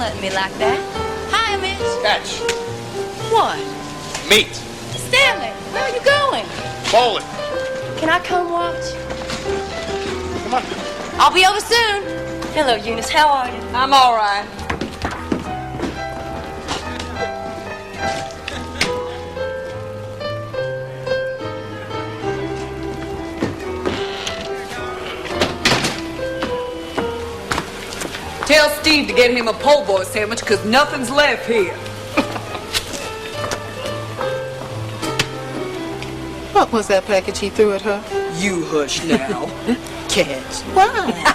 smile at me like that. Hi, Mitch. Catch. What? Meet. Stanley, where are you going? Bowling. Can I come watch? Come on. I'll be over soon. Hello, Eunice. How are you? I'm all right. Tell Steve to get him a po' boy sandwich, because nothing's left here. What was that package he threw at her? You hush now. Catch. Why?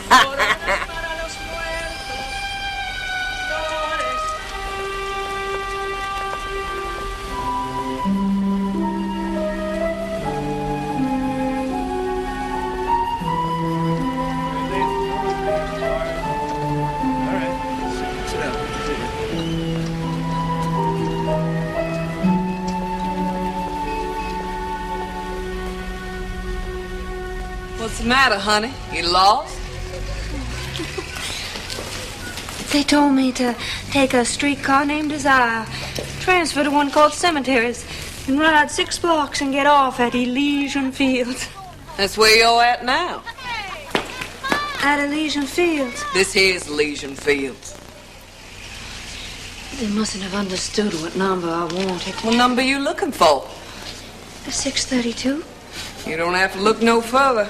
What's the matter, honey? You lost? They told me to take a streetcar named Desire, transfer to one called Cemeteries, and ride 6 blocks and get off at Elysian Fields. That's where you're at now. At Elysian Fields? This here's Elysian Fields. They mustn't have understood what number I wanted. What number you looking for? 632. You don't have to look no further.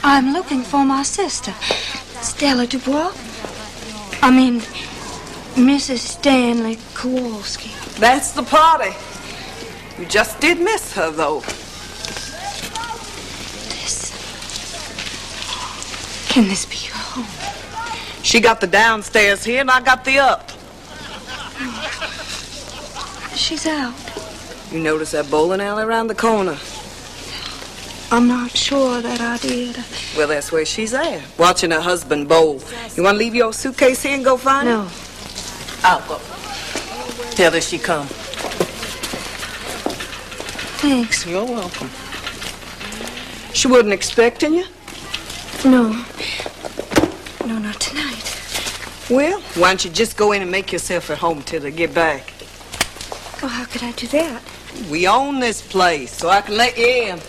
I'm looking for my sister, Stella Dubois. I mean, Mrs. Stanley Kowalski. That's the party. You just did miss her, though. Can this be your home? She got the downstairs here, and I got the up. She's out. You notice that bowling alley around the corner? I'm not sure that I did. Well, that's where she's at, watching her husband bowl. You want to leave your suitcase here and go find her? No. I'll go. Tell her she come. Thanks. You're welcome. She wasn't expecting you? No. No, not tonight. Well, why don't you just go in and make yourself at home till they get back? Well, how could I do that? We own this place, so I can let you in.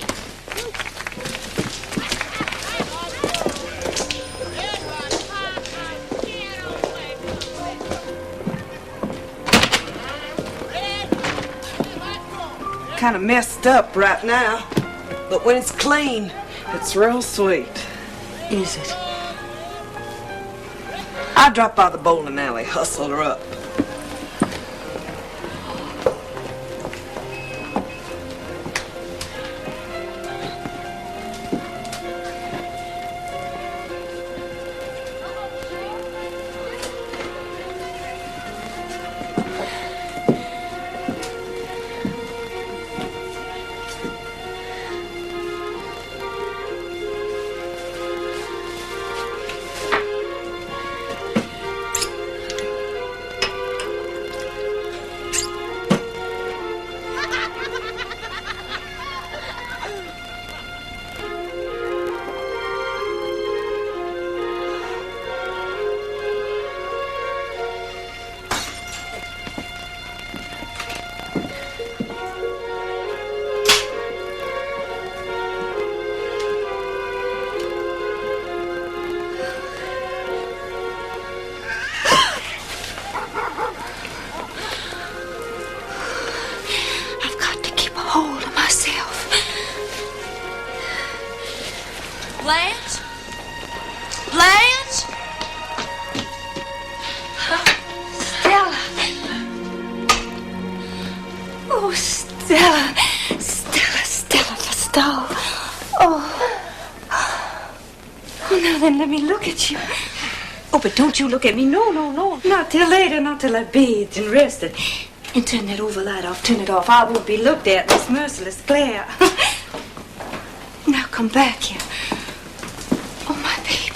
Kind of messed up right now, but when it's clean, it's real sweet. Is it? I dropped by the bowling alley, hustled her up. Blanche? Blanche? Stella. Oh, Stella. Stella Fastow. Oh. Oh, now then, let me look at you. Oh, but don't you look at me. No. Not till later, not till I bathed and rested. And turn that overlight off, turn it off. I won't be looked at in this merciless glare. Now come back here. Oh, my baby.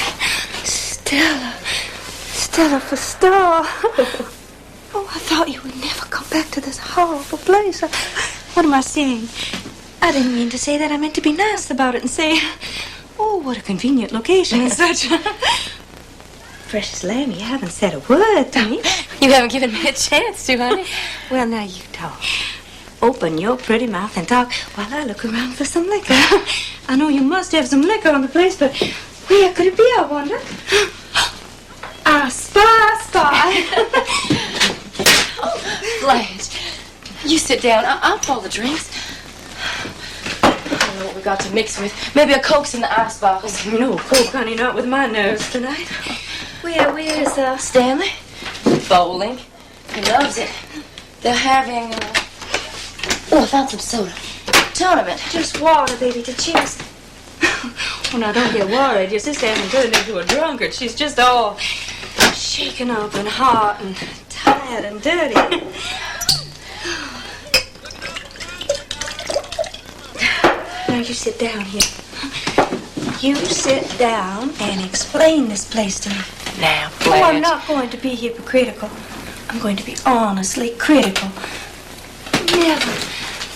Stella Fastow. Oh, I thought you would never come back to this horrible place. What am I saying? I didn't mean to say that. I meant to be nice about it and say, oh, what a convenient location and such. Precious lamb, you haven't said a word to me. You haven't given me a chance to, honey. Well, now you talk. Open your pretty mouth and talk while I look around for some liquor. I know you must have some liquor on the place, but where could it be, I wonder? Spy. Oh, Blanche, you sit down. I'll pour the drinks. I don't know what we got to mix with. Maybe a Coke's in the icebox. No Coke, honey, not with my nerves tonight. Where's Stanley? Bowling. He loves it. They're having, I found some soda. Tournament. just water, baby, to cheers? Oh, now, don't get worried. Your sister hasn't turned into a drunkard. She's just all shaken up and hot and tired and dirty. Now, you sit down here. You sit down and explain this place to me. Now, Oh, I'm Blanche. not going to be hypocritical. I'm going to be honestly critical.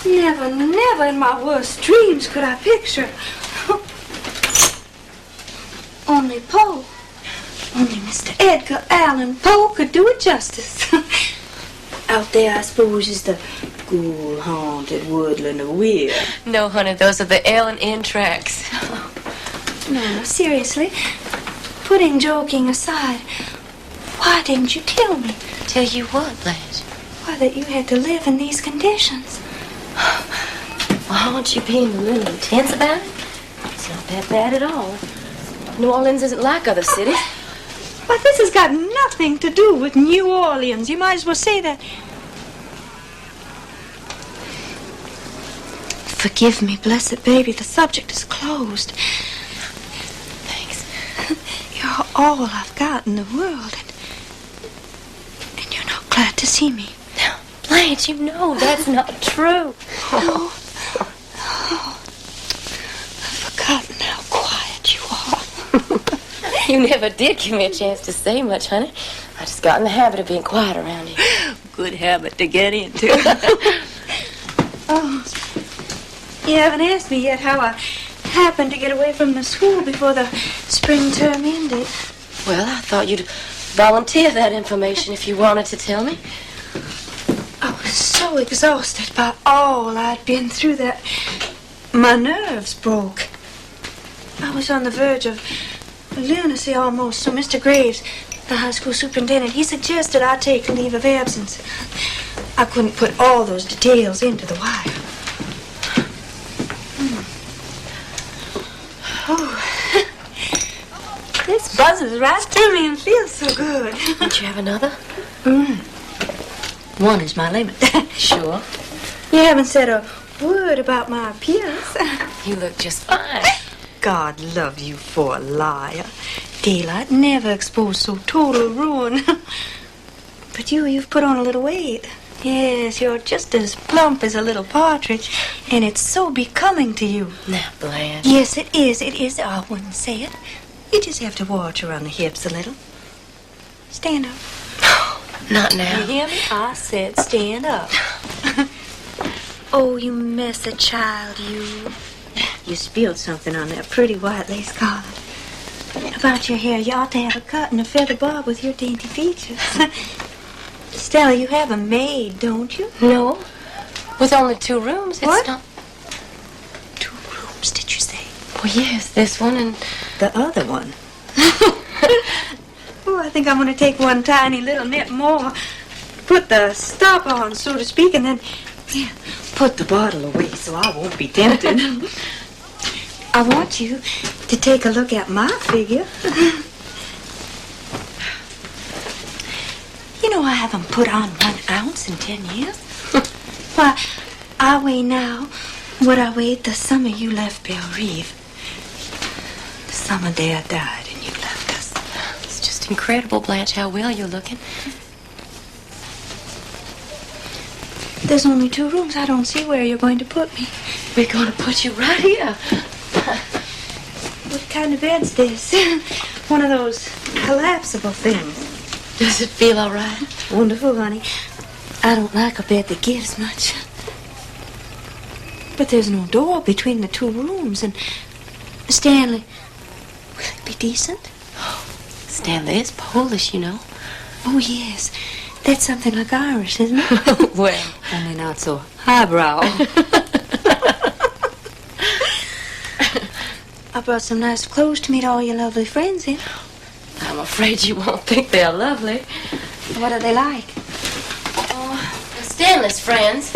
Never in my worst dreams could I picture. Only Poe. Only Mr. Edgar Allan Poe could do it justice. Out there, I suppose, is the cool, haunted woodland of Weir. No, honey, those are the L and N tracks. No, seriously. Putting joking aside, why didn't you tell me? Tell you what, Blanche? Why, that you had to live in these conditions. Well, aren't you being a little intense about it? It's not that bad at all. New Orleans isn't like other cities. But this has got nothing to do with New Orleans. You might as well say that. Forgive me, blessed baby. The subject is closed. Thanks. You're all I've got in the world. And you're not glad to see me. Now, Blanche, you know that's not true. No. I've forgotten how quiet you are. You never did give me a chance to say much, honey. I just got in the habit of being quiet around you. Good habit to get into. Oh, you haven't asked me yet how I happened to get away from the school before the spring term ended. Well, I thought you'd volunteer that information if you wanted to tell me. I was so exhausted by all I'd been through that my nerves broke. I was on the verge of lunacy almost, so Mr. Graves, the high school superintendent, he suggested I take a leave of absence. I couldn't put all those details into the wire. Oh, this buzzes right through me and feels so good. Won't you have another? One is my limit. Sure. You haven't said a word about my appearance. You look just fine. God love you for a liar. Daylight never exposed so total ruin. But you've put on a little weight. Yes, you're just as plump as a little partridge, and it's so becoming to you. Now, Blanche. Yes, it is. It is. I wouldn't say it. You just have to watch around the hips a little. Stand up. Not You now. hear me? I said stand up. Oh, you messy child, you. You spilled something on that pretty white lace collar. About your hair, you ought to have a cut and a feather bob with your dainty features. Stella, you have a maid, don't you? No. With only 2 rooms, What? it's not... 2 rooms, did you say? Well, yes, this one and... The other one. Oh, I think I'm going to take one tiny little nip more. Put the stop on, so to speak, and then put the bottle away so I won't be tempted. I want you to take a look at my figure. You know I haven't put on 1 ounce in 10 years. Why, I weigh now what I weighed the summer you left Belle Reve. The summer Dad died and you left us. It's just incredible, Blanche, how well you're looking. There's only 2 rooms. I don't see where you're going to put me. We're going to put you right here. What kind of bed's this? One of those collapsible things. Does it feel all right? Wonderful, honey. I don't like a bed that gives much. But there's no door between the 2 rooms, and Stanley, will it be decent? Stanley is Polish, you know. Oh, yes. That's something like Irish, isn't it? Well, Only not so highbrow. I brought some nice clothes to meet all your lovely friends in. I'm afraid you won't think they're lovely. What are they like? Oh, they're Stanley's friends.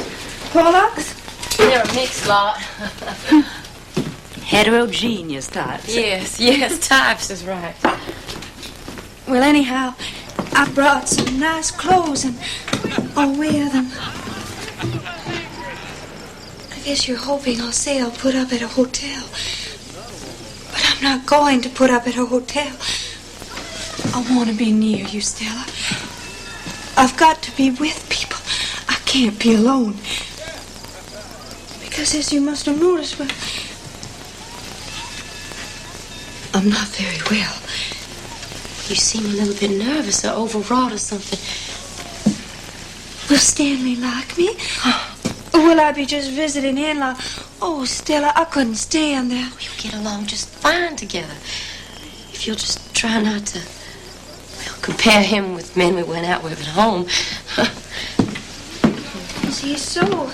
Pollocks? They're a mixed lot. Heterogeneous types. Yes, types is right. Well, anyhow, I brought some nice clothes and I'll wear them. I guess you're hoping I'll say I'll put up at a hotel. But I'm not going to put up at a hotel. I want to be near you, Stella. I've got to be with people. I can't be alone. Because as you must have noticed, well, I'm not very well. You seem a little bit nervous or overwrought or something. Will Stanley like me? Or will I be just visiting in-law? Oh, Stella, I couldn't stand there. We'll get along just fine together. If you'll just try not to, well, compare him with men we went out with at home. Is he so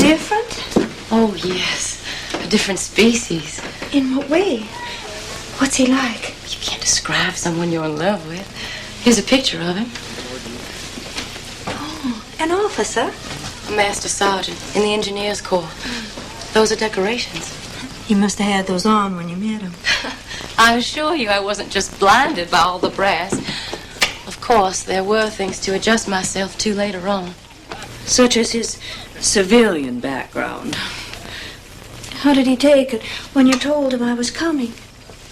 different? Oh, yes. A different species. In what way? What's he like? You can't describe someone you're in love with. Here's a picture of him. Oh, an officer? A master sergeant in the engineers corps. Those are decorations. He must have had those on when you met him. I assure you I wasn't just blinded by all the brass. Of course, there were things to adjust myself to later on. Such as his civilian background. How did he take it when you told him I was coming?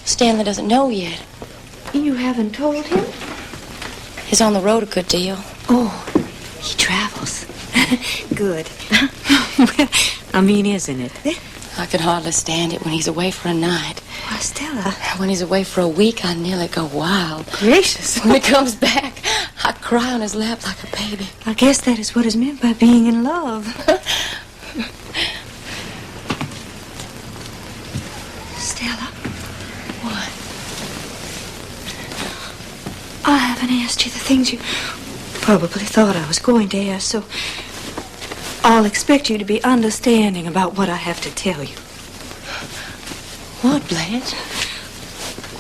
Stanley doesn't know yet. You haven't told him? He's on the road a good deal. Oh, he travels. Good. Well, I mean, isn't it? I can hardly stand it when he's away for a night. Why, Stella. When he's away for a week, I nearly go wild. Gracious. When he comes back, I cry on his lap like a baby. I guess that is what is meant by being in love. Stella. What? I haven't asked you the things you probably thought I was going to ask, so I'll expect you to be understanding about what I have to tell you. What, Blanche?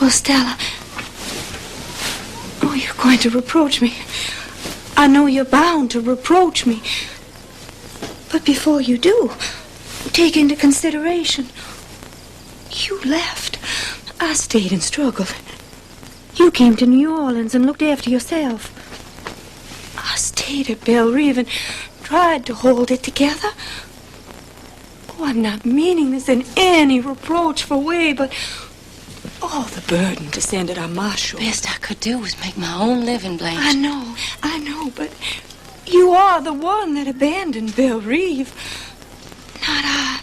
Well, Stella, oh, you're going to reproach me. I know you're bound to reproach me. But before you do, take into consideration, you left. I stayed and struggled. You came to New Orleans and looked after yourself. I stayed at Belle Reve and tried to hold it together. Oh, I'm not meaning this in any reproachful way, but all the burden descended on my shoulders. Best I could do was make my own living, Blanche. I know, but you are the one that abandoned Belle Reve. Not I.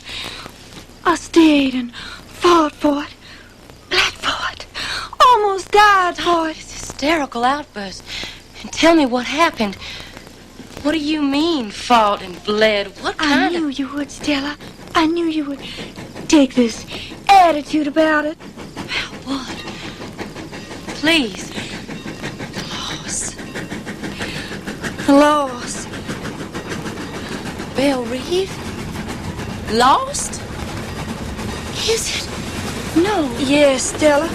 I stayed and fought for it, bled for it, almost died for it. This hysterical outburst. And tell me what happened. What do you mean, fought and bled? What kind I knew you would, Stella. I knew you would take this attitude about it. Well, what? Please. Lost. Belle Reve? Lost? Is it? No. Yes, Stella.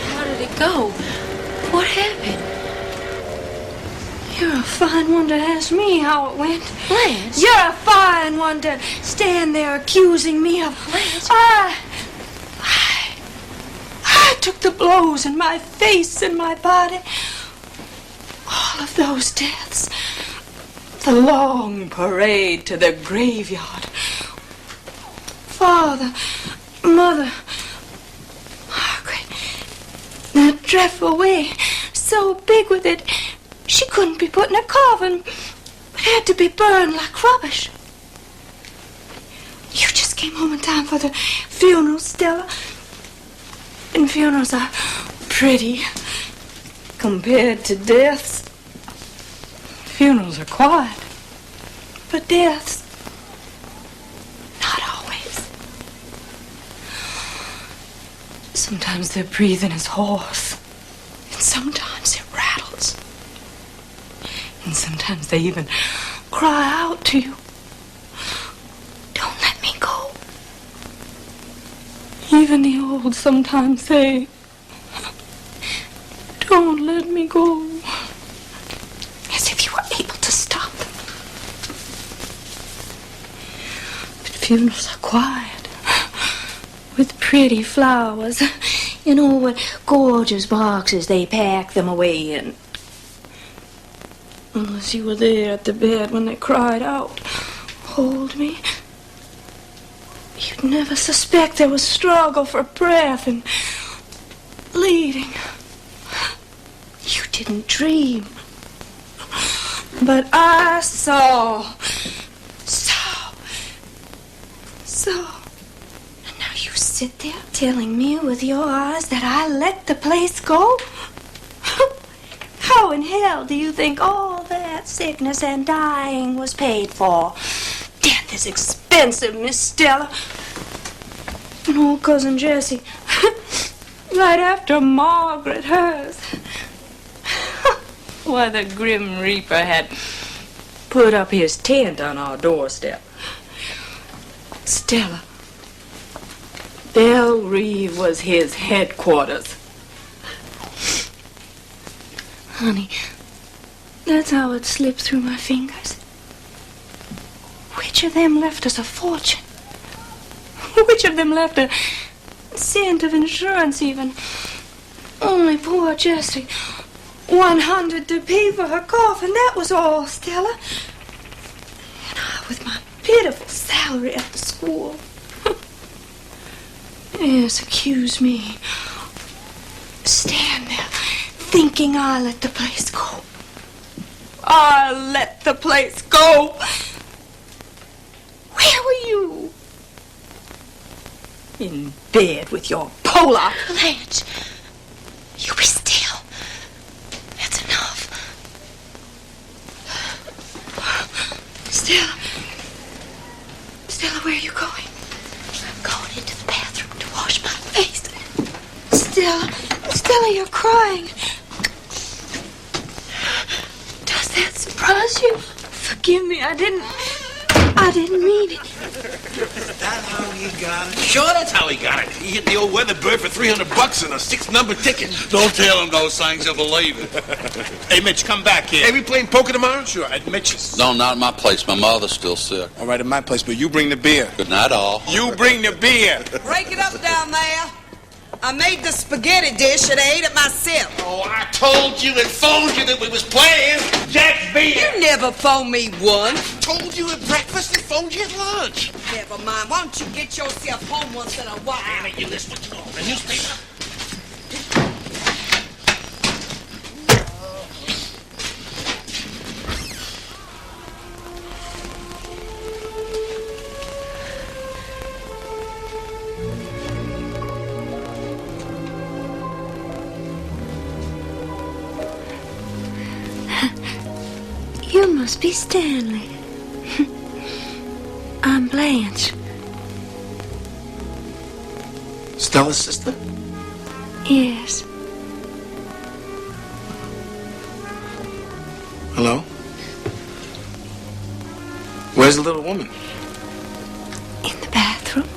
How did it go? What happened? You're a fine one to ask me how it went. Blanche? You're a fine one to stand there accusing me of... Blanche? I took the blows in my face and my body. All of those deaths. The long parade to the graveyard. Father, Mother, Margaret. That dreadful way, so big with it, she couldn't be put in a coffin, but had to be burned like rubbish. You just came home in time for the funeral, Stella. And funerals are pretty compared to deaths. Funerals are quiet. but death's not always. Sometimes their breathing is hoarse, and sometimes it rattles. And sometimes they even cry out to you, "Don't let me go." Even the old sometimes say, "Don't let me go," as if you were able to stop them. But funerals are quiet, with pretty flowers. You know what gorgeous boxes they pack them away in. Unless you were there at the bed when they cried out, "Hold me," you'd never suspect there was struggle for breath and bleeding. You didn't dream. But I saw. And now you sit there telling me with your eyes that I let the place go? How in hell do you think all that sickness and dying was paid for? Death is expensive, Miss Stella. And old Cousin Jessie, right after Margaret hers. Why, the Grim Reaper had put up his tent on our doorstep. Stella, Belle Reve was his headquarters. Honey, that's how it slipped through my fingers. Which of them left us a fortune? Which of them left a cent of insurance even? Only poor Jessie. 100 to pay for her coffin, that was all, Stella. And I with my pitiful salary at the school. Yes, accuse me. Stand there, thinking I let the place go. I let the place go. Where were you? In bed with your Polar. Blanche, you be still. That's enough. Stella, where are you going? I'm going into the bathroom to wash my face. Stella, you're crying. Does that surprise you? Forgive me, I didn't mean it. Is that how he got it? Sure, that's how he got it. He hit the old Weatherbird for $300 and a 6-number ticket. Don't tell him those things, he'll believe it. Hey, Mitch, come back here. Hey, we playing poker tomorrow? Sure, at Mitch's. No, not at my place. My mother's still sick. All right, at my place, but you bring the beer. Good night, all. You bring the beer. Break it up down there. I made the spaghetti dish and I ate it myself. Oh, I told you and phoned you that we was playing Jack's beer. You never phoned me once. Told you at breakfast and phoned you at lunch. Never mind. Why don't you get yourself home once in a while? Damn it, you listen to all the newspaper. You must be Stanley. I'm Blanche. Stella's sister? Yes. Hello? Where's the little woman? In the bathroom.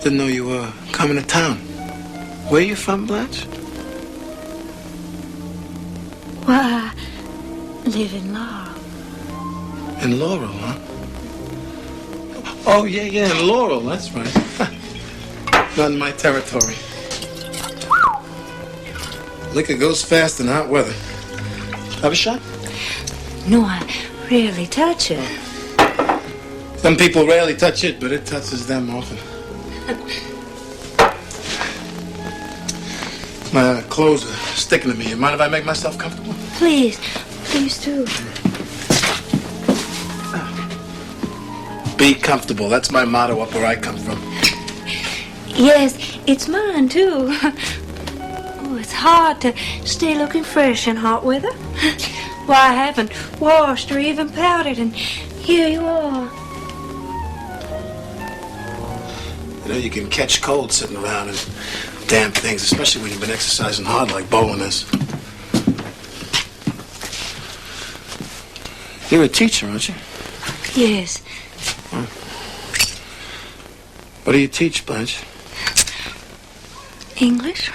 Didn't know you were coming to town. Where you from, Blanche? Well, I live in Laurel. In Laurel, huh? Oh, yeah, in Laurel, that's right. Not in my territory. Liquor goes fast in hot weather. Have a shot? No, I rarely touch it. Some people rarely touch it, but it touches them often. My clothes are sticking to me. You mind if I make myself comfortable? Please do. Be comfortable. That's my motto up where I come from. Yes, it's mine too. Oh, it's hard to stay looking fresh in hot weather. Why, I haven't washed or even powdered, and here you are. You know, you can catch cold sitting around and damn things, especially when you've been exercising hard like bowling is. You're a teacher, aren't you? Yes. What do you teach, Blanche? English?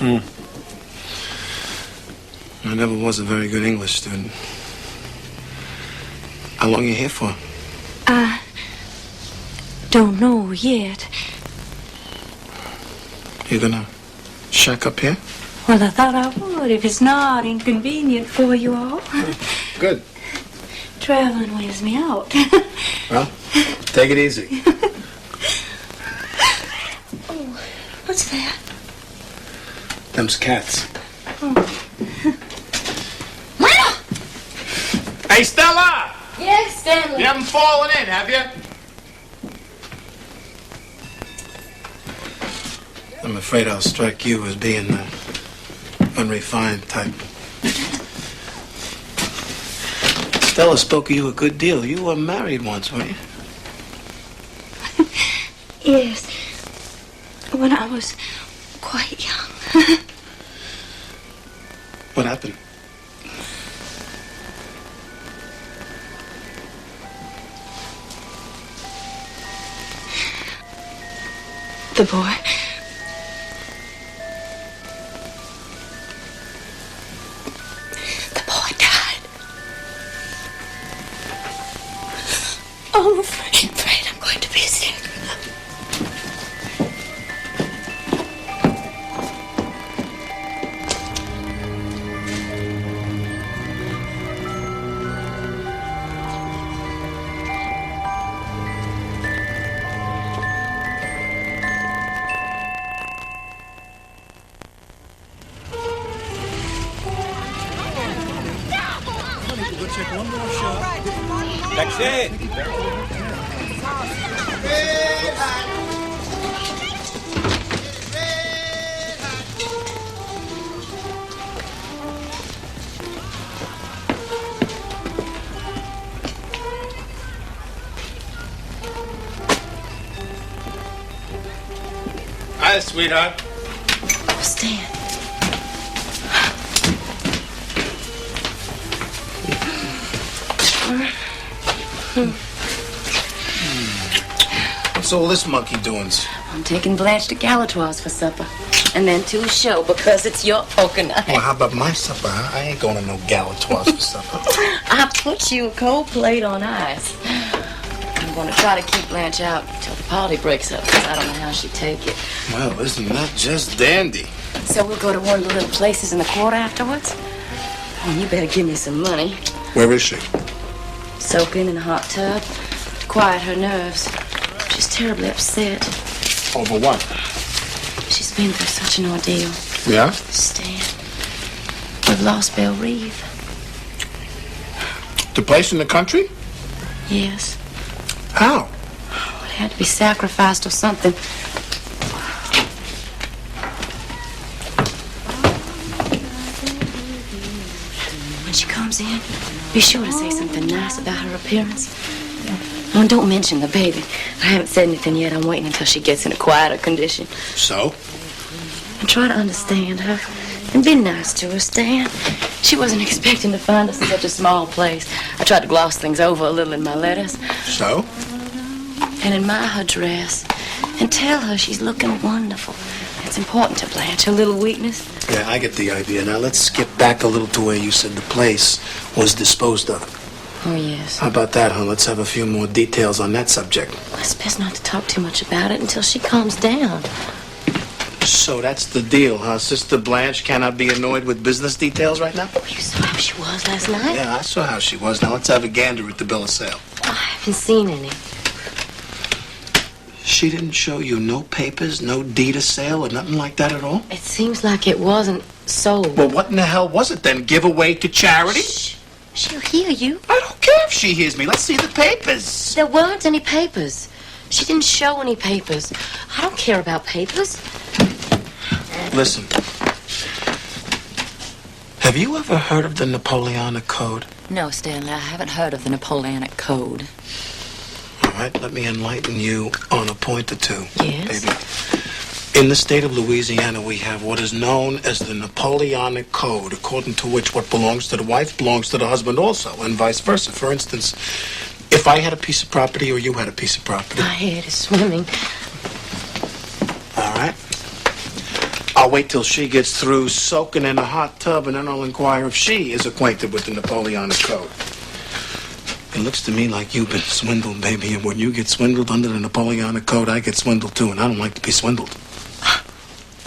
I never was a very good English student. How long are you here for? I don't know yet. You gonna shack up here? Well, I thought I would if it's not inconvenient for you all. Good. Traveling wears me out. Well, take it easy. Oh, what's that? Them's cats. Hey, Stella! Yes, Stanley. You haven't fallen in, have you? I'm afraid I'll strike you as being the unrefined type. Stella spoke of you a good deal. You were married once, weren't you? Yes. When I was quite young. What happened? The boy. The boy died. Oh, I'm afraid I'm going to be sick. That's it. Hi, sweetheart. Oh, Stan. What's all this monkey doings? I'm taking Blanche to Galatoire's for supper. And then to a show because it's your poker night. Well, how about my supper, huh? I ain't going to no Galatoire's for supper. I put you a cold plate on ice. I'm going to try to keep Blanche out till the party breaks up because I don't know how she'd take it. Well, isn't that just dandy? So we'll go to one of the little places in the court afterwards? Oh, you better give me some money. Where is she? Soaking in a hot tub to quiet her nerves. She's terribly upset. Over what? She's been through such an ordeal. Yeah? Stan, we've lost Belle Reeve. The place in the country? Yes. How? It had to be sacrificed or something. When she comes in, be sure to say something nice about her appearance. Oh, don't mention the baby. I haven't said anything yet. I'm waiting until she gets in a quieter condition. So? And try to understand her. And be nice to her, Stan. She wasn't expecting to find us in such a small place. I tried to gloss things over a little in my letters. So? And admire her dress. And tell her she's looking wonderful. It's important to Blanche, her little weakness. Yeah, I get the idea. Now, let's skip back a little to where you said the place was disposed of. Oh, yes. How about that, huh? Let's have a few more details on that subject. Well, it's best not to talk too much about it until she calms down. So that's the deal, huh? Sister Blanche cannot be annoyed with business details right now? Oh, you saw how she was last night? Yeah, I saw how she was. Now, let's have a gander at the bill of sale. Oh, I haven't seen any. She didn't show you no papers, no deed of sale, or nothing like that at all? It seems like it wasn't sold. Well, what in the hell was it then? Give away to charity? Shh. She'll hear you. I don't care if she hears me. Let's see the papers. There weren't any papers. She didn't show any papers. I don't care about papers. Listen, Have you ever heard of the Napoleonic Code? No, Stanley, I haven't heard of the Napoleonic Code. All right, let me enlighten you on a point or two. Yes? Baby. In the state of Louisiana, we have what is known as the Napoleonic Code, according to which what belongs to the wife belongs to the husband also, and vice versa. For instance, if I had a piece of property or you had a piece of property. My head is swimming. All right. I'll wait till she gets through soaking in a hot tub, and then I'll inquire if she is acquainted with the Napoleonic Code. It looks to me like you've been swindled, baby, and when you get swindled under the Napoleonic Code, I get swindled too, and I don't like to be swindled.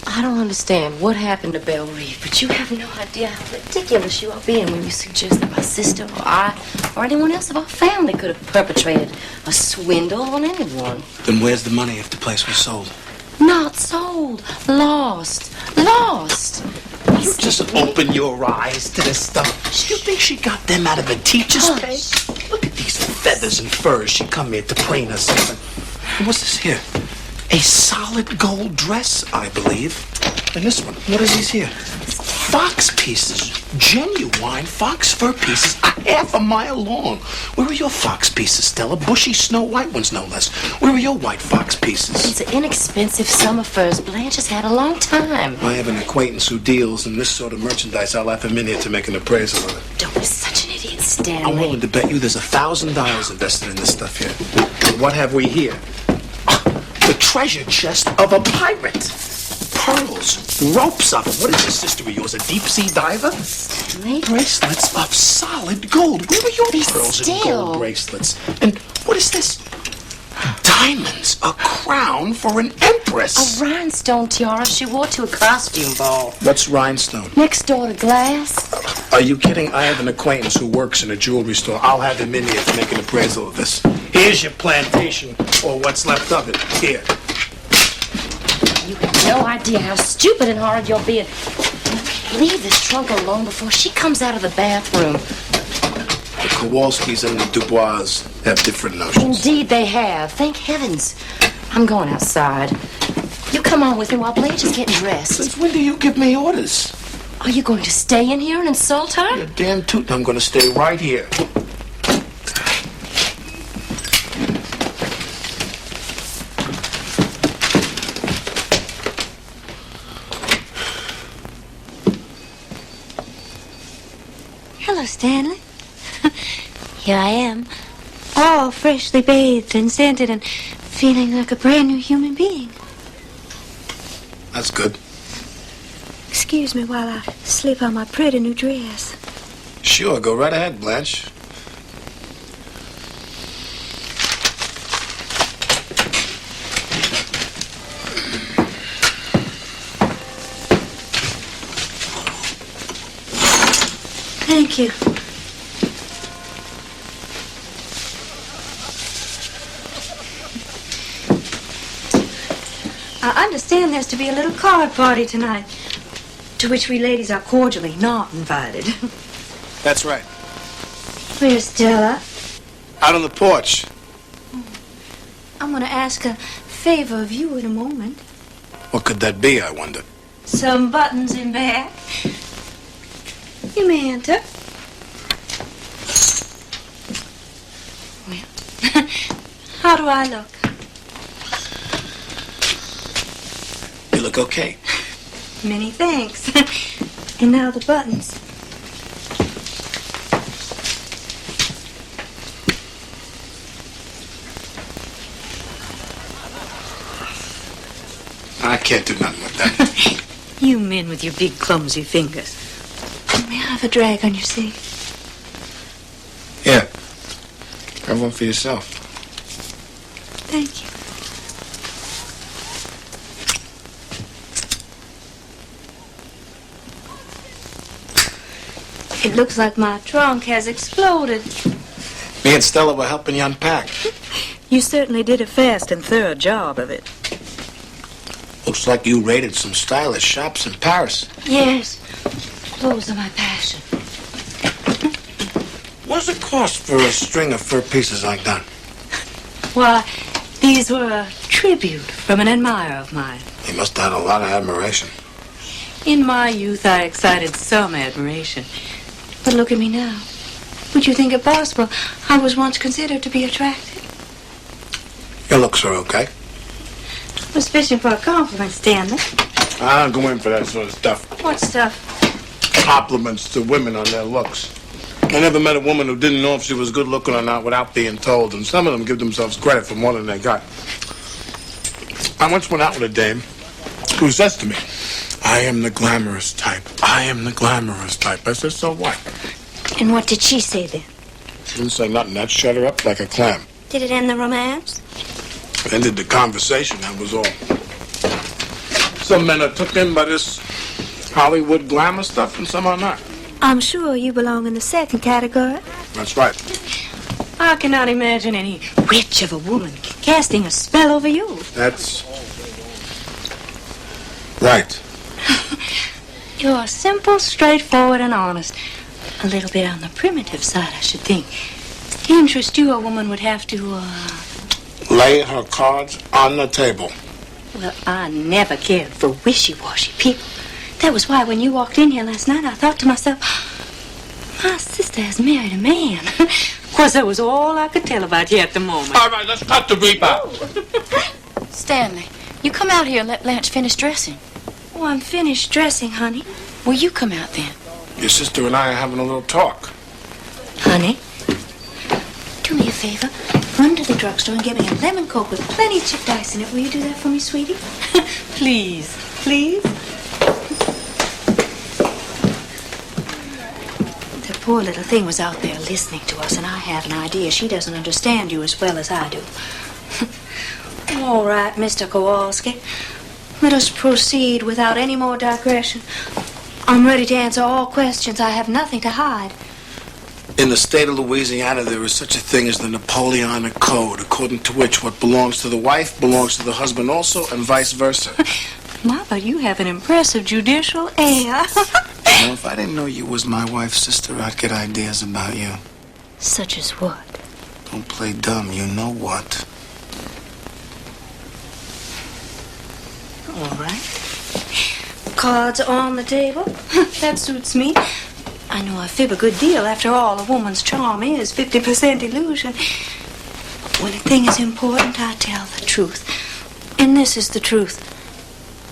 I don't understand what happened to Belle Reeve, but you have no idea how ridiculous you are being when you suggest that my sister or I or anyone else of our family could have perpetrated a swindle on anyone. Then where's the money if the place was sold? Not sold. Lost. Lost. You just open your eyes to this stuff. You think she got them out of a teacher's pay? Look at these feathers and furs she come here to preen herself in. And what's this here? A solid gold dress, I believe. And this one, what is this here? Fox pieces. Genuine fox fur pieces, a half a mile long. Where are your fox pieces, Stella? Bushy Snow White ones, no less. Where are your white fox pieces? These are inexpensive summer furs Blanche has had a long time. I have an acquaintance who deals in this sort of merchandise. I'll have him in here to make an appraisal of it. Don't be such an idiot, I'm Stanley. willing to bet you there's $1,000 invested in this stuff here. And what have we here? The treasure chest of a pirate. Pearls, ropes of them. What is this sister of yours, a deep-sea diver? Stanley? Bracelets of solid gold. Where are your Be pearls and still. gold bracelets? And what is this? Diamonds, a crown for an empress. A rhinestone tiara she wore to a costume ball. What's rhinestone? Next door to Glass. Are you kidding? I have an acquaintance who works in a jewelry store. I'll have him in here to make an appraisal of this. Here's your plantation, or what's left of it. Here. You have no idea how stupid and hard you're being. Leave this trunk alone before she comes out of the bathroom. The Kowalskis and the Dubois have different notions. Indeed they have. Thank heavens. I'm going outside. You come on with me while Blanche is getting dressed. Since when do you give me orders? Are you going to stay in here and insult her? You're damn tootin'. I'm going to stay right here. Hello, Stanley. Here I am, all freshly bathed and scented and feeling like a brand new human being. That's good. Excuse me while I slip on my pretty new dress. Sure, go right ahead, Blanche. Thank you. I understand there's to be a little card party tonight, to which we ladies are cordially not invited. That's right. Where's Stella? Out on the porch. I'm going to ask a favor of you in a moment. What could that be, I wonder? Some buttons in back. You may enter. Well, how do I look? You look okay. Many thanks. And now the buttons. I can't do nothing with that. You men with your big clumsy fingers. May I have a drag on your seat? Yeah. Have one for yourself. Thank you. It looks like my trunk has exploded. Me and Stella were helping you unpack. You certainly did a fast and thorough job of it. Looks like you raided some stylish shops in Paris. Yes. Clothes are my passion. What does it cost for a string of fur pieces like that? Why, these were a tribute from an admirer of mine. He must have had a lot of admiration. In my youth, I excited some admiration. But look at me now. Would you think it possible I was once considered to be attractive? Your looks are okay. I was fishing for a compliment, Stanley. I don't go in for that sort of stuff. What stuff? Compliments to women on their looks. I never met a woman who didn't know if she was good looking or not without being told, and some of them give themselves credit for more than they got. I once went out with a dame who says to me, I am the glamorous type. I am the glamorous type. I said, so what? And what did she say then? She didn't say nothing. That shut her up like a clam. Did it end the romance? Ended the conversation, that was all. Some men are took in by this Hollywood glamour stuff and some are not. I'm sure you belong in the second category. That's right. I cannot imagine any witch of a woman casting a spell over you. That's right. You're simple, straightforward, and honest. A little bit on the primitive side, I should think. To interest you, a woman would have to, Lay her cards on the table. Well, I never cared for wishy-washy people. That was why when you walked in here last night, I thought to myself, my sister has married a man. Of course, that was all I could tell about you at the moment. All right, let's cut the reaper. Stanley, you come out here and let Blanche finish dressing. Oh, I'm finished dressing, honey. Will you come out then? Your sister and I are having a little talk. Honey, do me a favor. Run to the drugstore and get me a lemon coke with plenty of chipped ice in it. Will you do that for me, sweetie? Please, please. The poor little thing was out there listening to us, and I have an idea she doesn't understand you as well as I do. All right, Mr. Kowalski. Let us proceed without any more digression. I'm ready to answer all questions. I have nothing to hide. In the state of Louisiana, there is such a thing as the Napoleonic Code, according to which what belongs to the wife belongs to the husband also, and vice versa. Ma, but you have an impressive judicial air. Well, if I didn't know you was my wife's sister, I'd get ideas about you. Such as what? Don't play dumb, you know what. All right. Cards on the table. That suits me. I know I fib a good deal. After all, a woman's charm is 50% illusion. When a thing is important, I tell the truth. And this is the truth.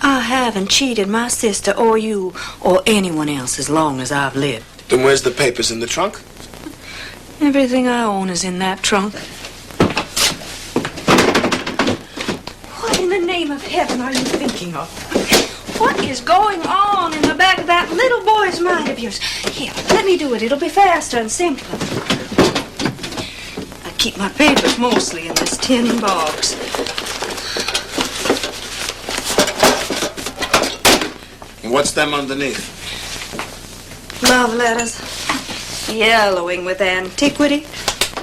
I haven't cheated my sister or you or anyone else as long as I've lived. Then where's the papers, in the trunk? Everything I own is in that trunk. What in the name of heaven are you thinking of? What is going on in the back of that little boy's mind of yours? Here, let me do it. It'll be faster and simpler. I keep my papers mostly in this tin box. What's them underneath? Love letters. Yellowing with antiquity.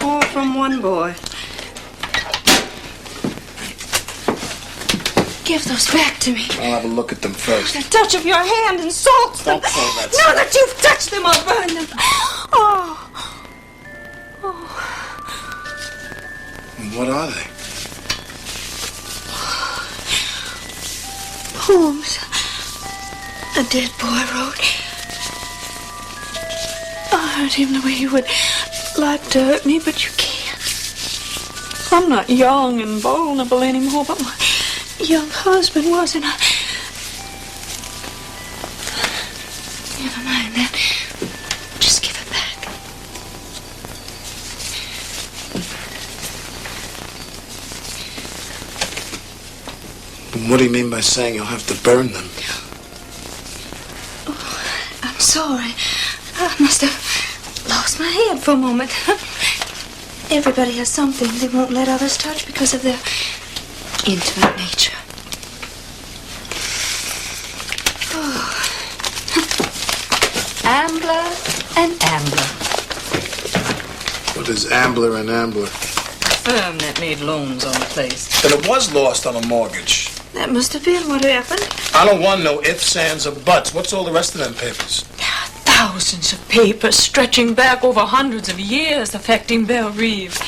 All from one boy. Give those back to me. I'll have a look at them first. The touch of your hand insults them. Don't say that. Now that you've touched them, I'll burn them. Oh. And what are they? Poems a dead boy wrote. I hurt him the way you would like to hurt me, but you can't. I'm not young and vulnerable anymore, but my young husband was, and I... Never mind that. Just give it back. What do you mean by saying you'll have to burn them? Oh, I'm sorry. I must have lost my head for a moment. Everybody has something they won't let others touch because of their intimate nature. Oh. Ambler and Ambler. What is Ambler and Ambler? Firm that made loans on the place. Then it was lost on a mortgage. That must have been what happened. I don't want no ifs, ands, or buts. What's all the rest of them papers? Thousands of papers stretching back over hundreds of years affecting Belle Reve.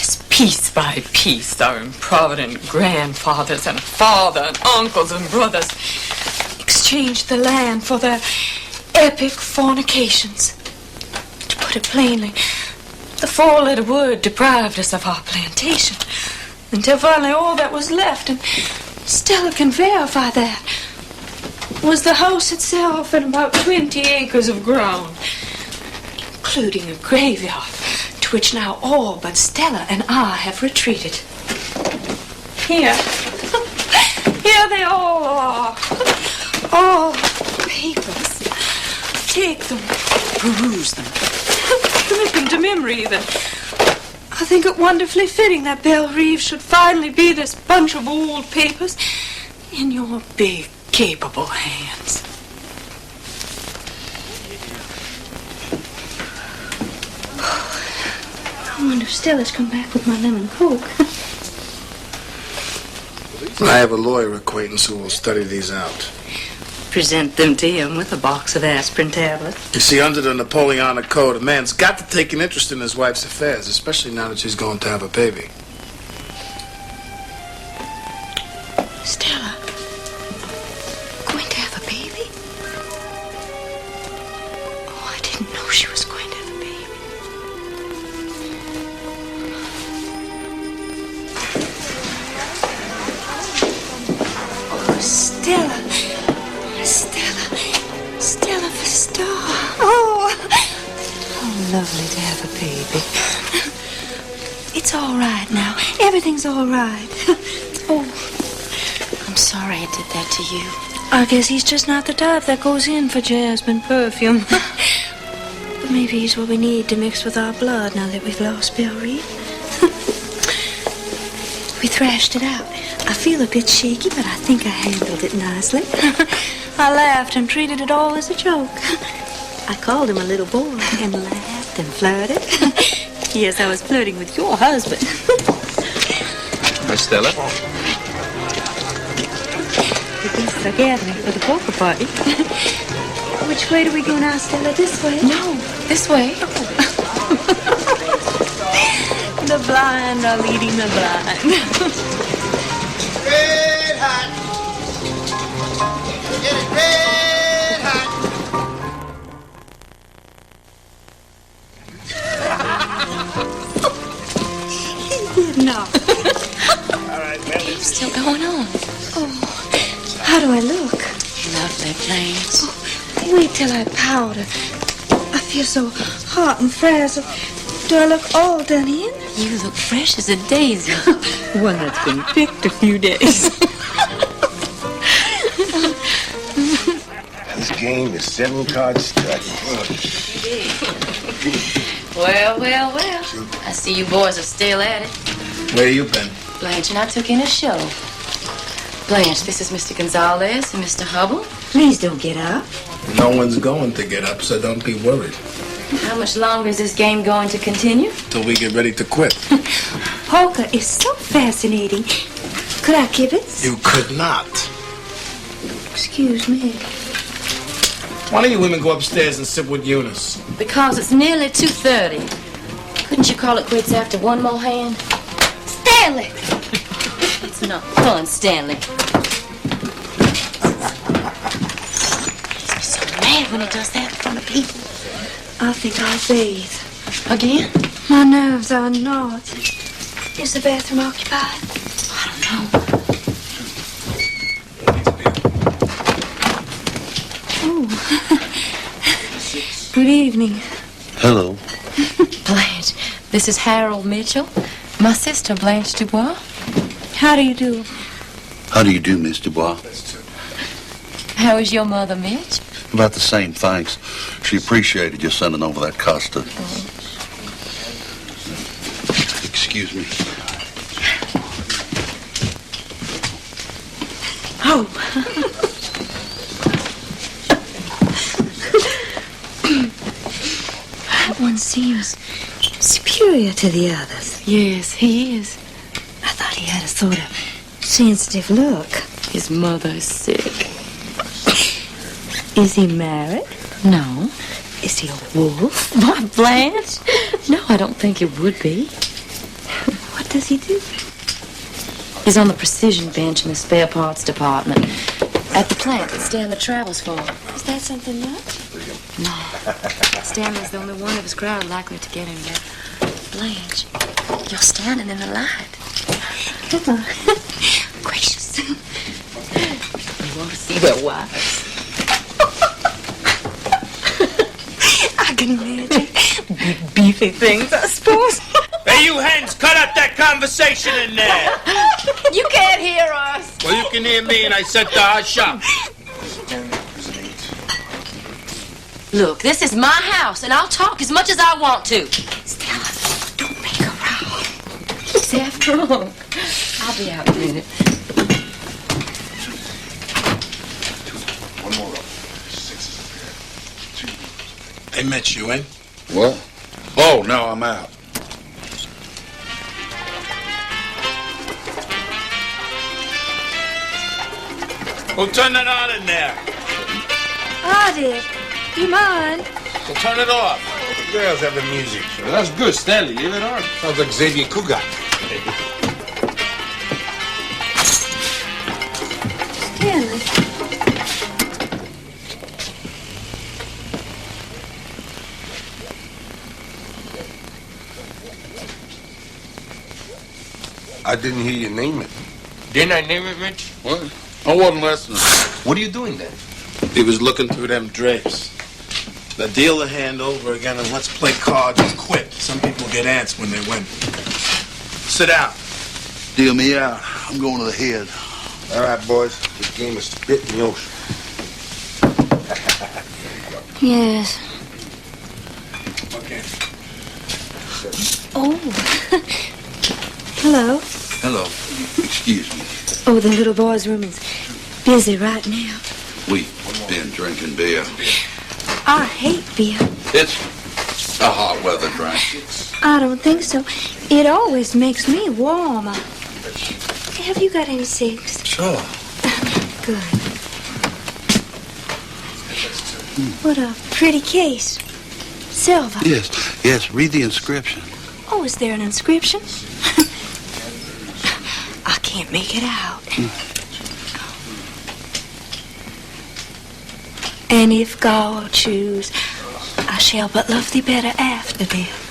As piece by piece, our improvident grandfathers and father and uncles and brothers exchanged the land for their epic fornications. To put it plainly, the four-letter word deprived us of our plantation, until finally all that was left, and Stella can verify that, was the house itself and about 20 acres of ground, including a graveyard, to which now all but Stella and I have retreated. Here they all are. All papers. Take them. Peruse them. Commit them to memory, then. I think it wonderfully fitting that Belle Reeve should finally be this bunch of old papers in your big, capable hands. I wonder if Stella's come back with my lemon coke. I have a lawyer acquaintance who will study these out. Present them to him with a box of aspirin tablets. You see, under the Napoleonic Code, a man's got to take an interest in his wife's affairs, especially now that she's going to have a baby. Stella, going to have a baby? Oh, I didn't know she was going to have a baby. Oh, Stella. Stella for Star. Oh, how lovely to have a baby. It's all right now. Everything's all right. Oh, I'm sorry I did that to you. I guess he's just not the type that goes in for jasmine perfume. But maybe he's what we need to mix with our blood now that we've lost Belle Reeve. We thrashed it out. I feel a bit shaky, but I think I handled it nicely. I laughed and treated it all as a joke. I called him a little boy and laughed and flirted. Yes, I was flirting with your husband. Hi, Stella. The guests are gathering for the poker party. Which way do we go now, Stella? This way? No, this way. The blind are leading the blind. Red hot. Get it red hot. No. All right, well, It's still going on. Oh, how do I look? Lovely, Blanche. Wait till I powder. I feel so hot and frazzled. Do I look all done in? You look fresh as a daisy. One that's been picked a few days. this game is 7-card stud. Well. I see you boys are still at it. Where you been? Blanche and I took in a show. Blanche, this is Mr. Gonzalez and Mr. Hubble. Please don't get up. No one's going to get up, so don't be worried. How much longer is this game going to continue? Till we get ready to quit. Poker is so fascinating. Could I give it? You could not. Excuse me. Why don't you women go upstairs and sit with Eunice? Because it's nearly 2:30. Couldn't you call it quits after one more hand? Stanley! It's not fun, Stanley. He's so mad when he does that in front of people. I think I'll bathe. Again? My nerves are gnawed. Is the bathroom occupied? I don't know. Oh. Good evening. Hello. Blanche, this is Harold Mitchell. My sister, Blanche Dubois. How do you do? How do you do, Miss Dubois? How is your mother, Mitch? About the same, thanks. She appreciated you sending over that Costa. Excuse me. Oh. That one seems superior to the others. Yes, he is. I thought he had a sort of sensitive look. His mother is sick. Is he married? No. Is he a wolf? Why, Blanche? No, I don't think it would be. What does he do? He's on the precision bench in the spare parts department. At the plant that Stanley travels for. Is that something nuts? No. Stanley's the only one of his crowd likely to get him there. Blanche, you're standing in the light. Come on. Gracious. You want to see their wives? I can imagine. Big beefy things, I suppose. Hey, you hens, cut out that conversation in there. You can't hear us. Well, you can hear me, and I said to hush up. Look, this is my house, and I'll talk as much as I want to. Stella, don't make a row. He's half drunk. I'll be out in a minute. One more up. 6 is Hey, Mitch, you in? What? Oh, no, I'm out. Well, turn that on in there. I did. You mind? Well, turn it off. The girls have the music. Well, that's good, Stanley. Leave it on. Sounds like Xavier Cougar. Stanley. I didn't hear you name it. Didn't I name it, Mitch? What? I wasn't listening. What are you doing then? He was looking through them drapes. The deal the hand over again and let's play cards and quit. Some people get ants when they win. Sit down. Deal me out. I'm going to the head. All right, boys. This game is spit in the ocean. Yes. Okay. Oh. Hello. Hello. Excuse me. Oh, the little boy's room is busy right now. We've been drinking beer. I hate beer. It's a hot weather drink. I don't think so. It always makes me warmer. Have you got any cigs? Sure. Good. What a pretty case. Silver. Yes, read the inscription. Oh, is there an inscription? I can't make it out. And if God choose, I shall but love thee better after death.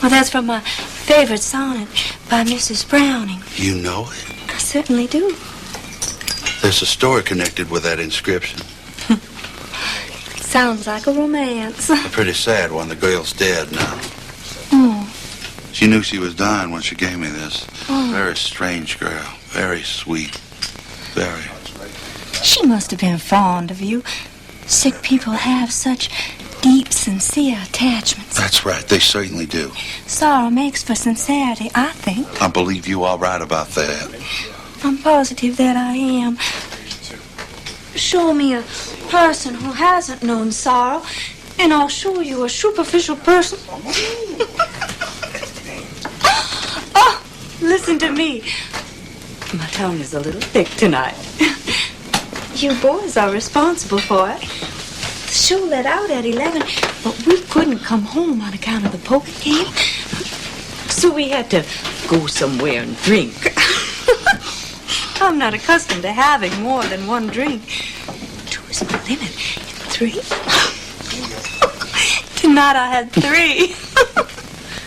Well, that's from my favorite sonnet by Mrs. Browning. You know it? I certainly do. There's a story connected with that inscription. Sounds like a romance. A pretty sad one. The girl's dead now. Oh. She knew she was dying when she gave me this. Oh. Very strange girl. Very sweet. Very. She must have been fond of you. Sick people have such deep, sincere attachments. That's right. They certainly do. Sorrow makes for sincerity, I think. I believe you are right about that. I'm positive that I am. Show me a person who hasn't known sorrow, and I'll show you a superficial person. Oh, listen to me. My tongue is a little thick tonight. You boys are responsible for it. The show let out at 11, but we couldn't come home on account of the poker game. So we had to go somewhere and drink. I'm not accustomed to having more than one drink. 2 is my limit. 3? Tonight I had 3.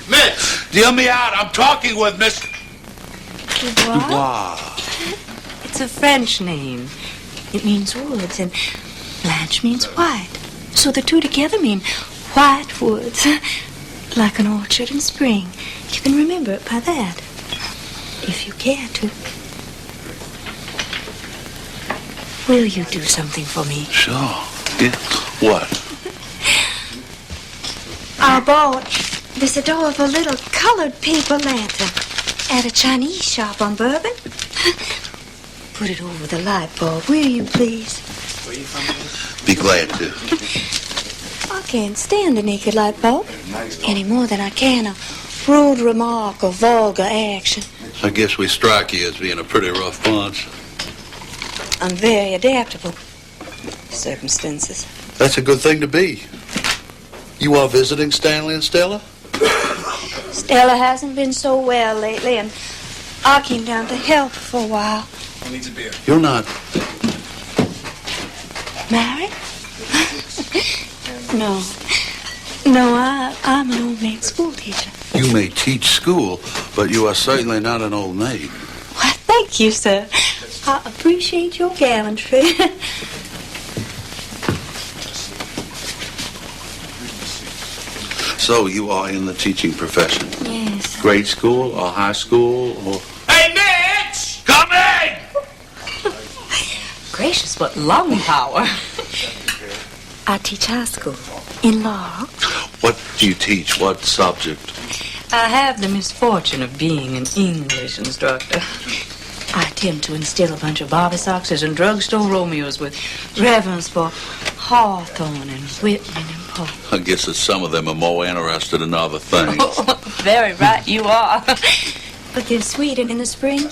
Mitch, deal me out. I'm talking with Miss... What? Wow. It's a French name. It means woods, and Blanche means white. So the two together mean white woods, like an orchard in spring. You can remember it by that, if you care to. Will you do something for me? Sure. Yeah. What? I bought this adorable little colored paper lantern at a Chinese shop on Bourbon. Put it over the light bulb, will you, please? Be glad to. I can't stand a naked light bulb any more than I can a rude remark or vulgar action. I guess we strike you as being a pretty rough bunch. I'm very adaptable. Circumstances. That's a good thing to be. You are visiting Stanley and Stella? Stella hasn't been so well lately, and I came down to help for a while. Who needs a beer? You're not Married? No. No, I'm an old maid school teacher. You may teach school, but you are certainly not an old maid. Why, thank you, sir. I appreciate your gallantry. So you are in the teaching profession? Yes. Grade school or high school or... Hey, Mitch! Come in! Gracious, what lung power. I teach high school in Laurel. What do you teach? What subject? I have the misfortune of being an English instructor. I attempt to instill a bunch of Bobby Soxers and drugstore Romeos with reverence for Hawthorne and Whitman and Poe. I guess that some of them are more interested in other things. Very right you are. But they're sweet, and in the spring,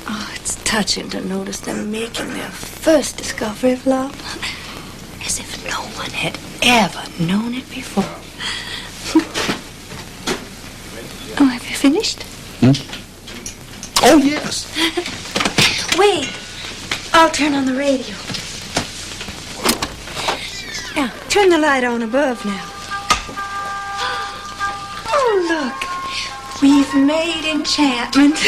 oh, it's touching to notice them making their first discovery of love. As if no one had ever known it before. Oh, have you finished? Oh, yes. Wait, I'll turn on the radio. Now, turn the light on above now. Oh, look. We've made enchantment.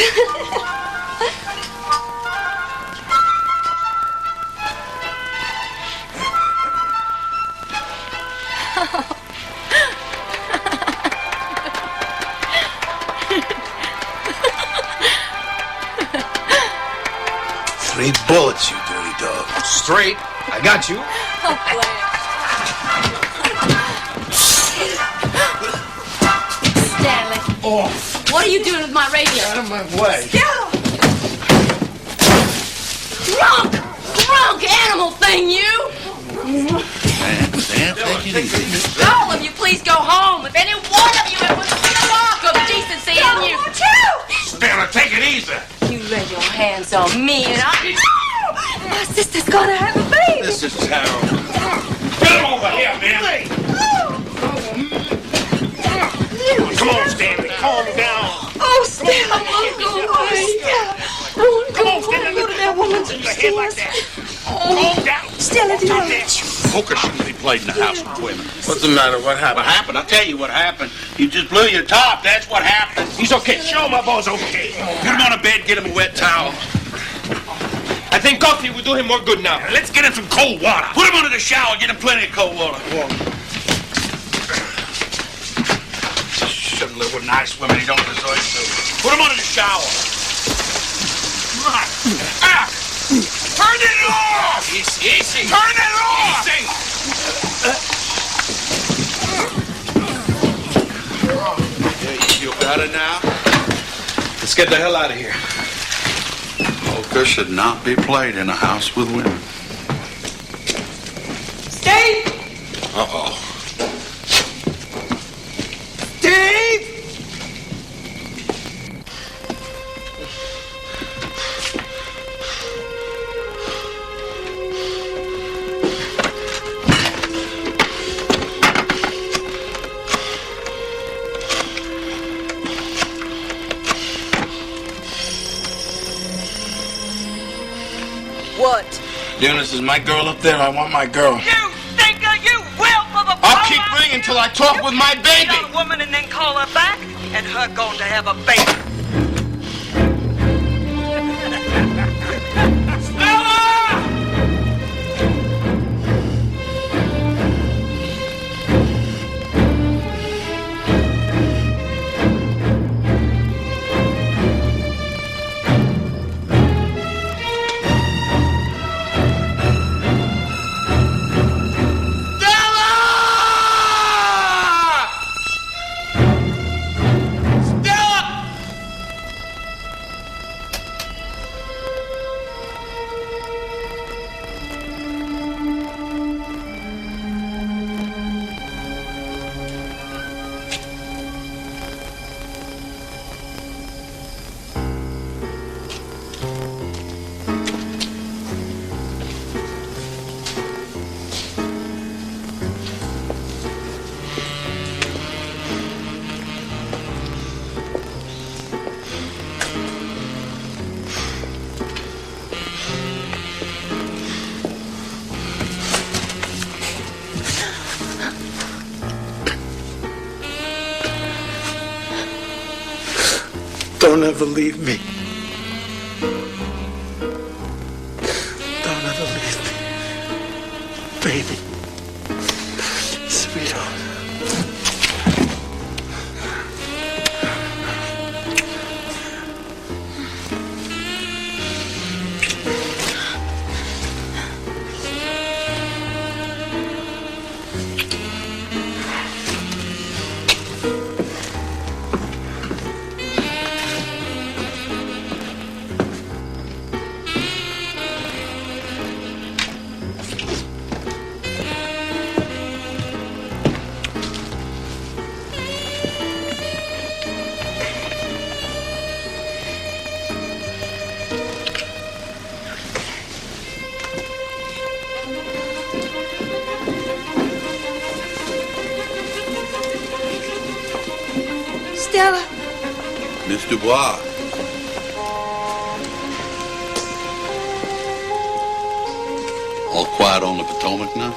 Three bullets, you dirty dog. Straight. I got you. Stanley. Off. What are you doing with my radio? Out of my way. Drunk animal thing, you! Dan, take it easy. All of you, please go home. If any one of you have a spark of decency in you. Stanley, take it easy. You lay your hands on me and I... My sister's gonna have a baby. This is terrible. Get him over here, man. Come on, Stanley. Calm down. Oh, Stella, I won't go away. I won't go away. Go to that woman's Your head like upstairs. that. Calm down. Stella, do you know Poker shouldn't be played in the house with women. What's the matter? What happened? What happened? I'll tell you what happened. You just blew your top. That's what happened. He's okay. Show my boy's okay. Put him on a bed, get him a wet towel. I think coffee will do him more good now. Let's get him some cold water. Put him under the shower, get him plenty of cold water. Shouldn't live with nice women he don't deserve to. Put him under the shower. Come on. Ah! Turn it off! Easy. Turn it off! Yeah, you feel better now? Let's get the hell out of here. Poker should not be played in a house with women. Steve! Uh-oh. Steve! What? Eunice, is my girl up there? I want my girl. You stinker! You will for the I'll keep ringing till I talk with my baby. young woman and then call her back, and her going to have a baby. Don't ever leave me. Don't ever leave me. Baby. Sweetheart. Stella. Miss Dubois. All quiet on the Potomac now?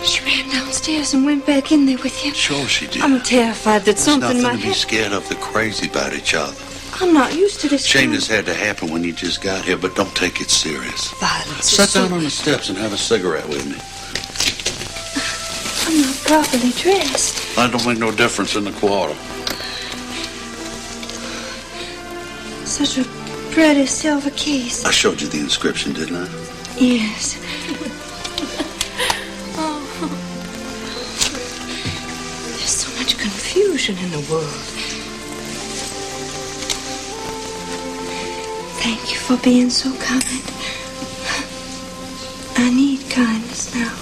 She ran downstairs and went back in there with you. Sure she did. I'm terrified that There's something nothing might to be scared of. They're crazy about each other. I'm not used to this. Shame this had to happen when you just got here, but don't take it serious. Violence. Sit down on the steps and have a cigarette with me. I'm not properly dressed. That don't make no difference in the quarter. Such a pretty silver case. I showed you the inscription, didn't I? Yes. There's so much confusion in the world. Thank you for being so kind. I need kindness now.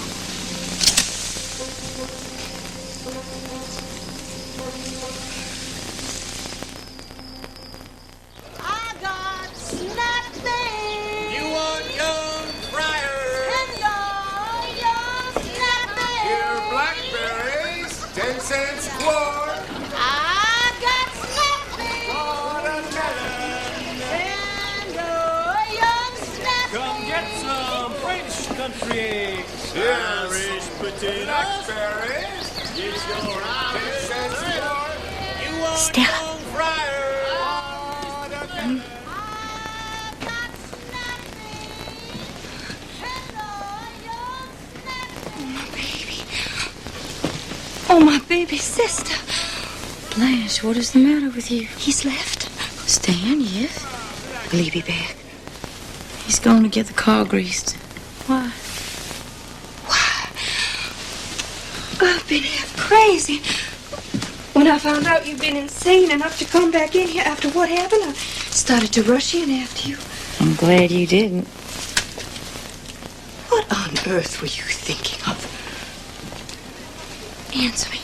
I got snapping. You want young friars? And young snapping. Here, blackberries, 10 cents quart. I got snapping. Watermelon. And young snapping. Come get some French country eggs. Irish potatoes. Blackberries. Get your 10 cents quart. You want Stella. young friars? Watermelon. I got snapping. And young snapping. My baby. Oh, my baby sister. Blanche, what is the matter with you? He's left. Stan, yes? Will he be back? He's going to get the car greased. Why? I've been half crazy. When I found out you'd been insane enough to come back in here after what happened, I started to rush in after you. I'm glad you didn't. What on earth were you thinking of? Answer me.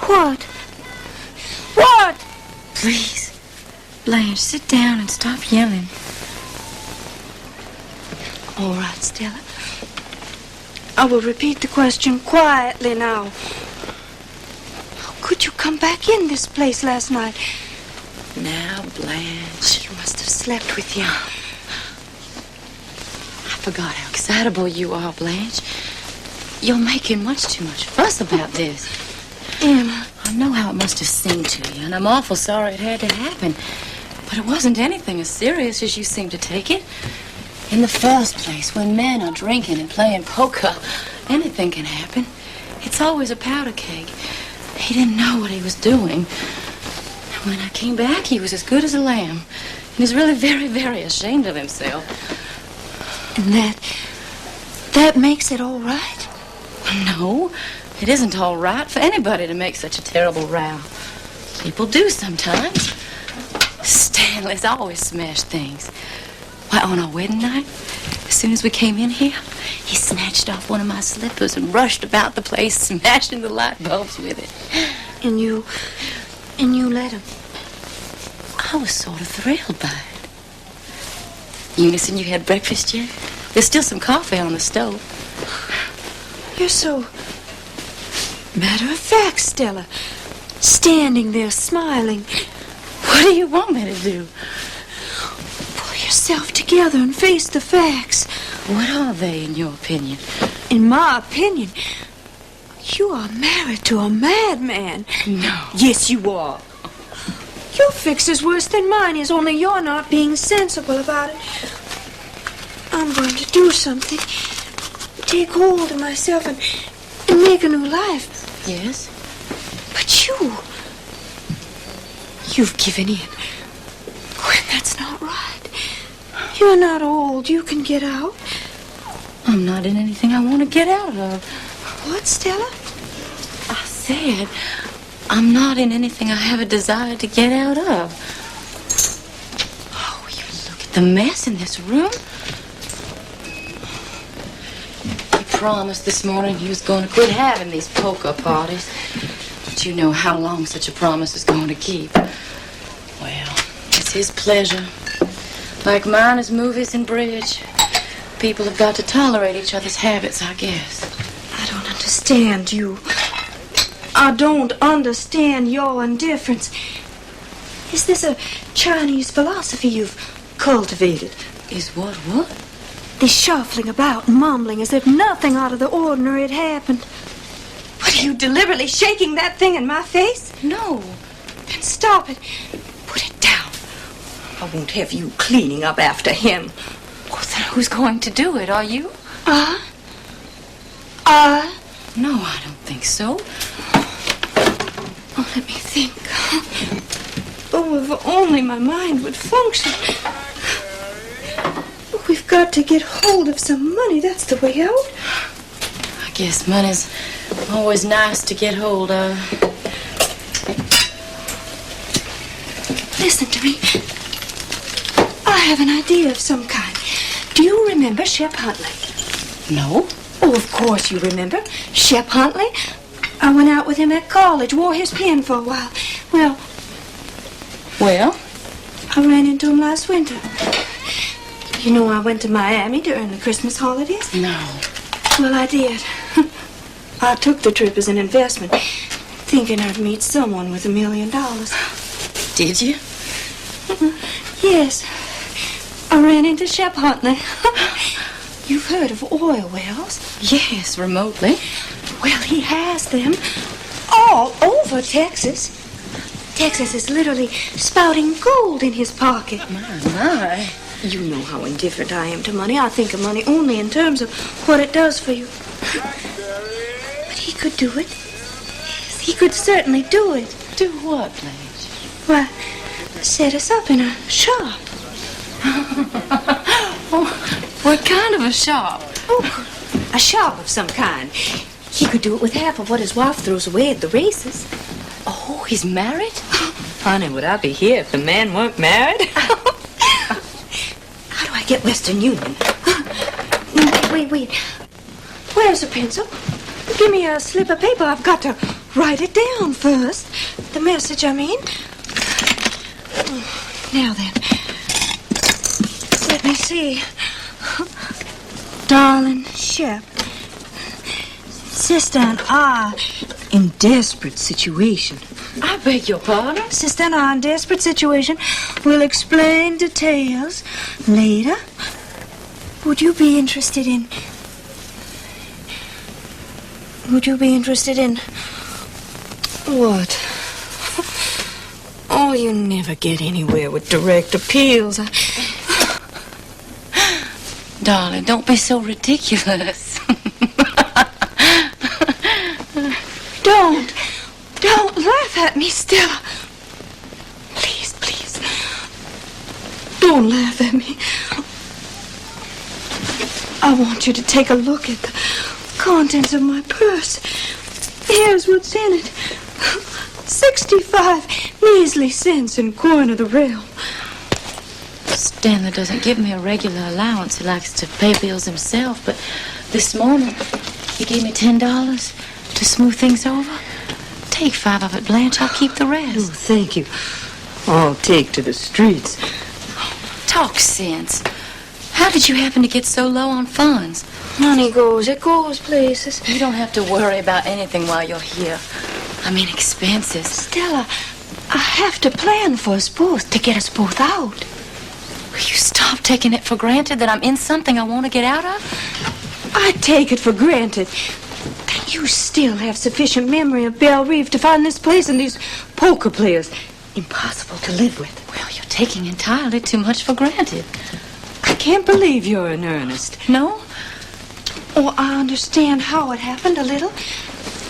What? What? Please. Blanche, sit down and stop yelling. All right, Stella. I will repeat the question quietly now. How could you come back in this place last night? Now, Blanche. You must have slept with him. I forgot how excitable you are, Blanche. You're making much too much fuss about this. Emma. I know how it must have seemed to you, and I'm awful sorry it had to happen. But it wasn't anything as serious as you seem to take it. In the first place, when men are drinking and playing poker, anything can happen. It's always a powder keg. He didn't know what he was doing. And when I came back, he was as good as a lamb. And he's really very, very ashamed of himself. And that makes it all right? No, it isn't all right for anybody to make such a terrible row. People do sometimes. Stanley's always smashed things. Why, on our wedding night, as soon as we came in here, he snatched off one of my slippers and rushed about the place, smashing the light bulbs with it. And you let him? I was sort of thrilled by it. Eunice, and you had breakfast yet? There's still some coffee on the stove. You're so matter of fact, Stella. Standing there smiling. What do you want me to do? Pull yourself together and face the facts. What are they, in your opinion? In my opinion, you are married to a madman. No. Yes, you are. Your fix is worse than mine is, only you're not being sensible about it. I'm going to do something. Take hold of myself and make a new life. Yes? But you've given in. Well, that's not right. You're not old. You can get out. I'm not in anything I want to get out of. What, Stella? I said, I'm not in anything I have a desire to get out of. Oh, you look at the mess in this room. He promised this morning he was going to quit having these poker parties. But you know how long such a promise is going to keep. Well, it's his pleasure. Like mine is movies and bridge. People have got to tolerate each other's habits, I guess. I don't understand you. I don't understand your indifference. Is this a Chinese philosophy you've cultivated? Is what? This shuffling about and mumbling as if nothing out of the ordinary had happened. What, are you deliberately shaking that thing in my face? No. Then stop it. Put it down. I won't have you cleaning up after him. Well, then who's going to do it? Are you? No, I don't think so. Oh, let me think. Oh, if only my mind would function. We've got to get hold of some money. That's the way out. I guess money's always nice to get hold of. Listen to me. I have an idea of some kind. Do you remember Shep Huntley? No. Oh, of course you remember. Shep Huntley. I went out with him at college, wore his pin for a while. Well, I ran into him last winter. You know I went to Miami during the Christmas holidays? No. Well, I did. I took the trip as an investment, thinking I'd meet someone with $1 million. Did you? Yes. I ran into Shep Huntley. You've heard of oil wells? Yes, remotely. Well, he has them all over Texas. Texas is literally spouting gold in his pocket. My. You know how indifferent I am to money. I think of money only in terms of what it does for you. But he could do it. Yes, he could certainly do it. Do what, Blanche? Why, set us up in a shop. What kind of a shop? Oh, a shop of some kind. He could do it with half of what his wife throws away at the races. Oh, he's married? Honey, would I be here if the man weren't married? How do I get Western Union? Wait. Where's a pencil? Give me a slip of paper. I've got to write it down first. The message, I mean. Now then. Let me see. Darling Shep. Sister and I in desperate situation. I beg your pardon? Sister and I in desperate situation. We'll explain details later. Would you be interested in what? Oh, you never get anywhere with direct appeals. Darling, don't be so ridiculous. Don't laugh at me, Stella. Please. Don't laugh at me. I want you to take a look at the contents of my purse. Here's what's in it. 65 measly cents in coin of the realm. Stanley doesn't give me a regular allowance. He likes to pay bills himself, but this morning he gave me $10 to smooth things over. Take 5 of it, Blanche. I'll keep the rest. Oh, thank you. I'll take to the streets. Talk sense. How did you happen to get so low on funds? Money it goes places. You don't have to worry about anything while you're here. I mean expenses. Stella, I have to plan for us both, to get us both out. Will you stop taking it for granted that I'm in something I want to get out of? I take it for granted. You still have sufficient memory of Belle Reeve to find this place and these poker players impossible to live with. Well, you're taking entirely too much for granted. I can't believe you're in earnest. No? Oh, I understand how it happened a little.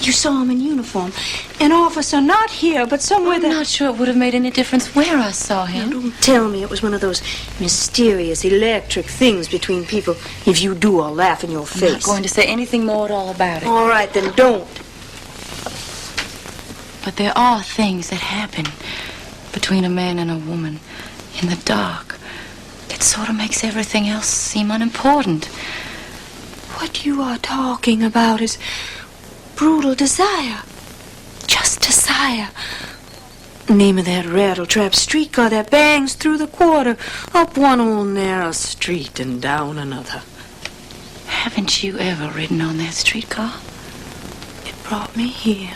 You saw him in uniform. An officer not here, but somewhere I'm that... not sure it would have made any difference where I saw him. Now, don't tell me it was one of those mysterious electric things between people. If you do, I'll laugh in your face. I'm not going to say anything more at all about it. All right, then don't. But there are things that happen between a man and a woman in the dark. It sort of makes everything else seem unimportant. What you are talking about is brutal desire. Just desire. Name of that rattletrap streetcar that bangs through the quarter, up one old narrow street and down another. Haven't you ever ridden on that streetcar? It brought me here.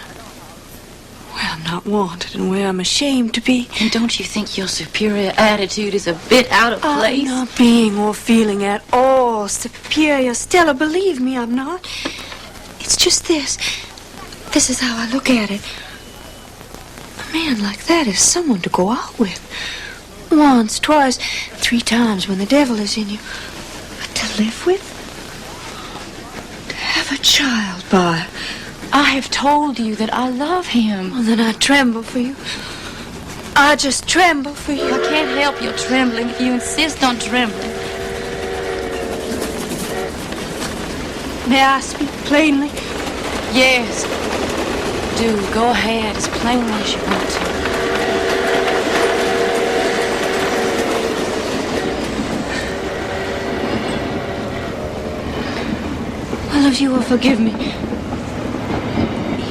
Where I'm not wanted and where I'm ashamed to be. And don't you think your superior attitude is a bit out of place? I'm not being or feeling at all superior, Stella. Believe me, I'm not. It's just this. This is how I look at it. A man like that is someone to go out with. Once, twice, 3 times when the devil is in you. But to live with? To have a child by. I have told you that I love him. Well, then I tremble for you. I just tremble for you. I can't help your trembling if you insist on trembling. May I speak plainly? Yes. Do. Go ahead as plainly as you want to. Well, if you will forgive me.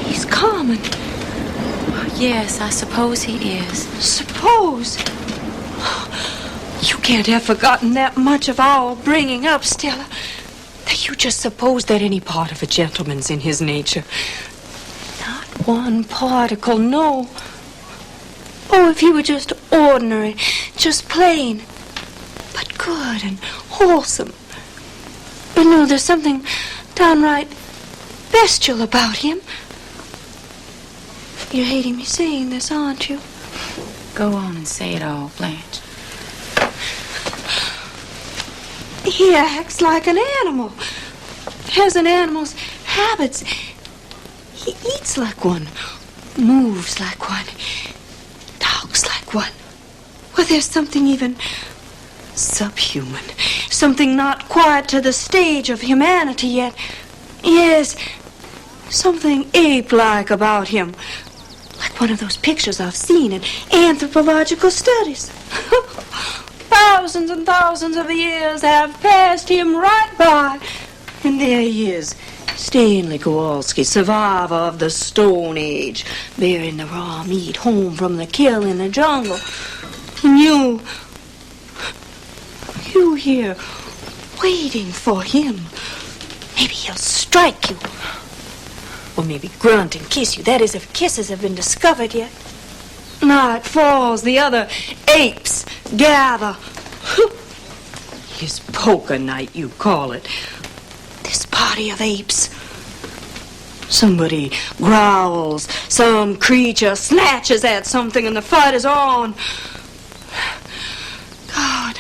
He's common. Yes, I suppose he is. Suppose? You can't have forgotten that much of our bringing up, Stella. That you just suppose that any part of a gentleman's in his nature. Not one particle, no. Oh, if he were just ordinary, just plain, but good and wholesome. But no, there's something downright bestial about him. You're hating me saying this, aren't you? Go on and say it all, Blanche. He acts like an animal. Has an animal's habits. He eats like one, moves like one, talks like one. Well, there's something even subhuman. Something not quite to the stage of humanity yet. Yes, something ape-like about him. Like one of those pictures I've seen in anthropological studies. Thousands and thousands of years have passed him right by. And there he is, Stanley Kowalski, survivor of the Stone Age, bearing the raw meat home from the kill in the jungle. And you here, waiting for him. Maybe he'll strike you. Or maybe grunt and kiss you. That is, if kisses have been discovered yet. Night falls, the other apes gather. His poker night, you call it. This party of apes. Somebody growls, some creature snatches at something, and the fight is on. God,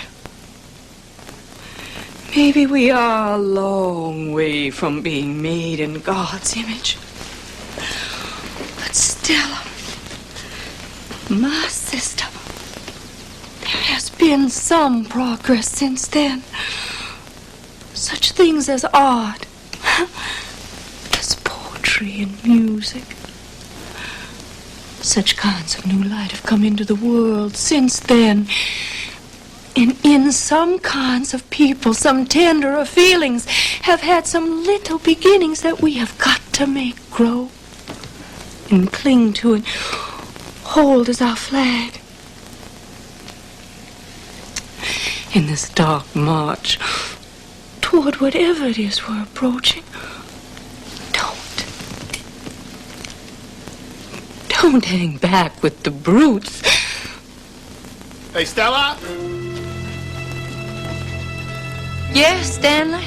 maybe we are a long way from being made in God's image. But Stella, my sister, there has been some progress since then. Such things as art, as poetry and music. Such kinds of new light have come into the world since then. And in some kinds of people, some tenderer feelings have had some little beginnings that we have got to make grow and cling to and hold as our flag. In this dark march toward whatever it is we're approaching, don't hang back with the brutes. Hey, Stella? Yes, Stanley?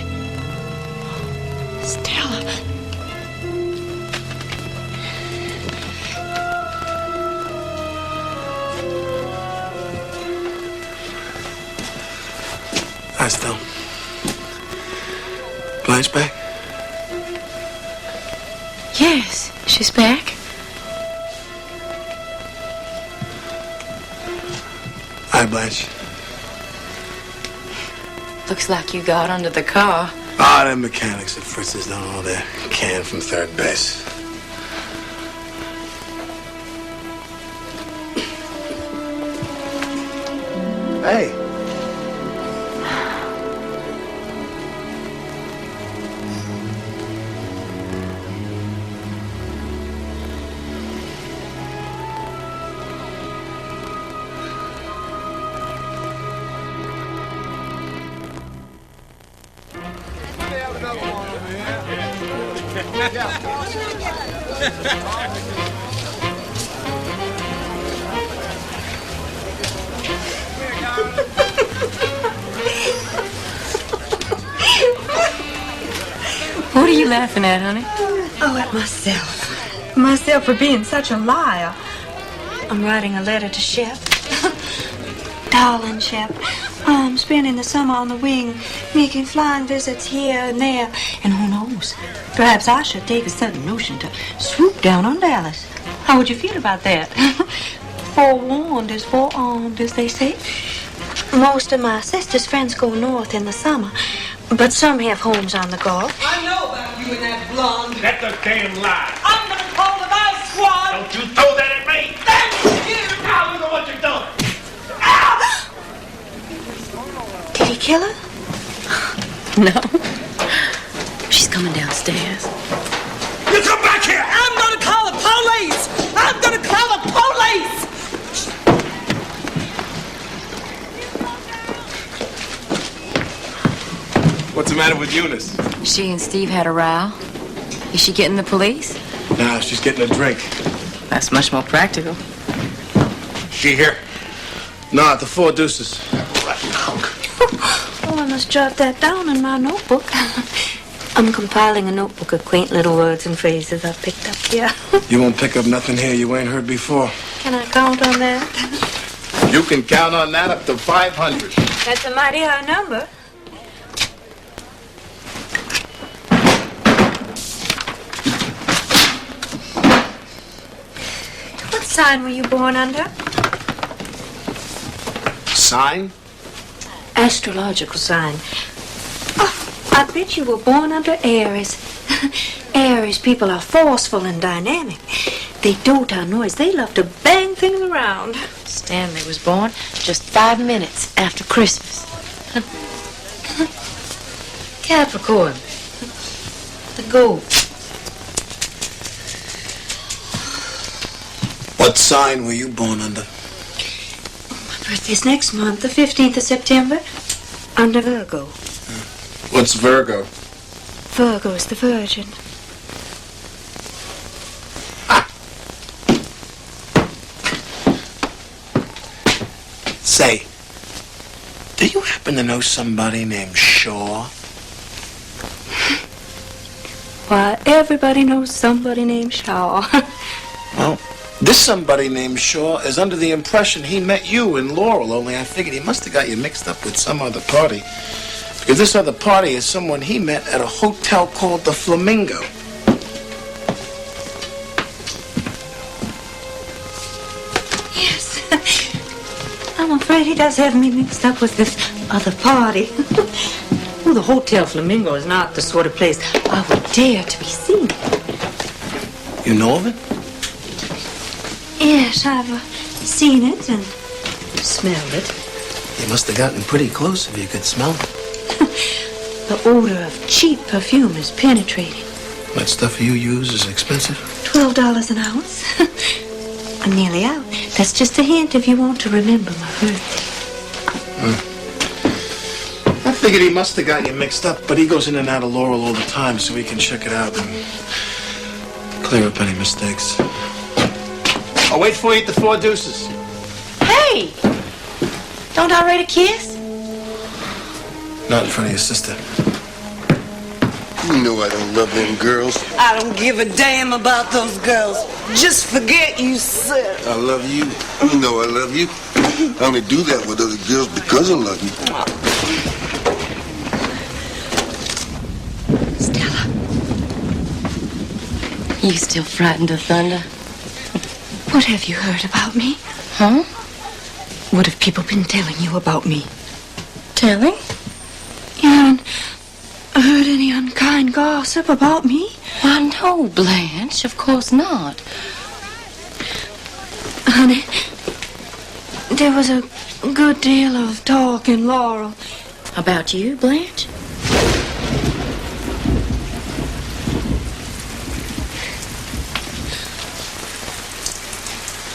Stella. Hi, Stella. Blanche back? Yes, she's back. Hi, Blanche. Looks like you got under the car. Ah, them mechanics at Fritz's done all their can from third base. Hey. What are you laughing at, honey? Oh, at myself. Myself for being such a liar. I'm writing a letter to Shep. Darling Shep, I'm spending the summer on the wing, making flying visits here and there. And who knows, perhaps I should take a sudden notion to swoop down on Dallas. How would you feel about that? Forewarned is forearmed, as they say. Most of my sister's friends go north in the summer, but some have homes on the Gulf. I know about you and that blonde. That's a damn lie. I'm gonna call the mouse squad. Don't you throw that at me. Thank you. Now look at what you're doing. Did he kill her? No. She's coming downstairs. You come back here. I'm gonna call the police. I'm gonna call the police. What's the matter with Eunice? She and Steve had a row. Is she getting the police? Nah, she's getting a drink. That's much more practical. She here? No, at the Four Deuces. Oh, I must jot that down in my notebook. I'm compiling a notebook of quaint little words and phrases I've picked up here. You won't pick up nothing here you ain't heard before. Can I count on that? You can count on that up to 500. That's a mighty high number. What sign were you born under? Sign? Astrological sign. Oh, I bet you were born under Aries. Aries people are forceful and dynamic. They dote on noise. They love to bang things around. Stanley was born just 5 minutes after Christmas. Capricorn. The goat. What sign were you born under? My birthday's next month, the 15th of September. Under Virgo. What's Virgo? Virgo is the Virgin. Say, do you happen to know somebody named Shaw? Why, everybody knows somebody named Shaw. Well, this somebody named Shaw is under the impression he met you in Laurel, only I figured he must have got you mixed up with some other party. Because this other party is someone he met at a hotel called the Flamingo. Yes. I'm afraid he does have me mixed up with this other party. Well, the Hotel Flamingo is not the sort of place I would dare to be seen. You know of it? Yes, I've seen it and smelled it. You must have gotten pretty close if you could smell it. The odor of cheap perfume is penetrating. That stuff you use is expensive? $12 an ounce. I'm nearly out. That's just a hint if you want to remember my birthday. I figured he must have got you mixed up, but he goes in and out of Laurel all the time so he can check it out and clear up any mistakes. I'll wait for you at the Four Deuces. Hey! Don't I rate a kiss? Not in front of your sister. You know I don't love them girls. I don't give a damn about those girls. Just forget you said. I love you. You know I love you. I only do that with other girls because I love you. You still frightened of thunder? What have you heard about me? Huh? What have people been telling you about me? Telling? You haven't heard any unkind gossip about me? Why, no, Blanche. Of course not. Honey, there was a good deal of talk in Laurel. About you, Blanche?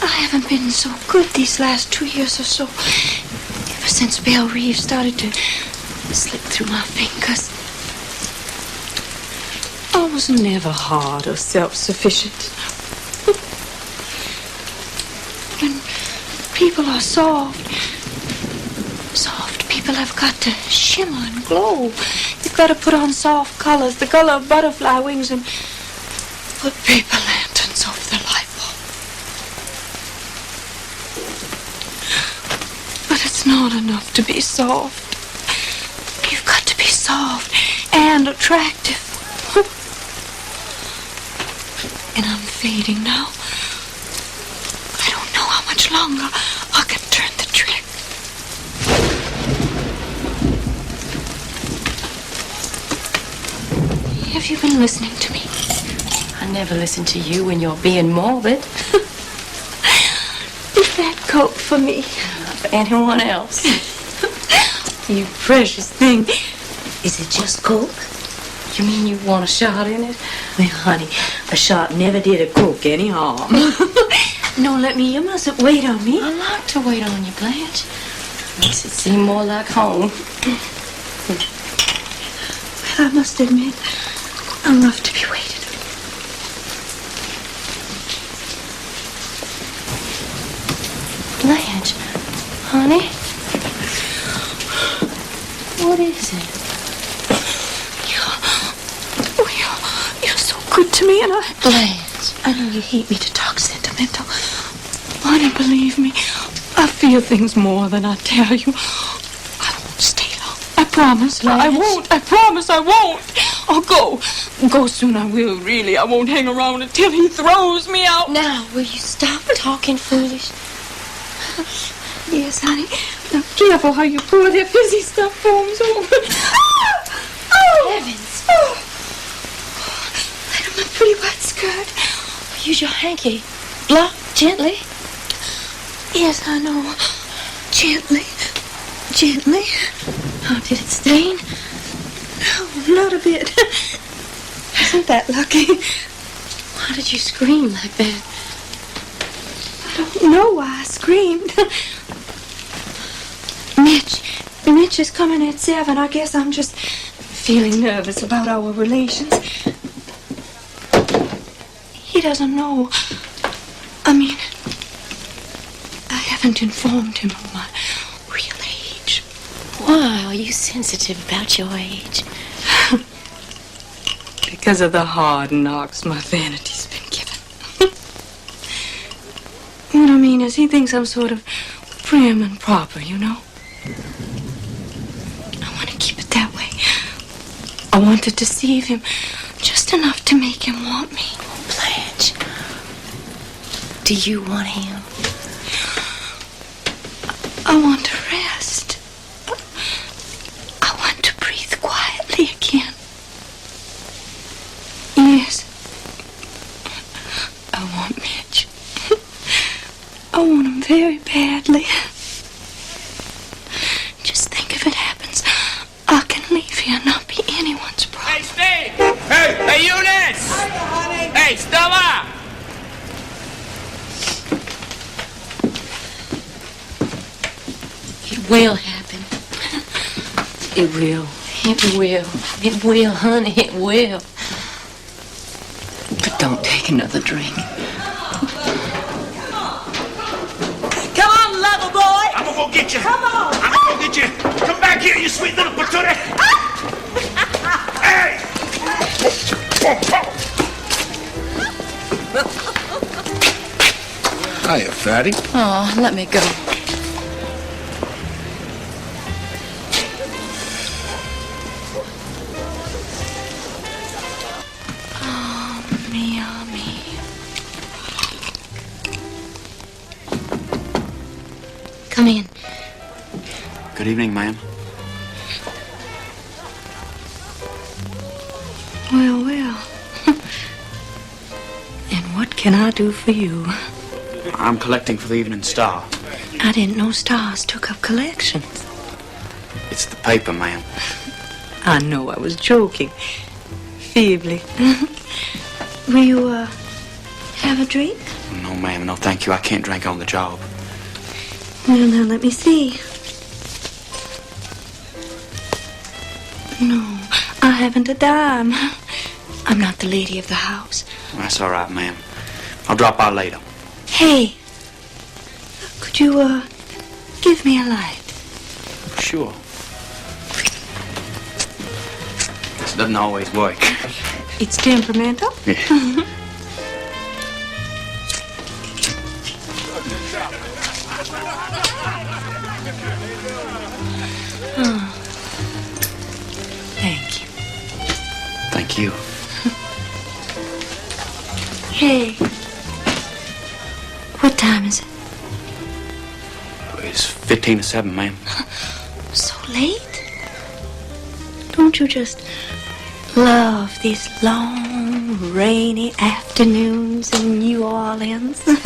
I haven't been so good these last 2 years or so. Ever since Belle Reeve started to slip through my fingers. I was never hard or self-sufficient. When people are soft people have got to shimmer and glow. You've got to put on soft colors, the color of butterfly wings, and put paper lanterns over the light bulb. But it's not enough to be soft. You've got to be soft and attractive. And I'm fading now. I don't know how much longer I can turn the trick. Have you been listening to me? I never listen to you when you're being morbid. Is that Coke for me? Not for anyone else. You precious thing. Is it just Coke? You mean you want a shot in it? Well, honey, a shot never did a Coke any harm. No, let me. You mustn't wait on me. I like to wait on you, Blanche. Makes it seem more like home. Well, I must admit, I love to be waited on. Blanche, honey? What is it? You're so good to me, and Blanche. I know you hate me to talk sentimental. Honey, believe me, I feel things more than I tell you. I won't stay long. I promise. Blanche. I won't. I promise I won't. I'll go. Go soon I will, really. I won't hang around until he throws me out. Now, will you stop talking foolish? Yes, honey. Now, careful how you pull that fizzy stuff forms over. Heavens. Oh. Right on my pretty white skirt. Use your hanky. Block gently. Yes, I know. Gently. Gently. Oh, did it stain? Oh, not a bit. Isn't that lucky? Why did you scream like that? I don't know why I screamed. Mitch is coming at 7. I guess I'm just feeling nervous about our relations. He doesn't know. I mean, I haven't informed him of my real age. Why are you sensitive about your age? Because of the hard knocks my vanity's been given. What I mean is, he thinks I'm sort of prim and proper, you know? I want to keep it that way. I want to deceive him just enough to make him want me. Blanche, do you want him? I want to rest. I want to breathe quietly again. Yes. I want Mitch. I want him very badly. Just think if it happens, I can leave here and not be anyone's problem. Hey, Steve! Hey, Eunice! Hey, Stella! It will happen. It will. It will. It will, honey. It will. But don't take another drink. Come on, lover boy. I'm gonna go get you. Come on. I'm gonna go get you. Come back here, you sweet little patootie. Hey! Hiya, fatty. Oh, let me go. Oh, me, Come in. Good evening, ma'am. Well, well. And what can I do for you? I'm collecting for the Evening Star. I didn't know stars took up collections. It's the paper, ma'am. I know I was joking. Feebly. Will you, have a drink? No, ma'am. No, thank you. I can't drink on the job. Well, now, let me see. No, I haven't a dime. I'm not the lady of the house. That's all right, ma'am. I'll drop by later. Hey, could you, give me a light? Sure. This doesn't always work. It's temperamental? Yeah. Oh. Thank you. Thank you. Hey, what time is it? It's 15 to 7, ma'am. So late? Don't you just love these long, rainy afternoons in New Orleans? When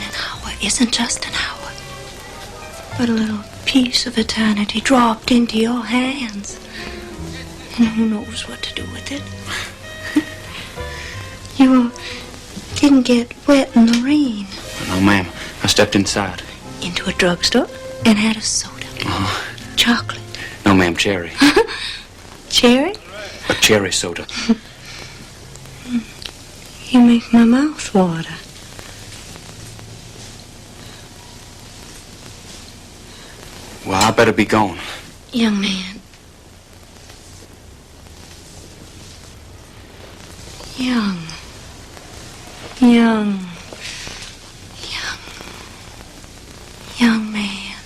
an hour isn't just an hour, but a little piece of eternity dropped into your hands. And who knows what to do with it? You didn't get wet in the rain. No, ma'am. I stepped inside. Into a drugstore and had a soda. Chocolate. No, ma'am. Cherry. Cherry? A cherry soda. You make my mouth water. Well, I better be going. Young man. Young, young man.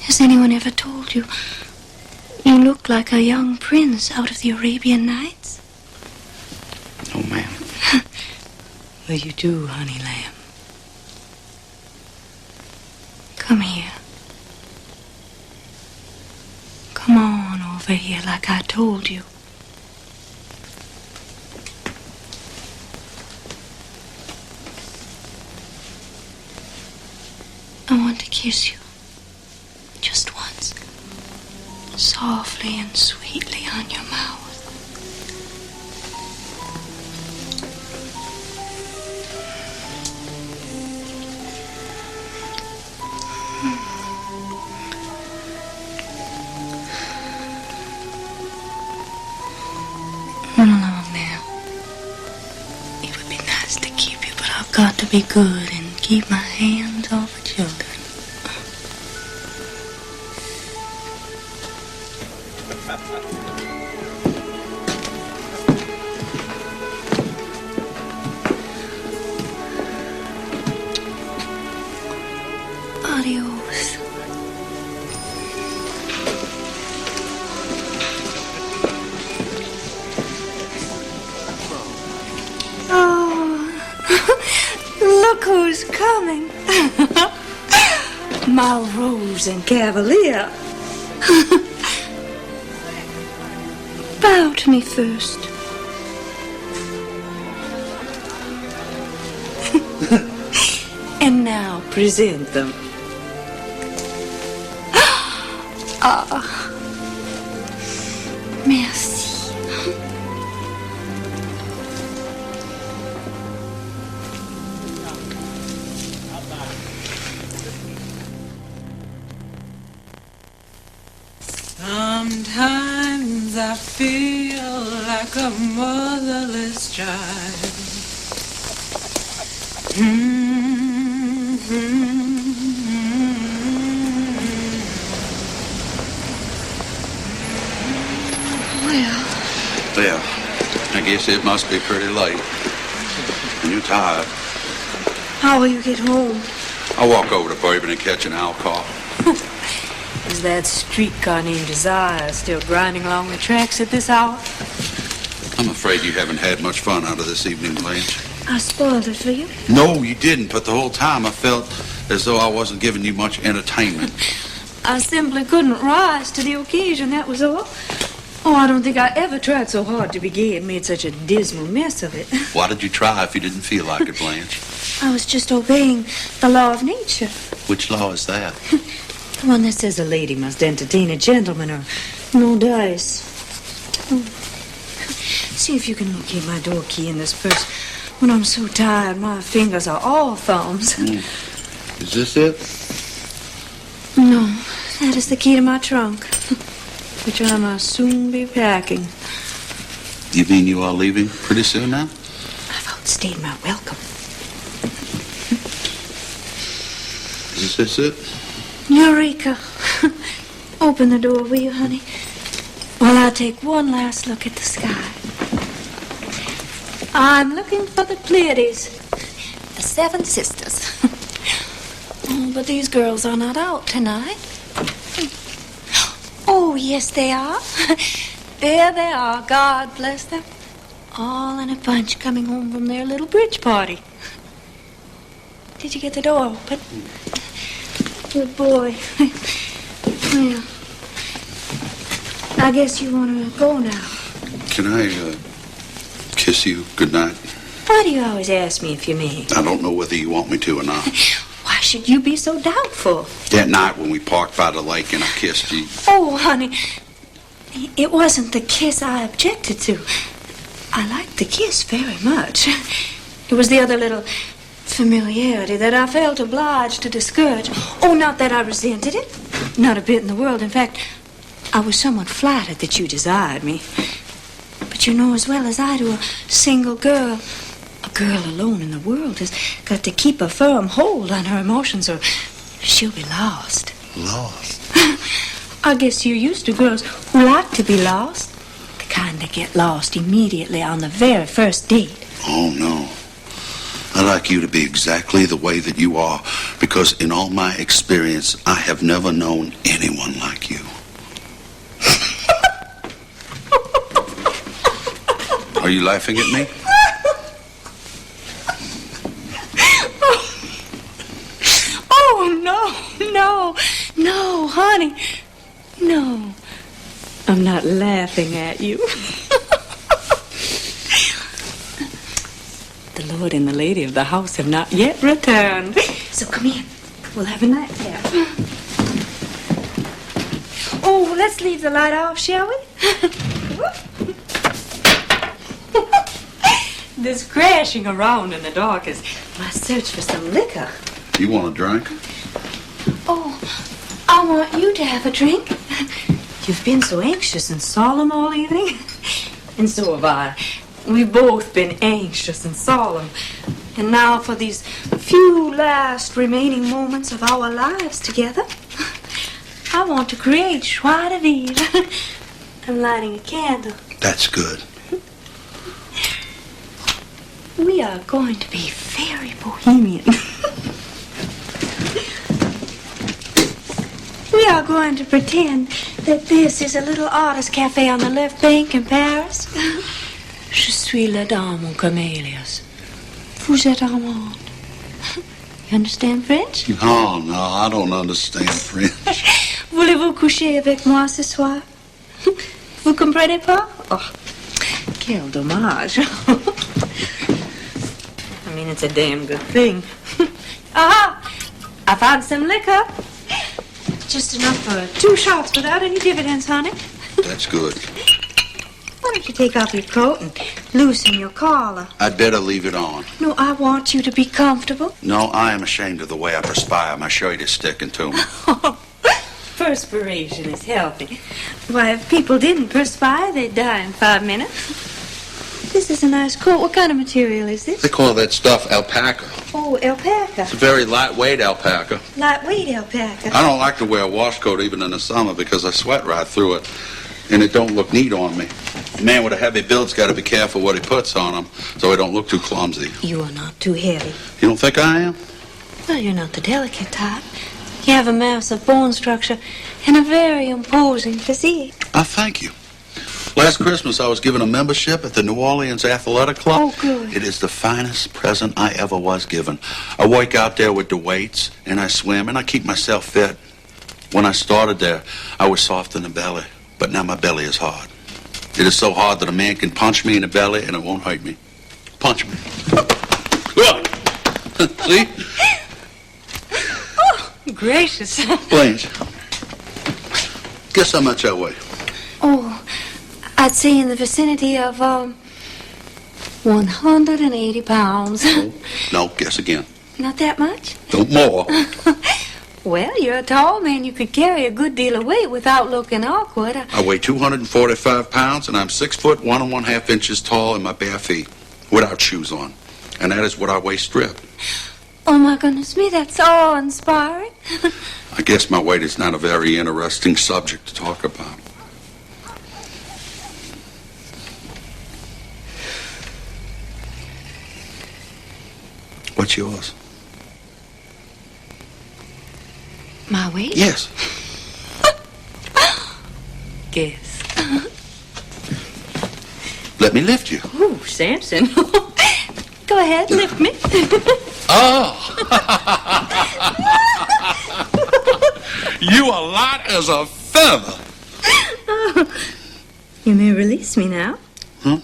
Has anyone ever told you you look like a young prince out of the Arabian Nights? No, ma'am. Well, you do, honey lamb. Come here. Come on over here like I told you. I want to kiss you. Just once. Softly and sweetly on your mouth. Run along now. It would be nice to keep you, but I've got to be good and keep my hands off the children. Adios. Oh, look who's coming. My rose and cavalier. Bow to me first. And now present them. Ah, merci. Sometimes I feel like a motherless child. Well, I guess it must be pretty late. And you're tired. How will you get home? I'll walk over to Bourbon and catch an Alcott. Is that streetcar named Desire still grinding along the tracks at this hour? I'm afraid you haven't had much fun out of this evening, Blanche. I spoiled it for you. No, you didn't, but the whole time I felt as though I wasn't giving you much entertainment. I simply couldn't rise to the occasion, that was all. Oh, I don't think I ever tried so hard to be gay and made such a dismal mess of it. Why did you try if you didn't feel like it, Blanche? I was just obeying the law of nature. Which law is that? The one that says a lady must entertain a gentleman or no dice. Oh. See if you can locate my door key in this purse. When I'm so tired, my fingers are all thumbs. Is this it? No, that is the key to my trunk, which I must soon be packing. You mean you are leaving pretty soon now? I've outstayed my welcome. Is this it? Eureka! Open the door, will you, honey? While I take one last look at the sky. I'm looking for the Pleiades, the Seven Sisters. Oh, but these girls are not out tonight. Oh, yes, they are. There they are, God bless them. All in a bunch coming home from their little bridge party. Did you get the door open? Good boy. Well, I guess you want to go now. Can I, kiss you goodnight? Why do you always ask me if you may? I don't know whether you want me to or not. Why should you be so doubtful? That night when we parked by the lake and I kissed you. Oh, honey, it wasn't the kiss I objected to. I liked the kiss very much. It was the other little familiarity that I felt obliged to discourage. Oh, not that I resented it. Not a bit in the world. In fact, I was somewhat flattered that you desired me. But you know as well as I do, a single girl, a girl alone in the world, has got to keep a firm hold on her emotions or she'll be lost. Lost? I guess you're used to girls who like to be lost. The kind that get lost immediately on the very first date. Oh, no. I like you to be exactly the way that you are, because in all my experience, I have never known anyone like you. Are you laughing at me? Oh, no, honey. No, I'm not laughing at you. The Lord and the lady of the house have not yet returned. So come in. We'll have a nightcap. Oh, let's leave the light off, shall we? This crashing around in the dark is my search for some liquor. You want a drink? Oh, I want you to have a drink. You've been so anxious and solemn all evening. And so have I. We've both been anxious and solemn. And now for these few last remaining moments of our lives together, I want to create joie de vivre. I'm lighting a candle. That's good. We are going to be very bohemian. We are going to pretend that this is a little artist cafe on the left bank in Paris. Je suis la dame aux camélias. Vous êtes Armand. You understand French? Oh, no, I don't understand French. Voulez-vous coucher avec moi ce soir? Vous comprenez pas? Oh, quel dommage. I mean, it's a damn good thing. Aha! I found some liquor. Just enough for 2 shots without any dividends, honey. That's good. Why don't you take off your coat and loosen your collar? I'd better leave it on. No, I want you to be comfortable. No, I am ashamed of the way I perspire. My shirt is sticking to me. Perspiration is healthy. Why, if people didn't perspire, they'd die in 5 minutes. This is a nice coat. What kind of material is this? They call that stuff alpaca. Oh, alpaca. It's a very lightweight alpaca. Lightweight alpaca. I don't like to wear a wash coat even in the summer because I sweat right through it, and it don't look neat on me. A man with a heavy build's got to be careful what he puts on him so he don't look too clumsy. You are not too heavy. You don't think I am? Well, you're not the delicate type. You have a mass of bone structure and a very imposing physique. I thank you. Last Christmas, I was given a membership at the New Orleans Athletic Club. Oh, good. It is the finest present I ever was given. I work out there with the weights, and I swim, and I keep myself fit. When I started there, I was soft in the belly, but now my belly is hard. It is so hard that a man can punch me in the belly, and it won't hurt me. Punch me. See? Oh, gracious. Blanche, guess how much I weigh? Oh, I'd say in the vicinity of, 180 pounds. No, guess again. Not that much? No more. Well, you're a tall man. You could carry a good deal of weight without looking awkward. I weigh 245 pounds, and I'm 6 foot 1 1/2 inches tall in my bare feet, without shoes on. And that is what I weigh stripped. Oh, my goodness me, that's awe-inspiring. I guess my weight is not a very interesting subject to talk about. What's yours? My weight? Yes. Guess. Let me lift you. Ooh, Samson. Go ahead, lift me. Oh! You are light as a feather. Oh, you may release me now. Huh?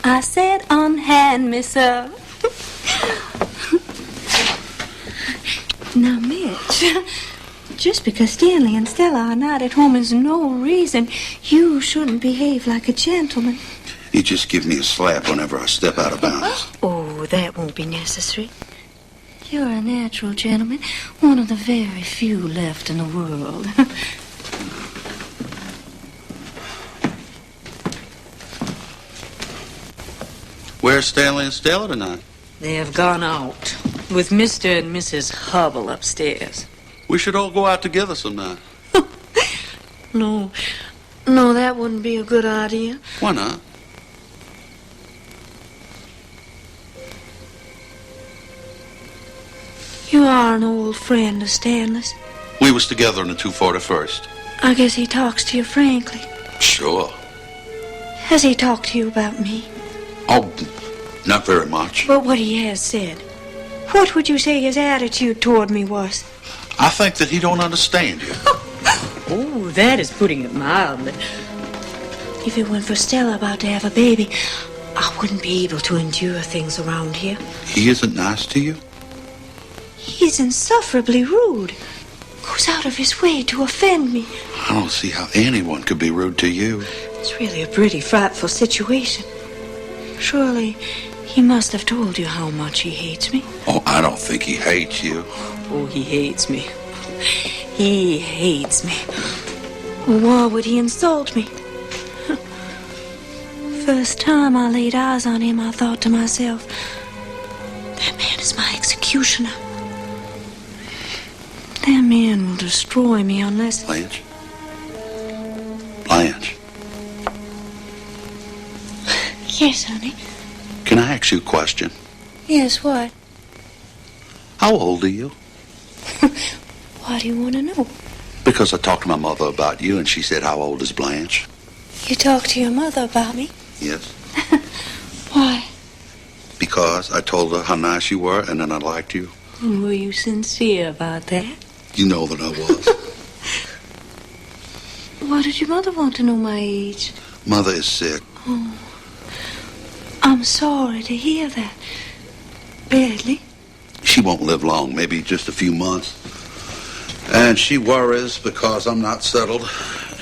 I said unhand me, sir. Now, Mitch, just because Stanley and Stella are not at home is no reason you shouldn't behave like a gentleman. You just give me a slap whenever I step out of bounds. Oh, that won't be necessary. You're a natural gentleman, one of the very few left in the world. Where's Stanley and Stella tonight? They have gone out with Mr. and Mrs. Hubble upstairs. We should all go out together some night. No, that wouldn't be a good idea. Why not? You are an old friend of Stanley's. We was together in the 241st. I guess he talks to you frankly. Sure. Has he talked to you about me? Oh, not very much. But what he has said. What would you say his attitude toward me was? I think that he don't understand you. Oh, that is putting it mildly. If it weren't for Stella about to have a baby, I wouldn't be able to endure things around here. He isn't nice to you? He's insufferably rude. Goes out of his way to offend me. I don't see how anyone could be rude to you. It's really a pretty frightful situation. Surely he must have told you how much he hates me. Oh, I don't think he hates you. Oh, he hates me. He hates me. Why would he insult me? First time I laid eyes on him, I thought to myself, that man is my executioner. That man will destroy me unless... Blanche? Blanche? Yes, honey. Can I ask you a question? Yes, what? How old are you? Why do you want to know? Because I talked to my mother about you, and she said, how old is Blanche? You talked to your mother about me? Yes. Why? Because I told her how nice you were, and then I liked you. Were you sincere about that? You know that I was. Why did your mother want to know my age? Mother is sick. Oh, I'm sorry to hear that. Badly. She won't live long, maybe just a few months. And she worries because I'm not settled.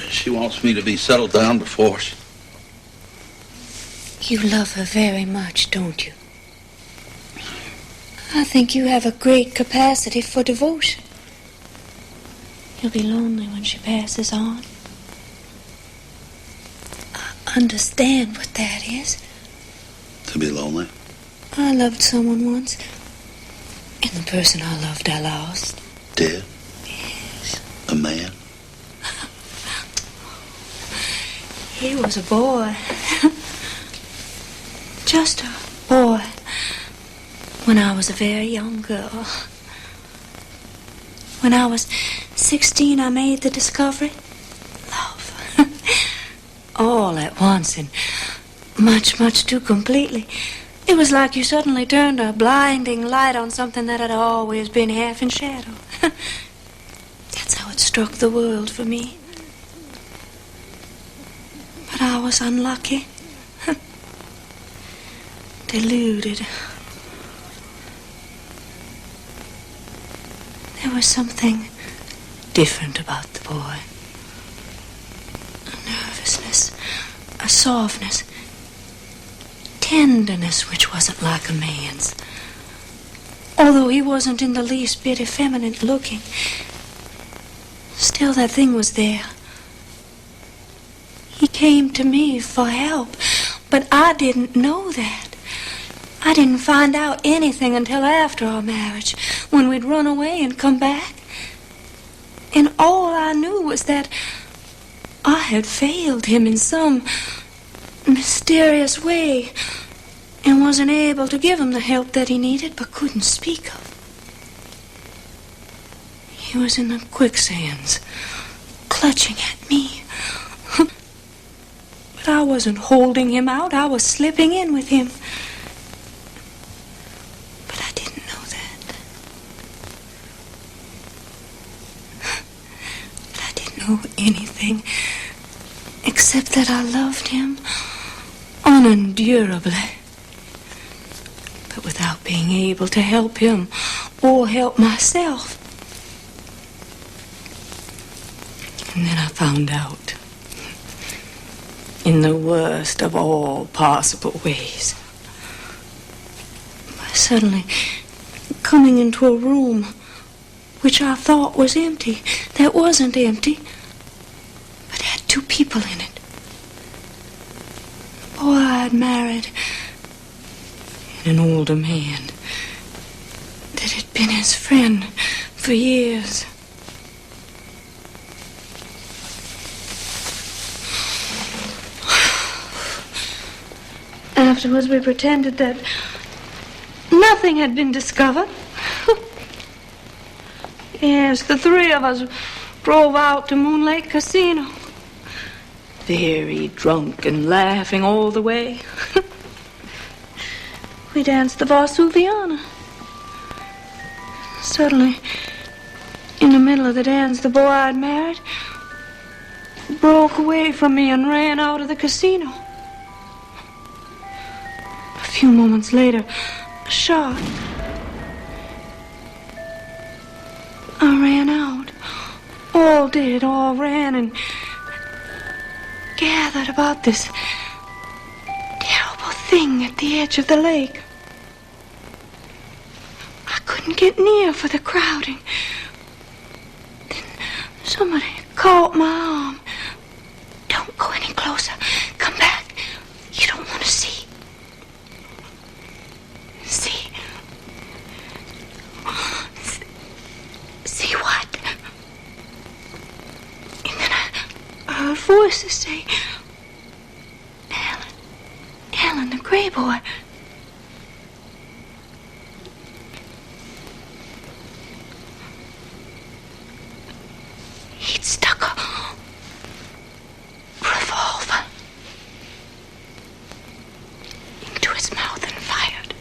She wants me to be settled down before she... You love her very much, don't you? I think you have a great capacity for devotion. You'll be lonely when she passes on. I understand what that is. To be lonely? I loved someone once, and the person I loved I lost. Dead? Yes. A man? He was a boy. Just a boy. When I was a very young girl. When I was 16, I made the discovery. Love. all at once and much, much too completely. It was like you suddenly turned a blinding light on something that had always been half in shadow. That's how it struck the world for me. But I was unlucky. Deluded. There was something different about the boy. A nervousness, a softness, tenderness which wasn't like a man's. Although he wasn't in the least bit effeminate looking, still that thing was there. He came to me for help, but I didn't know that. I didn't find out anything until after our marriage, when we'd run away and come back. And all I knew was that I had failed him in some mysterious way and wasn't able to give him the help that he needed but couldn't speak of. He was in the quicksands, clutching at me. But I wasn't holding him out. I was slipping in with him. But I didn't know that. But I didn't know anything except that I loved him unendurably. But without being able to help him or help myself. And then I found out. In the worst of all possible ways. By suddenly coming into a room which I thought was empty, that wasn't empty, but had two people in it. The boy I'd married and an older man that had been his friend for years. Afterwards, we pretended that nothing had been discovered. Yes, the three of us drove out to Moon Lake Casino. Very drunk and laughing all the way. We danced the Varsuviana. Suddenly, in the middle of the dance, the boy I'd married broke away from me and ran out of the casino. A few moments later, a shot. I ran out. All did, all ran and gathered about this terrible thing at the edge of the lake. I couldn't get near for the crowding. Then somebody caught my arm. Don't go any closer. Come back. You don't want to see. See what? And then I heard voices say, Alan, the gray boy. He'd stuck a revolver into his mouth and fired.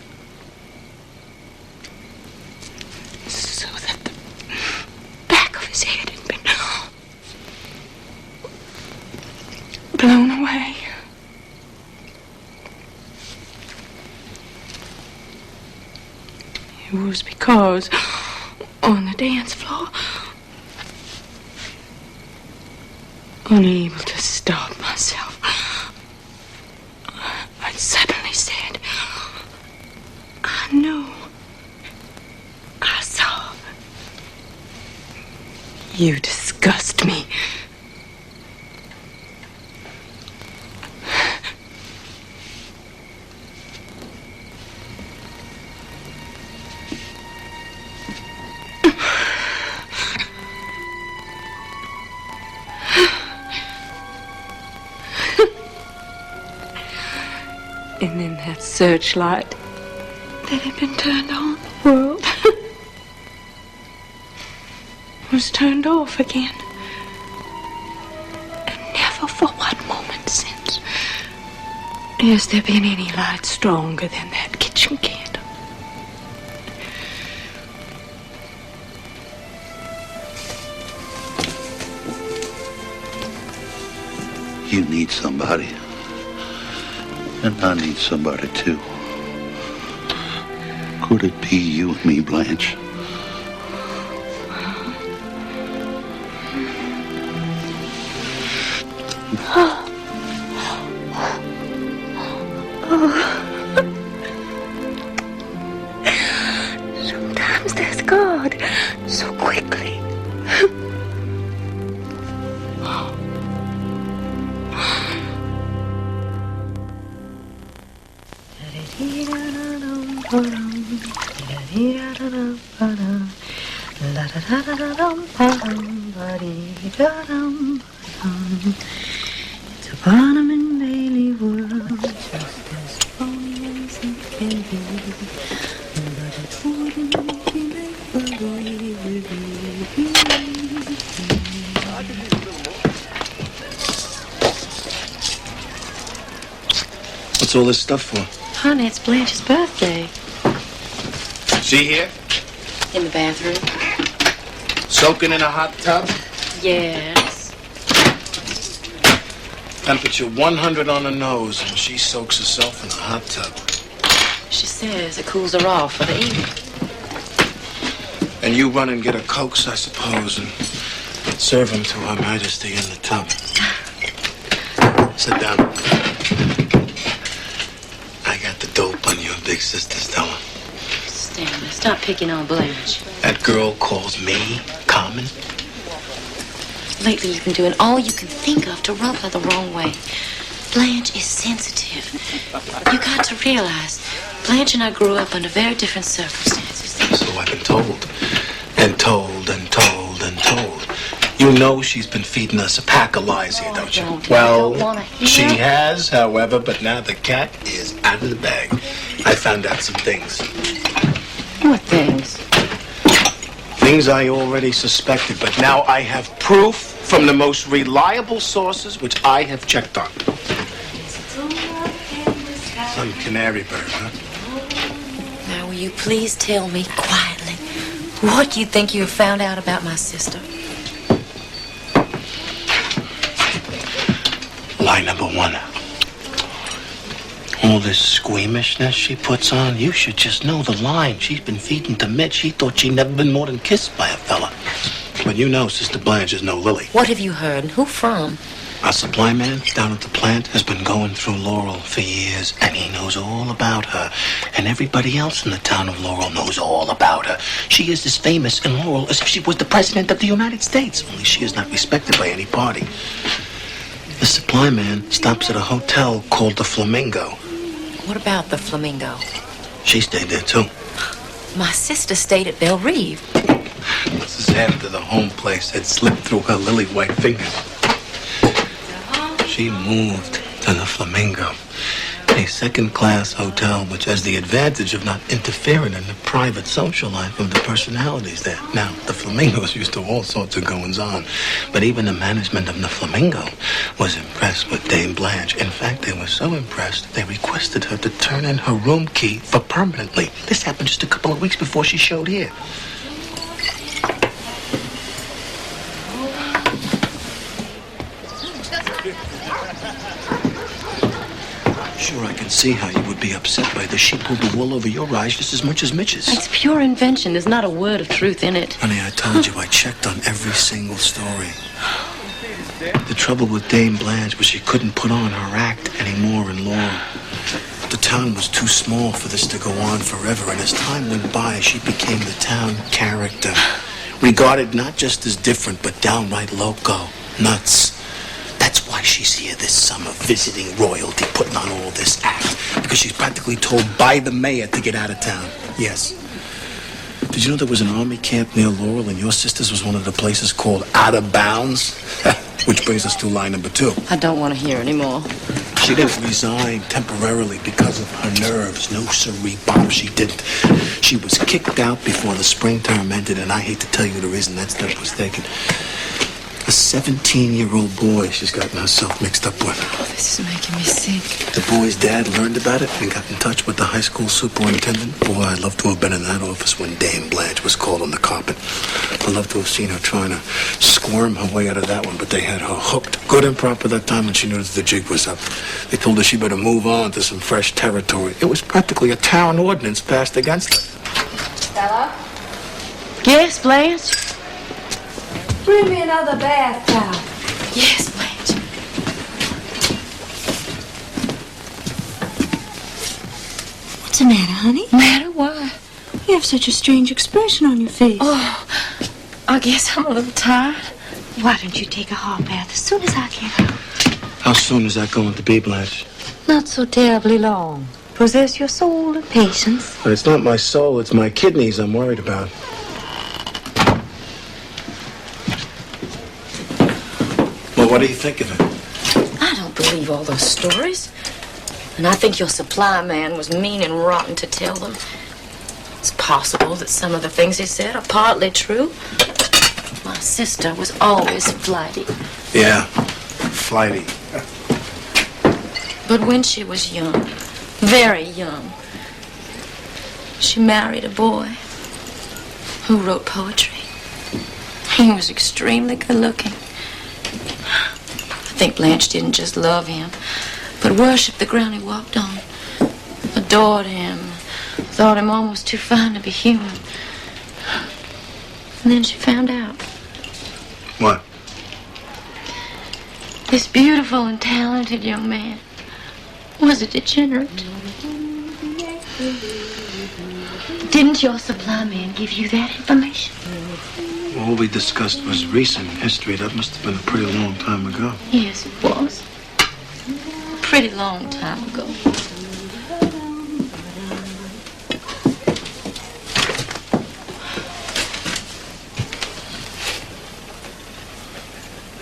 So that the back of his head had been blown away. It was because on the dance floor, unable to stop myself, I suddenly said, I knew, I saw. You disgust me. And then that searchlight that had been turned on the world was turned off again. And never for one moment since. Has there been any light stronger than that kitchen candle? You need somebody. And I need somebody too. Could it be you and me, Blanche? Sometimes there's God so quickly. It's a bottom and Bailey world, just as phony as it can be. But it wouldn't be make-believe. What's all this stuff for? Honey, it's Blanche's birthday. She here? In the bathroom. Soaking in a hot tub? Yes. Temperature 100 on the nose, and she soaks herself in a hot tub. She says it cools her off for the evening. And you run and get her Cokes, I suppose, and serve them to Her Majesty in the tub. Sit down. I got the dope on your big sister, Stella. Stanley, stop picking on Blanche. That girl calls me common. Lately, you've been doing all you can think of to rub her the wrong way. Blanche is sensitive. You got to realize, Blanche and I grew up under very different circumstances. So I've been told. And told and told and told. You know she's been feeding us a pack of lies here, don't you? Well, she has, however, but now the cat is out of the bag. I found out some things. What things? Things I already suspected, but now I have proof from the most reliable sources which I have checked on. Some canary bird, huh? Now, will you please tell me quietly what you think you have found out about my sister? Lie number one. All this squeamishness she puts on, you should just know the line she's been feeding to Mitch. She thought she'd never been more than kissed by a fella. But you know Sister Blanche is no lily. What have you heard, and who from? Our supply man down at the plant has been going through Laurel for years, and he knows all about her. And everybody else in the town of Laurel knows all about her. She is as famous in Laurel as if she was the President of the United States, only she is not respected by any party. The supply man stops at a hotel called the Flamingo. What about the Flamingo? She stayed there, too. My sister stayed at Belle Reve. This is after the home place had slipped through her lily white fingers. She moved to the Flamingo, a second-class hotel which has the advantage of not interfering in the private social life of the personalities there. Now, the Flamingos used to all sorts of goings-on, but even the management of the Flamingo was impressed with Dame Blanche. In fact, they were so impressed, they requested her to turn in her room key for permanently. This happened just a couple of weeks before she showed here. Sure, I can see how you would be upset by the she pulled the wool over your eyes just as much as Mitch's. It's pure invention. There's not a word of truth in it. Honey, I told you I checked on every single story. The trouble with Dame Blanche was she couldn't put on her act anymore in Laurel. The town was too small for this to go on forever, and as time went by, she became the town character. Regarded not just as different, but downright loco. Nuts. That's why she's here this summer, visiting royalty, putting on all this act. Because she's practically told by the mayor to get out of town. Yes. Did you know there was an army camp near Laurel, and your sister's was one of the places called Out of Bounds? Which brings us to line number 2. I don't want to hear anymore. She didn't resign temporarily because of her nerves. No siree, Bob, she didn't. She was kicked out before the spring term ended, and I hate to tell you the reason that step was taken. A 17-year-old boy she's gotten herself mixed up with. Oh, this is making me sick. The boy's dad learned about it and got in touch with the high school superintendent. Boy, I'd love to have been in that office when Dame Blanche was called on the carpet. I'd love to have seen her trying to squirm her way out of that one, but they had her hooked good and proper that time when she knew that the jig was up. They told her she better move on to some fresh territory. It was practically a town ordinance passed against her. Stella? Yes, Blanche? Bring me another bath towel. Yes, Blanche. What's the matter, honey? Matter? Why? You have such a strange expression on your face. Oh, I guess I'm a little tired. Why don't you take a hot bath as soon as I get out? How soon is that going to be, Blanche? Not so terribly long. Possess your soul and patience. But it's not my soul, it's my kidneys I'm worried about. Well, what do you think of it? I don't believe all those stories. And I think your supply man was mean and rotten to tell them. It's possible that some of the things he said are partly true. My sister was always flighty. Yeah, flighty. But when she was young, very young, she married a boy who wrote poetry. He was extremely good looking. I think Blanche didn't just love him, but worshipped the ground he walked on, adored him, thought him almost too fine to be human. And then she found out. What? This beautiful and talented young man was a degenerate. Didn't your supply man give you that information? All we discussed was recent history. That must have been a pretty long time ago. Yes, it was. A pretty long time ago.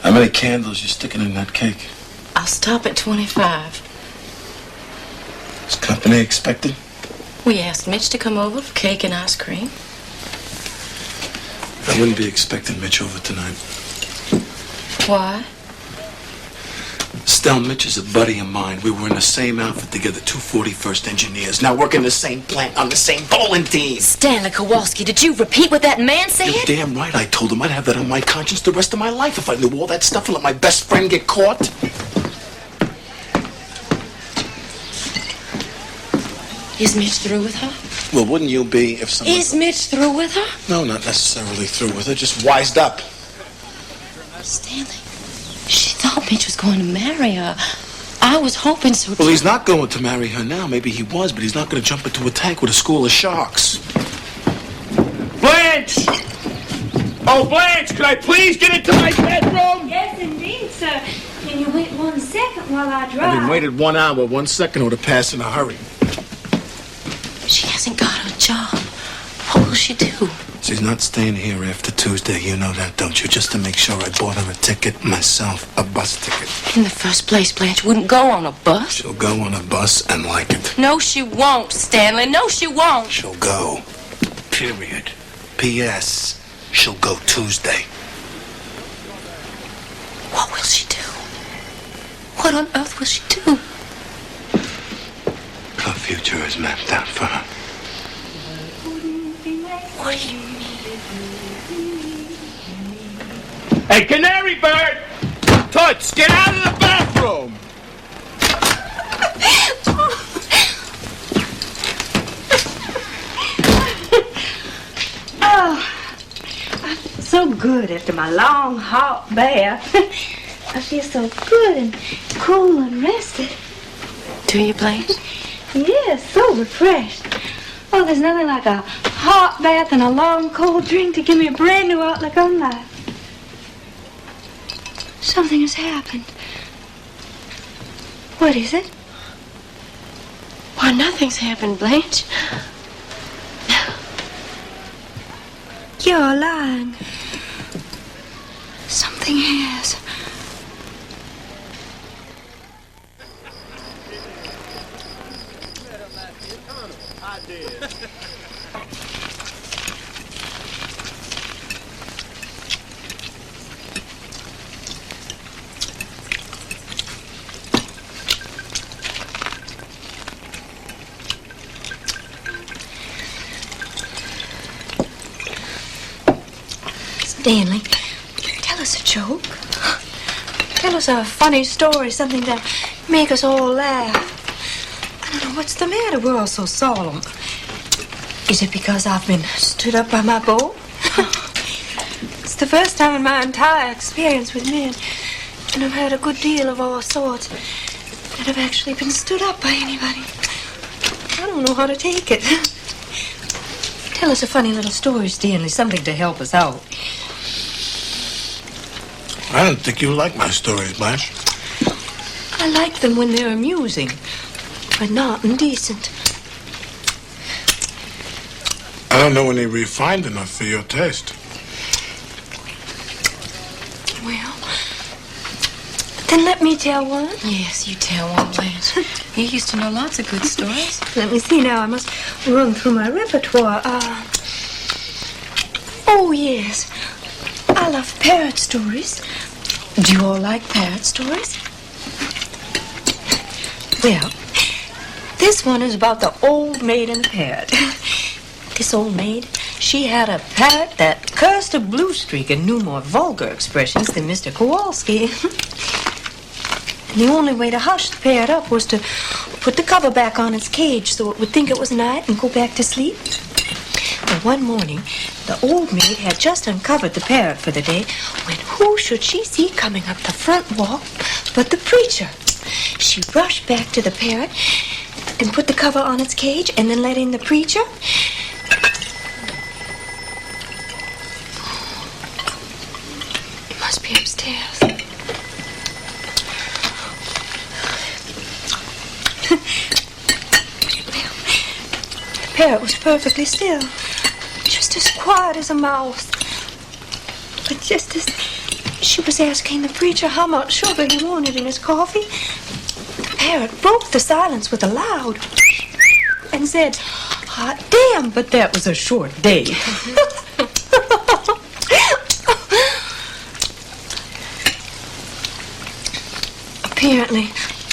How many candles you sticking in that cake? I'll stop at 25. Is company expected? We asked Mitch to come over for cake and ice cream. I wouldn't be expecting Mitch over tonight. Why? Stell, Mitch is a buddy of mine. We were in the same outfit together, 241st Engineers. Now working the same plant on the same bowling team. Stanley Kowalski, did you repeat what that man said? You're damn right I told him I'd have that on my conscience the rest of my life if I knew all that stuff and let my best friend get caught. Is Mitch through with her? Well, wouldn't you be if someone... Is Mitch through with her? No, not necessarily through with her, just wised up. Stanley, she thought Mitch was going to marry her. I was hoping so too. Well, he's not going to marry her now. Maybe he was, but he's not going to jump into a tank with a school of sharks. Blanche! Oh, Blanche, could I please get into my bedroom? Yes, indeed, sir. Can you wait 1 second while I drive? I've been waited 1 hour, 1 second or to pass in a hurry. She hasn't got her job. What will she do? She's not staying here after Tuesday. You know that, don't you? Just to make sure I bought her a ticket myself, a bus ticket. In the first place, Blanche wouldn't go on a bus. She'll go on a bus and like it. No, she won't, Stanley. No, she won't. She'll go. Period. P.S. She'll go Tuesday. What will she do? What on earth will she do? Her future is mapped out for her. What do you mean? Hey, Canary Bird! Toots, get out of the bathroom! Oh, I feel so good after my long, hot bath. I feel so good and cool and rested. Do you, Blanche? Yes, so refreshed. Oh, there's nothing like a hot bath and a long, cold drink to give me a brand new outlook on life. Something has happened. What is it? Why, nothing's happened, Blanche. You're lying. Something has. Stanley, tell us a joke. Tell us a funny story, something to make us all laugh. I don't know what's the matter. We're all so solemn. Is it because I've been stood up by my beau? It's the first time in my entire experience with men, and I've had a good deal of all sorts, that I've actually been stood up by anybody. I don't know how to take it. Tell us a funny little story, Stanley, something to help us out. I don't think you like my stories, Blanche. I like them when they're amusing, but not indecent. I don't know any refined enough for your taste. Well, then let me tell one. Yes, you tell one, Blanche. You used to know lots of good stories. Let me see now. I must run through my repertoire. Oh, yes. I love parrot stories. Do you all like parrot stories? Well, this one is about the old maid and the parrot. This old maid, she had a parrot that cursed a blue streak and knew more vulgar expressions than Mr. Kowalski. And the only way to hush the parrot up was to put the cover back on its cage so it would think it was night and go back to sleep. Well, one morning, the old maid had just uncovered the parrot for the day when who should she see coming up the front walk but the preacher. She rushed back to the parrot and put the cover on its cage and then let in the preacher. He must be upstairs. The parrot was perfectly still, just as quiet as a mouse. But just as she was asking the preacher how much sugar he wanted in his coffee, the parrot broke the silence with a loud and said, "Hot damn, but that was a short day." Apparently,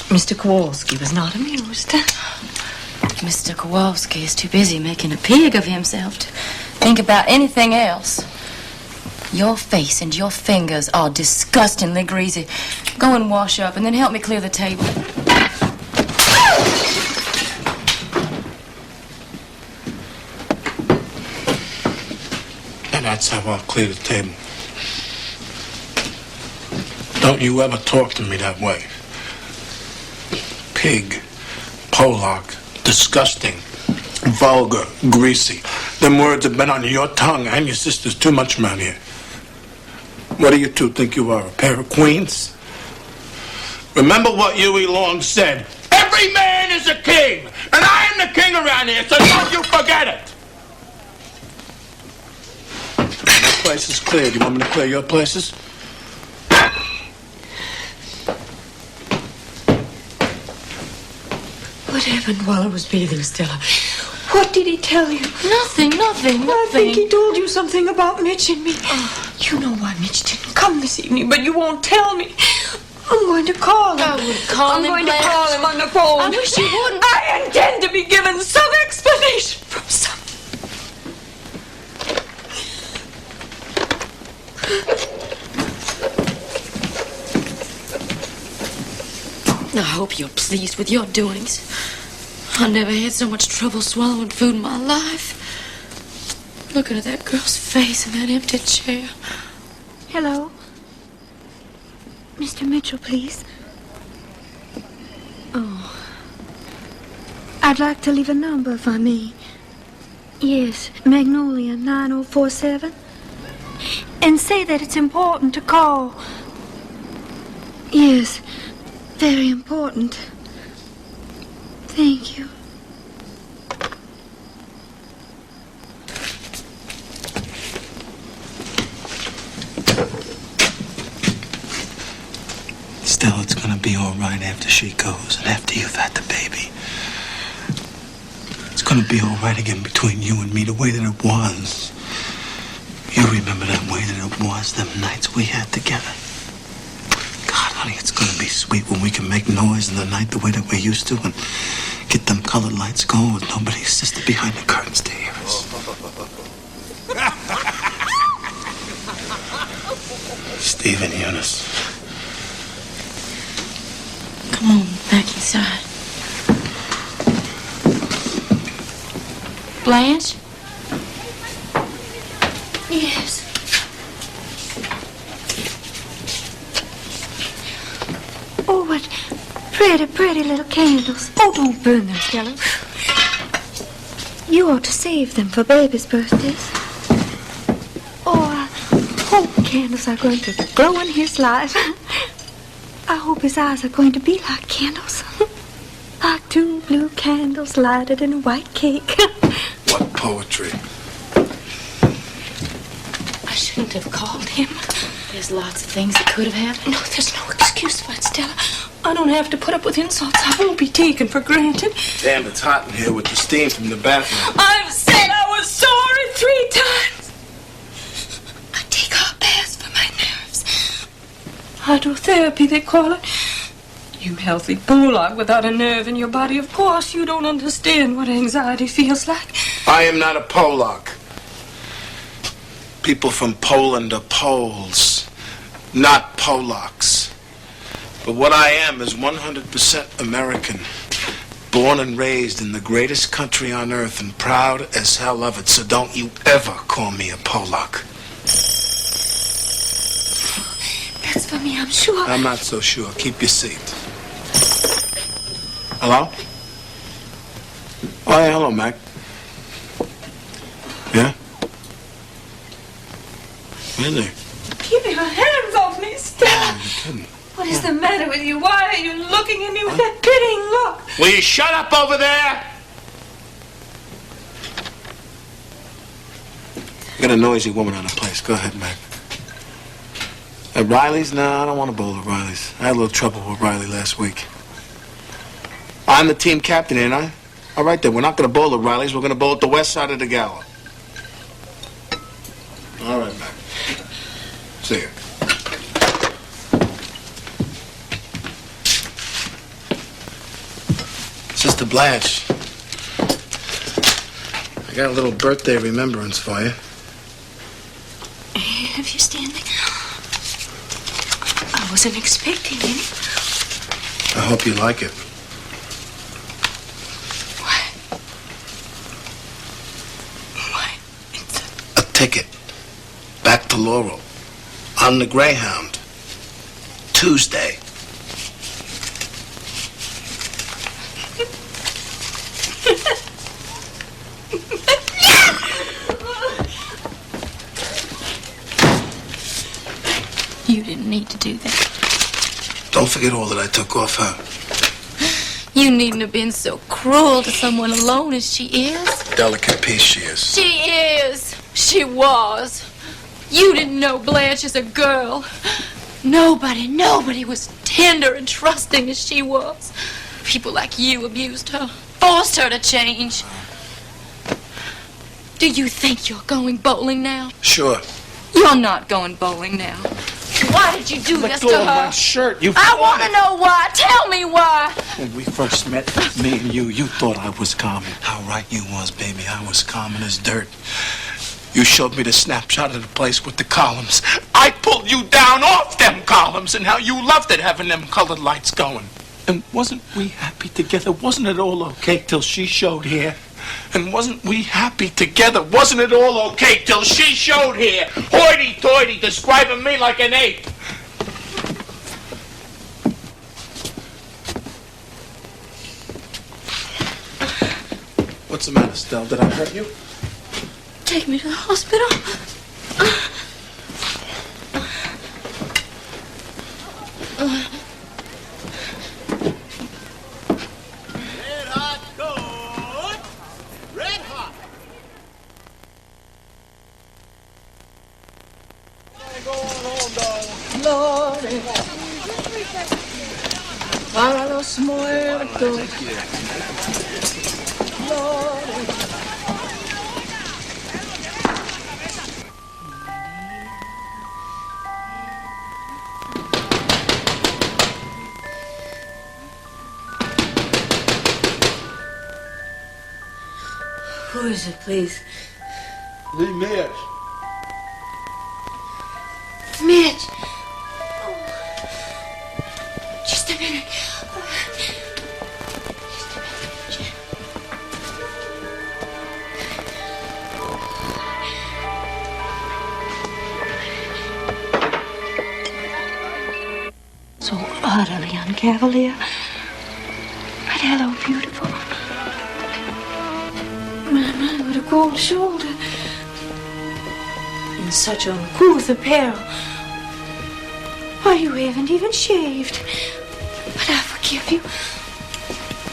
Mr. Kowalski was not amused. Mr. Kowalski is too busy making a pig of himself to think about anything else. Your face and your fingers are disgustingly greasy. Go and wash up and then help me clear the table. And that's how I'll clear the table. Don't you ever talk to me that way. Pig, Pollock, disgusting, vulgar, greasy. Them words have been on your tongue and your sister's too much around here. What do you two think you are, a pair of queens? Remember what Huey Long said. Every man is a king, and I am the king around here, so don't you forget it. The place is cleared. You want me to clear your places? What happened while I was bathing, Stella? What did he tell you? Nothing. I think he told you something about Mitch and me. You know why Mitch didn't come this evening, but you won't tell me. I'm going to call him. I would call him, I'm going to Blanche. call him on the phone. I wish you wouldn't. I intend to be given some explanation from some. I hope you're pleased with your doings. I never had so much trouble swallowing food in my life. Looking at that girl's face in that empty chair. Hello? Mr. Mitchell, please. Oh. I'd like to leave a number if I may. Yes, Magnolia 9047. And say that it's important to call. Yes, very important. Thank you. Still, it's gonna be all right after she goes and after you've had the baby. It's gonna be all right again between you and me, the way that it was. You remember that way that it was, them nights we had together. God, honey, it's gonna be sweet when we can make noise in the night the way that we used to and get them colored lights going with nobody's sister behind the curtains to hear us. Steve and Eunice. Come on, back inside. Blanche? Yes. Oh, what pretty, pretty little candles. Oh, don't burn them, Stella. You ought to save them for baby's birthdays. Oh, I hope candles are going to grow in his life. I hope his eyes are going to be like candles. Like 2 blue candles lighted in a white cake. What poetry. I shouldn't have called him. There's lots of things that could have happened. No, there's no excuse for it, Stella. I don't have to put up with insults. I won't be taken for granted. Damn, it's hot in here with the steam from the bathroom. I've said I was sorry 3 times. I take hot baths for my nerves. Hydrotherapy, they call it. You healthy bullock without a nerve in your body. Of course, you don't understand what anxiety feels like. I am not a Polak. People from Poland are Poles, not Polacks. But what I am is 100% American. Born and raised in the greatest country on earth and proud as hell of it. So don't you ever call me a Polak. That's for me, I'm sure. I'm not so sure. Keep your seat. Hello? Oh, yeah, hello, Mac. Yeah? Really? Keep your hands off me, Stella. Oh, you're kidding. What is the matter with you? Why are you looking at me with that pitying look? Will you shut up over there? We got a noisy woman on the place. Go ahead, Mac. At Riley's? No, I don't want to bowl at Riley's. I had a little trouble with Riley last week. I'm the team captain, ain't I? All right, then. We're not going to bowl at Riley's. We're going to bowl at the west side of the gala. All right, Mac. See ya. Sister Blanche, I got a little birthday remembrance for you. Have you, Stanley? I wasn't expecting any. I hope you like it. Why? A ticket back to Laurel on the Greyhound. Tuesday. You didn't need to do that. Don't forget all that I took off her. You needn't have been so cruel to someone alone as she is. Delicate piece she is. She is. She was. You didn't know Blanche as a girl. Nobody was tender and trusting as she was. People like you abused her, forced her to change. Do you think you're going bowling now? Sure. You're not going bowling now. Why did you do this to her? My shirt. I want to know why. Tell me why. When we first met, me and you thought I was common. How right you was, baby. I was common as dirt. You showed me the snapshot of the place with the columns. I pulled you down off them columns, and how you loved it having them colored lights going. And wasn't we happy together? Wasn't it all okay till she showed here? And wasn't we happy together? Wasn't it all okay till she showed here? Hoity-toity, describing me like an ape. What's the matter, Stella? Did I hurt you? Take me to the hospital. Red hot gold. Red hot. Lordy, para los muertos. Lordy. Who is it, please? Lee Mears. Mitch. Oh. Just a minute. So utterly uncavalier. But hello, beautiful. My, what a cold shoulder. In such uncouth apparel. Why, you haven't even shaved. But I forgive you.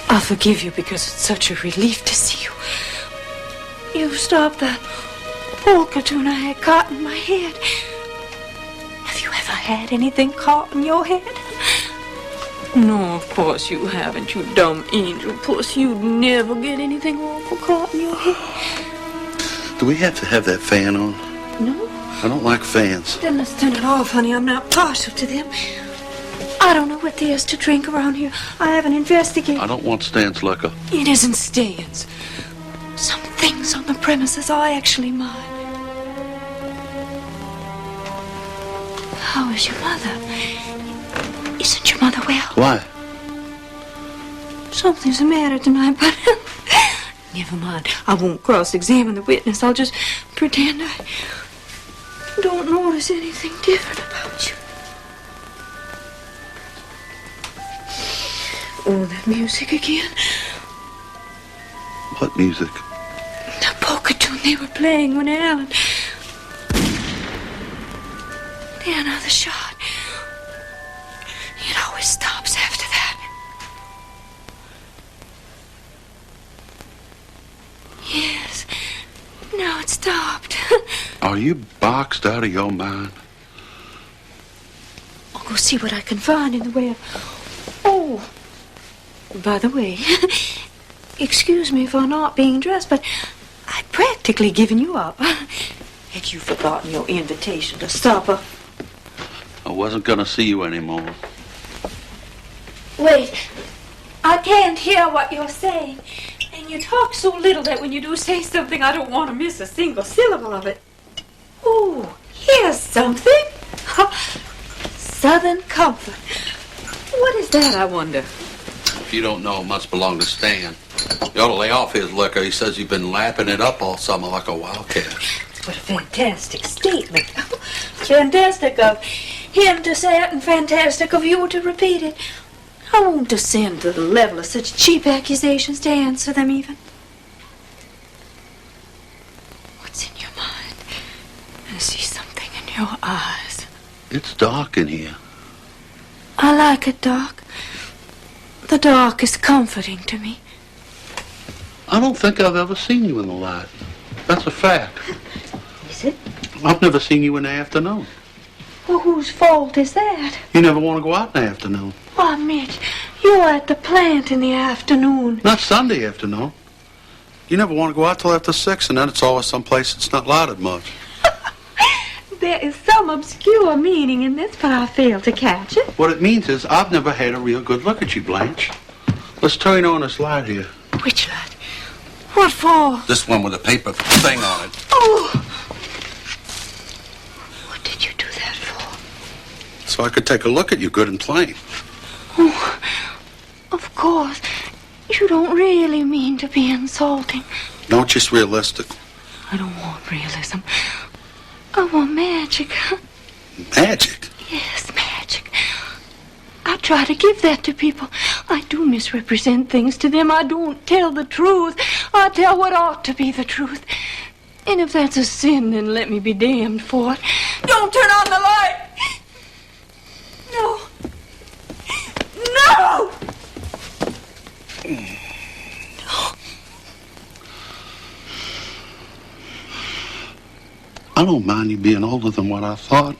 I forgive you because it's such a relief to see you. You stopped that polka tune I had caught in my head. Have you ever had anything caught in your head? No, of course you haven't, you dumb angel puss. You'd never get anything awful caught in your head. Do we have to have that fan on? No. I don't like fans. Then let's turn it off, honey. I'm not partial to them. I don't know what there is to drink around here. I haven't investigated. I don't want Stan's liquor. It isn't Stan's. Some things on the premises are actually mine. How is your mother? Isn't your mother well? Why? Something's the matter tonight, but never mind. I won't cross-examine the witness. I'll just pretend I don't notice anything different about you. Oh, that music again. What music? The polka tune they were playing when Alan... Then another shot. It always stops after that. Yes. Now it stopped. Are you boxed out of your mind? I'll go see what I can find in the way of... Oh, by the way, excuse me for not being dressed, but I'd practically given you up. Had you forgotten your invitation to supper? I wasn't gonna see you anymore. Wait, I can't hear what you're saying. And you talk so little that when you do say something, I don't want to miss a single syllable of it. Oh, here's something. Southern Comfort. What is that, I wonder? If you don't know, it must belong to Stan. You ought to lay off his liquor. He says you've been lapping it up all summer like a wildcat. What a fantastic statement. Fantastic of him to say it and fantastic of you to repeat it. I won't descend to the level of such cheap accusations to answer them even. What's in your mind? I see something in your eyes. It's dark in here. I like it dark. The dark is comforting to me. I don't think I've ever seen you in the light. That's a fact. Is it? I've never seen you in the afternoon. Well, whose fault is that? You never want to go out in the afternoon. Why, Mitch, you're at the plant in the afternoon. Not Sunday afternoon. You never want to go out till after 6, and then it's always someplace that's not lighted much. There is some obscure meaning in this, but I fail to catch it. What it means is I've never had a real good look at you, Blanche. Let's turn on this light here. Which light? What for? This one with a paper thing on it. Oh! What did you do that for? So I could take a look at you good and plain. Oh, of course. You don't really mean to be insulting. No, just realistic. I don't want realism. I want magic. Magic? Yes, magic. I try to give that to people. I do misrepresent things to them. I don't tell the truth. I tell what ought to be the truth. And if that's a sin, then let me be damned for it. Don't turn on the light! No. No! I don't mind you being older than what I thought,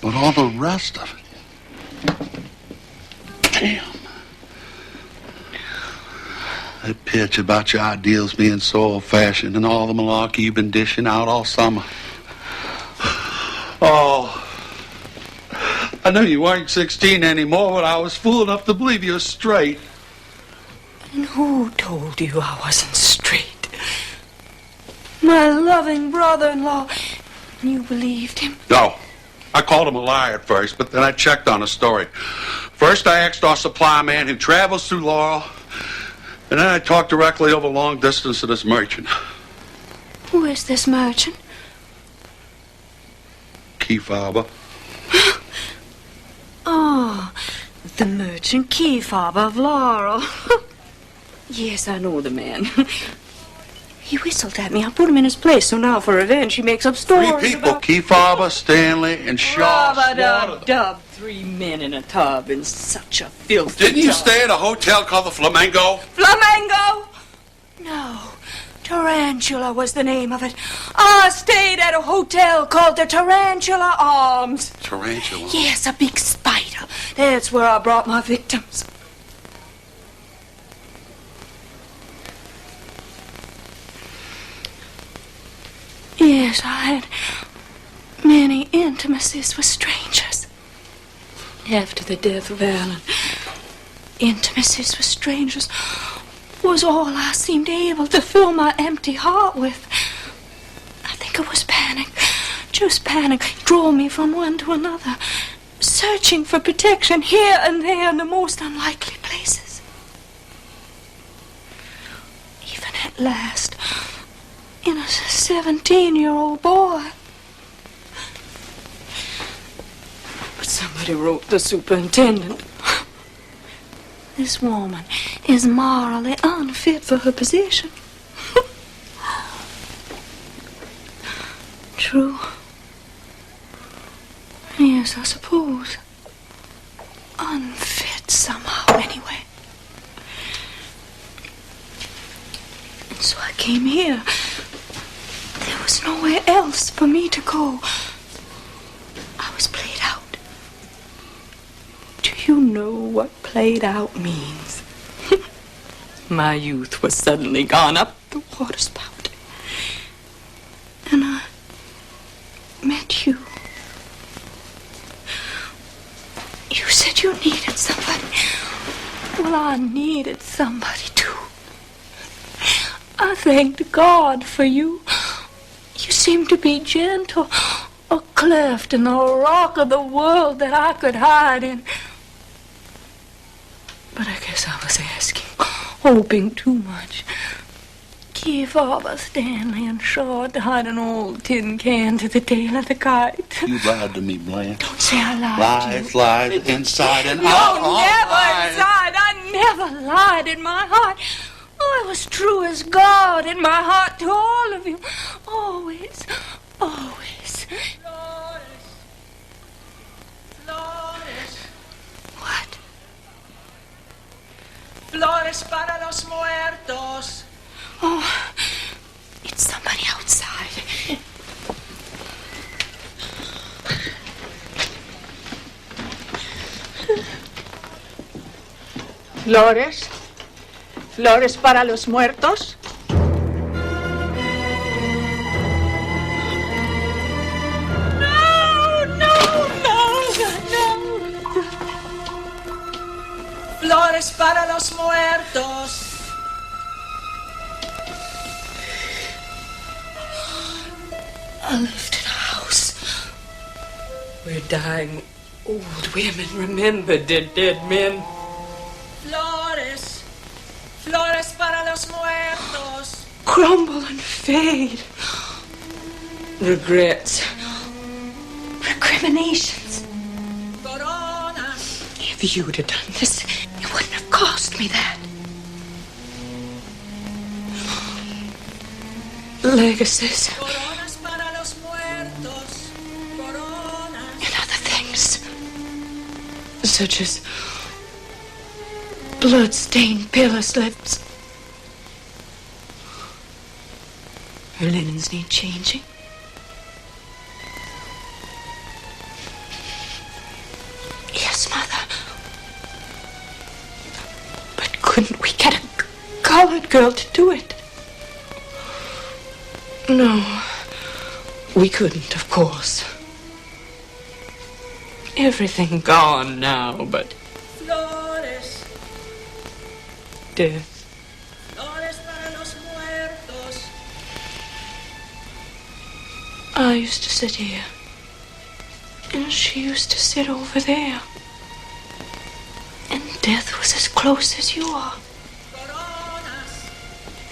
but all the rest of it. Damn. That pitch about your ideals being so old-fashioned and all the malarkey you've been dishing out all summer. Oh, I knew you weren't 16 anymore, but I was fool enough to believe you were straight. And who told you I wasn't straight? My loving brother-in-law. You believed him? No, I called him a liar at first, but then I checked on the story. First, I asked our supply man who travels through Laurel, and then I talked directly over long distance to this merchant. Who is this merchant? Keyfob. Oh, the merchant Keyfob of Laurel. Yes, I know the man. He whistled at me. I put him in his place, so now for revenge he makes up stories Three people, about... Keyfob, Stanley, and Shaw. Rub-a-dub-dub. 3 men in a tub in such a filthy Didn't you tub. stay at a hotel called the Flamingo? Flamingo? No. Tarantula was the name of it. I stayed at a hotel called the Tarantula Arms. Tarantula? Yes, a big spider. That's where I brought my victims. Yes, I had many intimacies with strangers. After the death of Alan, intimacies with strangers was all I seemed able to fill my empty heart with. I think it was panic. Just panic drove me from one to another, searching for protection here and there in the most unlikely places. Even at last, in a 17-year-old boy. But somebody wrote the superintendent. This woman is morally unfit for her position. True. Yes, I suppose. Unfit somehow, anyway. And so I came here. There was nowhere else for me to go. I was played out. Do you know what played out means? My youth was suddenly gone up the water spout. And I met you. You said you needed somebody. Well, I needed somebody too. I thanked God for you. You seemed to be gentle, a cleft in the rock of the world that I could hide in. But I guess I was asking, hoping too much. Give Father Stanley and Shaw tied an old tin can to the tail of the kite. You lied to me, Blanche. Don't say I lied to you. Lies, inside and No, out. never inside. I never lied in my heart. Oh, I was true as God in my heart to all of you. Always, always. Flores. What? Flores para los muertos. Oh, it's somebody outside. Flores. Flores para los muertos. Flores para los muertos. I lived in a house where dying old women remembered their dead men. Flores. Flores para los muertos. Crumble and fade. Regrets. Recriminations. Coronas. If you'd have done this, it wouldn't have cost me that. Legacies. Coronas para los muertos. Coronas. And other things. Such as blood-stained pillow slips. Her linens need changing. Yes, Mother. But couldn't we get a colored girl to do it? No, we couldn't, of course. Everything gone now, but Flores. death. Flores para los muertos. I used to sit here And she used to sit over there. And death was as close as you are.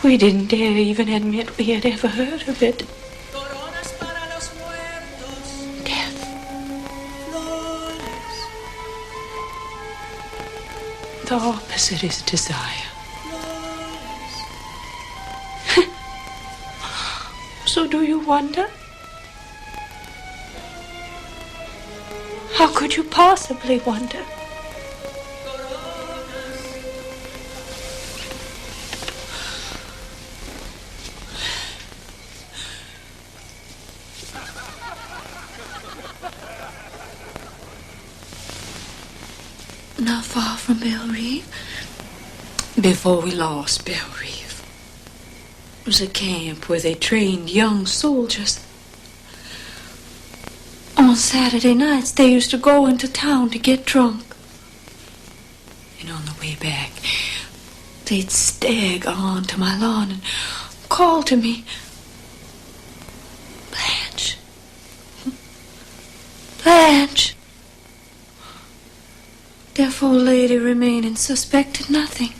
We didn't dare even admit we had ever heard of it. Death. The opposite is desire. So do you wonder? How could you possibly wonder? Not far from Belle Reve, before we lost Belle Reve, was a camp where they trained young soldiers. On Saturday nights, they used to go into town to get drunk. And on the way back, they'd stagger onto my lawn and call to me, Blanche. Blanche. Their poor lady remained and suspected nothing.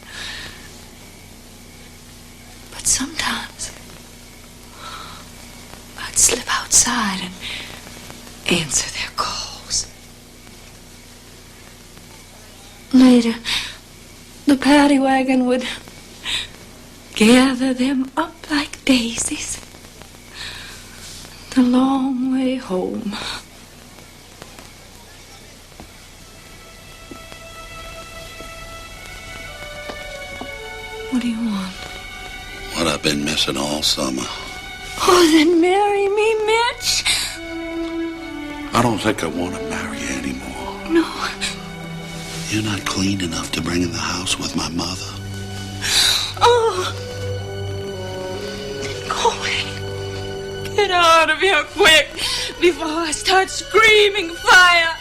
But sometimes I'd slip outside and answer their calls. Later, the paddy wagon would gather them up like daisies. The long way home. What do you want? What I've been missing all summer. Oh, then marry me, Mitch. I don't think I want to marry you anymore. No. You're not clean enough to bring in the house with my mother. Oh. Go away. Get out of here quick before I start screaming fire.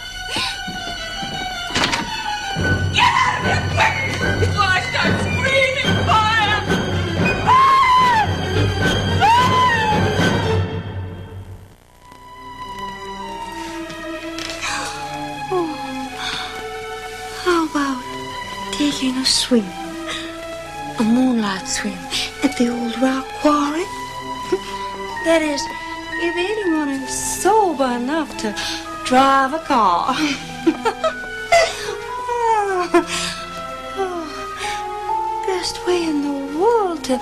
Get out of here quick before I start screaming fire. How about taking a swim, a moonlight swim at the old rock quarry? That is, if anyone is sober enough to drive a car. Best way in the world to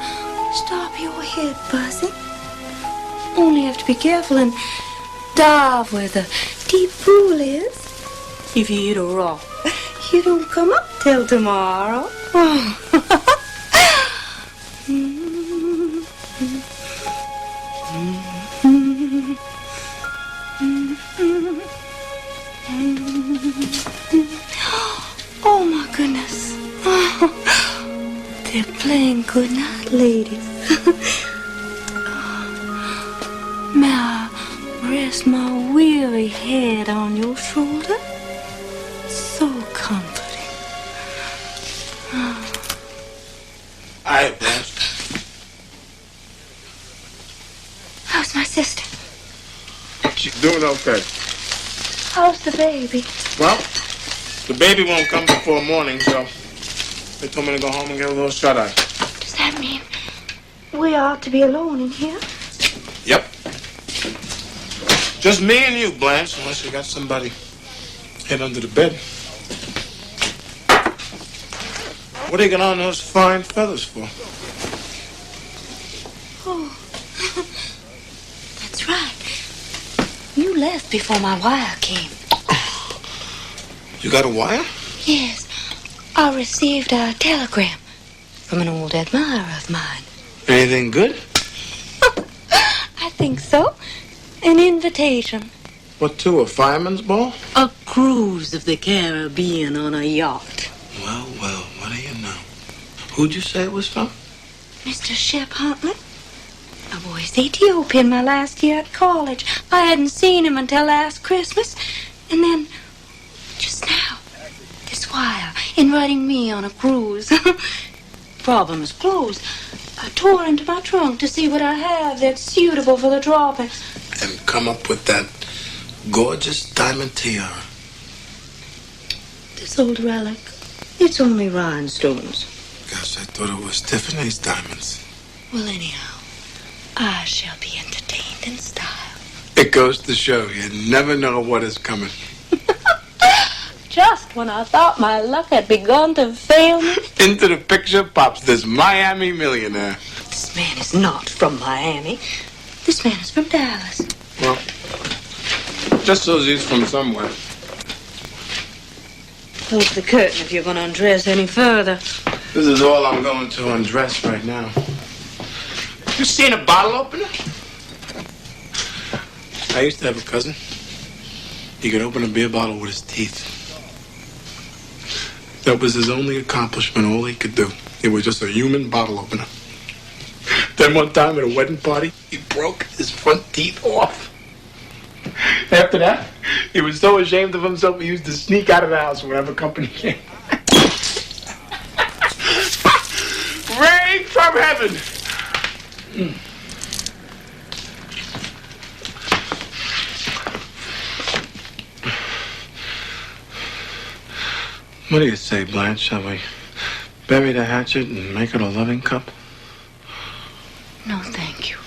stop your head buzzing. Only have to be careful and dive where the deep pool is. If you hit a rock, you don't come up till tomorrow. Oh my goodness. They're playing good night, ladies. May I rest my weary head on your shoulder? So comforting. Hi, Blanche. How's my sister? She's doing okay. How's the baby? Well, the baby won't come before morning, so they told me to go home and get a little shut-eye. Does that mean we ought to be alone in here? Yep. Just me and you, Blanche, unless you got somebody hid under the bed. What are you got on those fine feathers for? Oh, that's right. You left before my wire came. You got a wire? Yes, I received a telegram from an old admirer of mine. Anything good? I think so. An invitation. What to, a fireman's ball? A cruise of the Caribbean on a yacht. Well, what do you know? Who'd you say it was from? Mr. Shep Huntley. I was Ethiopian my last year at college. I hadn't seen him until last Christmas. And then, just now, this wire inviting me on a cruise. Problem is closed. I tore into my trunk to see what I have that's suitable for the tropics. And come up with that gorgeous diamond tiara. This old relic, it's only rhinestones. Gosh, I thought it was Tiffany's diamonds. Well, anyhow, I shall be entertained in style. It goes to show you never know what is coming. Just when I thought my luck had begun to fail me. Into the picture pops this Miami millionaire. This man is not from Miami. This man is from Dallas. Well, just so he's from somewhere. Close the curtain if you're going to undress any further. This is all I'm going to undress right now. You seen a bottle opener? I used to have a cousin. He could open a beer bottle with his teeth. That was his only accomplishment, all he could do. He was just a human bottle opener. Then one time at a wedding party, he broke his front teeth off. After that, he was so ashamed of himself, he used to sneak out of the house whenever company came. Rain from heaven! What do you say, Blanche? Shall we bury the hatchet and make it a loving cup? No, thank you.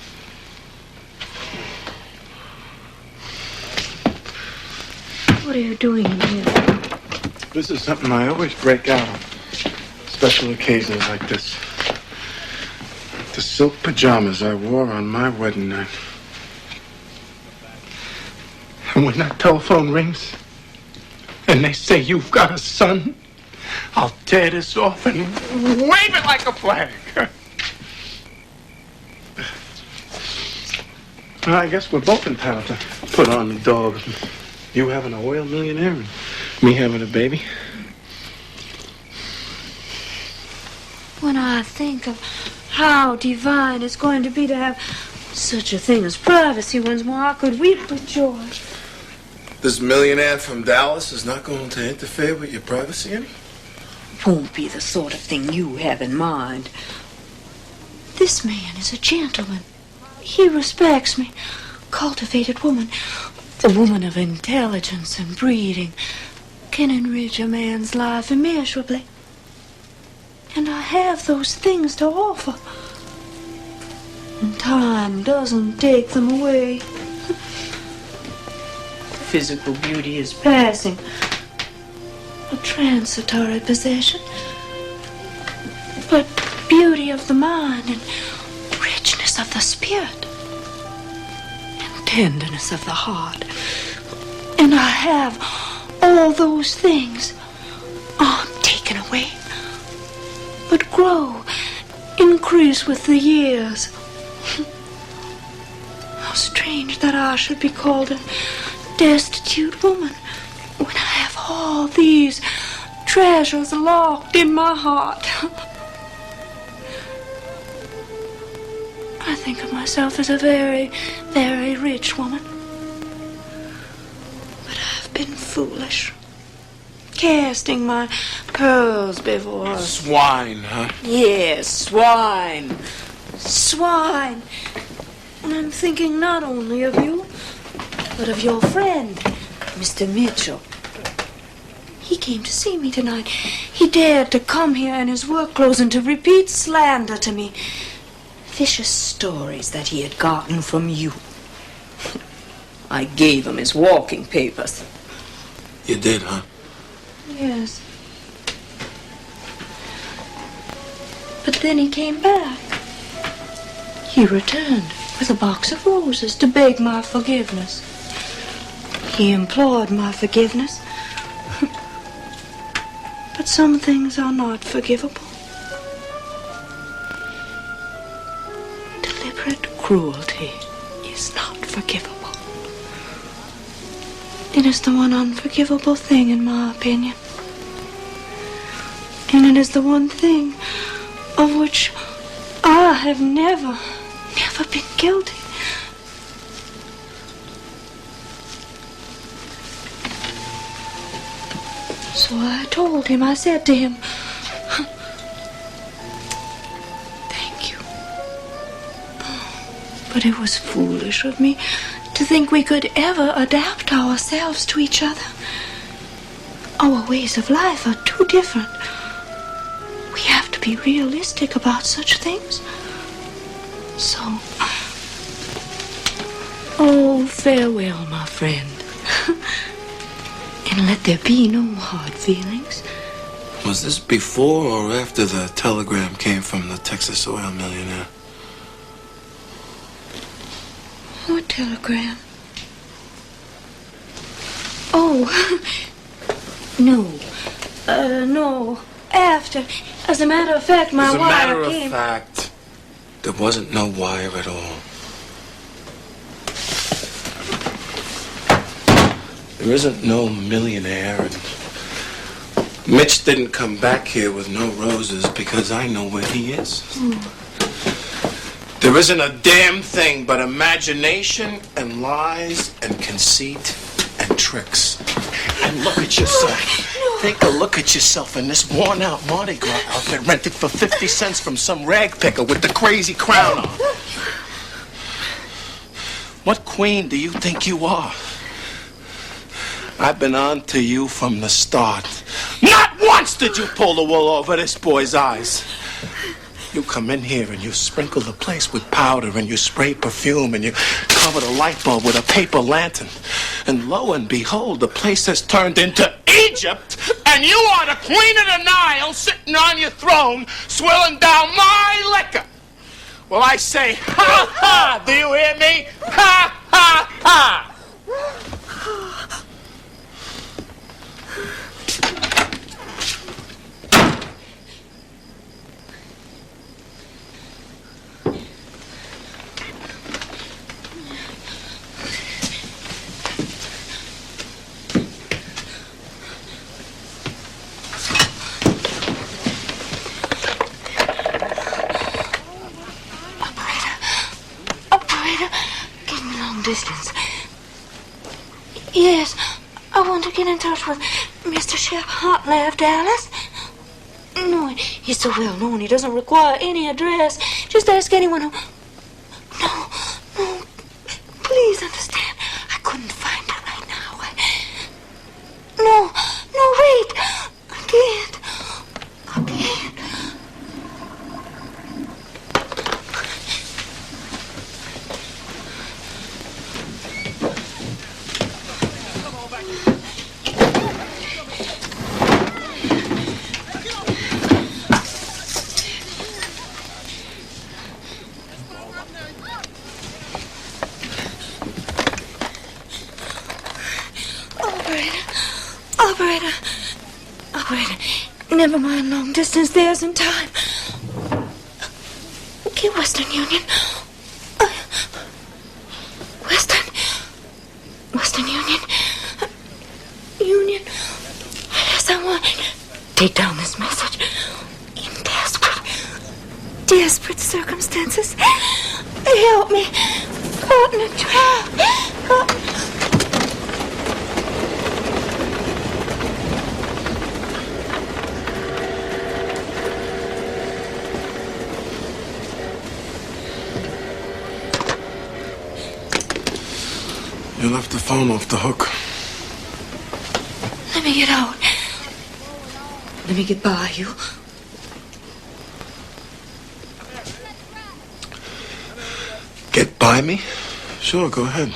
What are you doing in here? This is something I always break out on special occasions like this. The silk pajamas I wore on my wedding night. And when that telephone rings and they say you've got a son, I'll tear this off and wave it like a flag. Well, I guess we're both entitled to put on the dog. You having a oil millionaire and me having a baby. When I think of how divine it's going to be to have such a thing as privacy once more, I could weep with joy. This millionaire from Dallas is not going to interfere with your privacy any? Won't be the sort of thing you have in mind. This man is a gentleman. He respects me. Cultivated woman. A woman of intelligence and breeding can enrich a man's life immeasurably. And I have those things to offer. And time doesn't take them away. Physical beauty is passing. A transitory possession. But beauty of the mind and richness of the spirit and tenderness of the heart. And I have all those things aren't taken away, but grow, increase with the years. How strange that I should be called a destitute woman when I have all these treasures locked in my heart. I think of myself as a very, very rich woman. But I've been foolish, casting my pearls before her. Swine, huh? Yes, swine. Swine. And I'm thinking not only of you, but of your friend, Mr. Mitchell. He came to see me tonight. He dared to come here in his work clothes and to repeat slander to me. Vicious stories that he had gotten from you. I gave him his walking papers. You did, huh? Yes. But then he came back. He returned with a box of roses to beg my forgiveness. He implored my forgiveness. But some things are not forgivable. Deliberate cruelty is not forgivable. It is the one unforgivable thing, in my opinion. And it is the one thing of which I have never been guilty. So I told him, I said to him, thank you. But it was foolish of me to think we could ever adapt ourselves to each other. Our ways of life are too different. We have to be realistic about such things. So, oh, farewell, my friend. And let there be no hard feelings. Was this before or after the telegram came from the Texas oil millionaire? What telegram? Oh, no. No. After. As a matter of fact, my wire came... As a matter of fact, there wasn't no wire at all. There isn't no millionaire, and Mitch didn't come back here with no roses because I know where he is. There isn't a damn thing but imagination and lies and conceit and tricks. And look at yourself. Take a look at yourself in this worn-out Mardi Gras outfit rented for 50 cents from some rag picker with the crazy crown on. What queen do you think you are? I've been on to you from the start. Not once did you pull the wool over this boy's eyes. You come in here and you sprinkle the place with powder and you spray perfume and you cover the light bulb with a paper lantern. And lo and behold, the place has turned into Egypt, and you are the queen of the Nile sitting on your throne swilling down my liquor. Well, I say, ha ha, do you hear me? Ha ha ha. Distance. Yes, I want to get in touch with Mr. Shep Hartley of Dallas. No, he's so well known, he doesn't require any address. Just ask anyone who... No, please understand. I couldn't find her right now. No, wait. I can't. Operator, never mind long distance, there isn't time. Okay, Western Union. Western Union. Union. Yes, I want it. Take down this message. In desperate circumstances, help me. Caught in a trap. You left the phone off the hook. Let me get out. Let me get by you. Get by me? Sure, go ahead.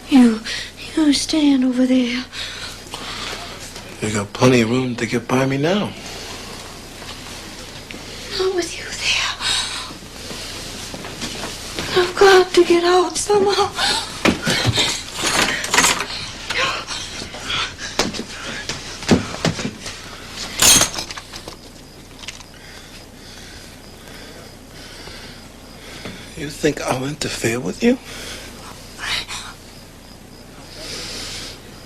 You stand over there. You got plenty of room to get by me now. Not with you there. I've got to get out somehow. You think I'll interfere with you?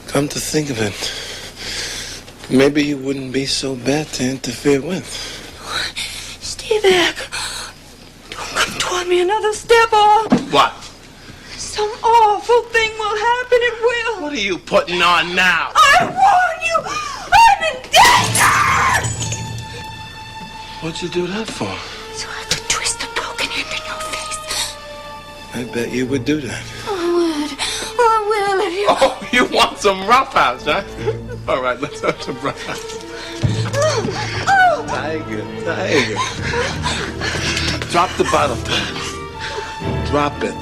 Come to think of it, maybe you wouldn't be so bad to interfere with. Stay back. Don't come toward me another step, or... What? Some awful thing will happen. It will. What are you putting on now? I warn you. I'm in danger. What'd you do that for? So I could twist the broken end in your face. I bet you would do that. I would. I will if you... Oh, you want some roughhouse, huh? All right, let's have some roughhouse. Tiger. Drop the bottle, Tom. Drop it.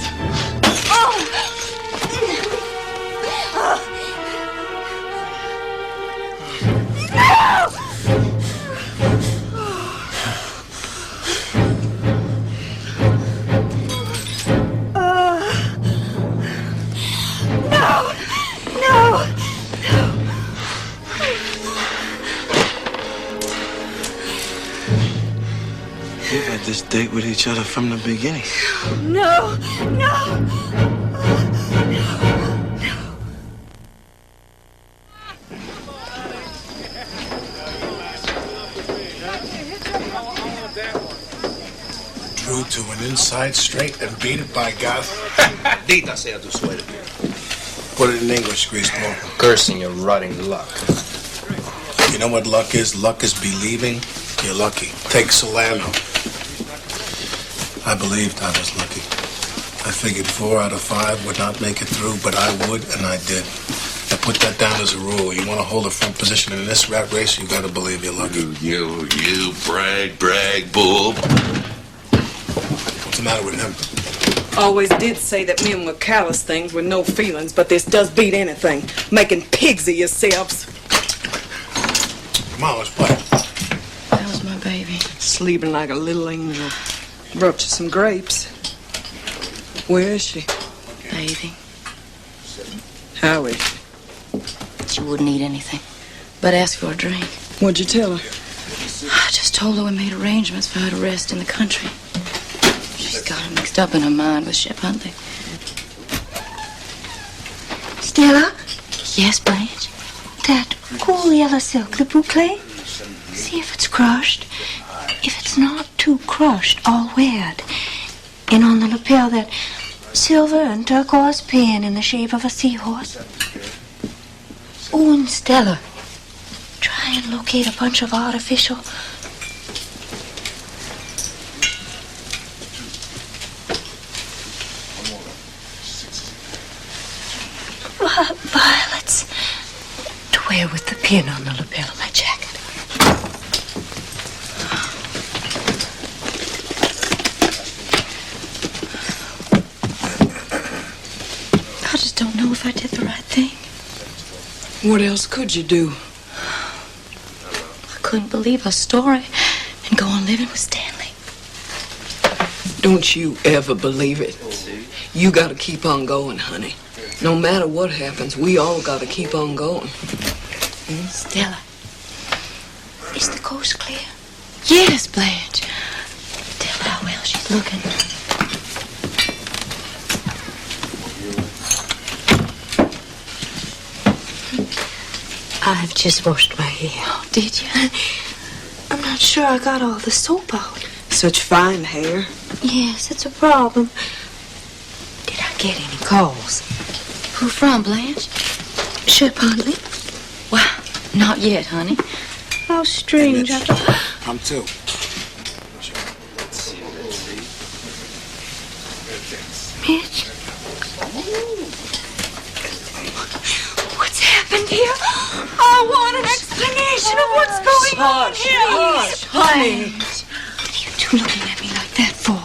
We've had this date with each other from the beginning. No. Drew to an inside straight and beat it by God. Dita sea tu suerte. Put it in English, Greaseball. Cursing your rotting luck. You know what luck is? Luck is believing you're lucky. Take Salerno. I believed I was lucky. I figured 4 out of 5 would not make it through, but I would, and I did. I put that down as a rule. You want to hold a front position in this rat race, you got to believe you're lucky. You, brag, boob. What's the matter with him? Always did say that men were callous things with no feelings, but this does beat anything. Making pigs of yourselves. Come on, let's play. That was my baby. Sleeping like a little angel. Brought you some grapes. Where is she? Bathing. How is she? She wouldn't eat anything, but ask for a drink. What'd you tell her? I just told her we made arrangements for her to rest in the country. She's got it mixed up in her mind with Shep Huntley. Stella, Yes, Blanche? that cool yellow silk, the boucle, see if it's crushed. If it's not too crushed, I'll wear it. And on the lapel, that silver and turquoise pin in the shape of a seahorse. Oh, and Stella, try and locate a bunch of artificial... violets to wear with the pin on the lapel of my jacket. I just don't know if I did the right thing. What else could you do? I couldn't believe her story and go on living with Stanley. Don't you ever believe it. You gotta keep on going, honey. No matter what happens, we all gotta keep on going. Stella. Is the coast clear? Yes, Blanche. Tell how well she's looking. I've just washed my hair. Oh, did you? I'm not sure I got all the soap out. Such fine hair. Yes, it's a problem. Did I get any calls? Who from, Blanche? Shep Huntley. Wow, not yet, honey. How strange. Mitch, I'm too. Mitch? What's happened here? I want an explanation of what's going on here. Honey. What are you two looking at me like that for?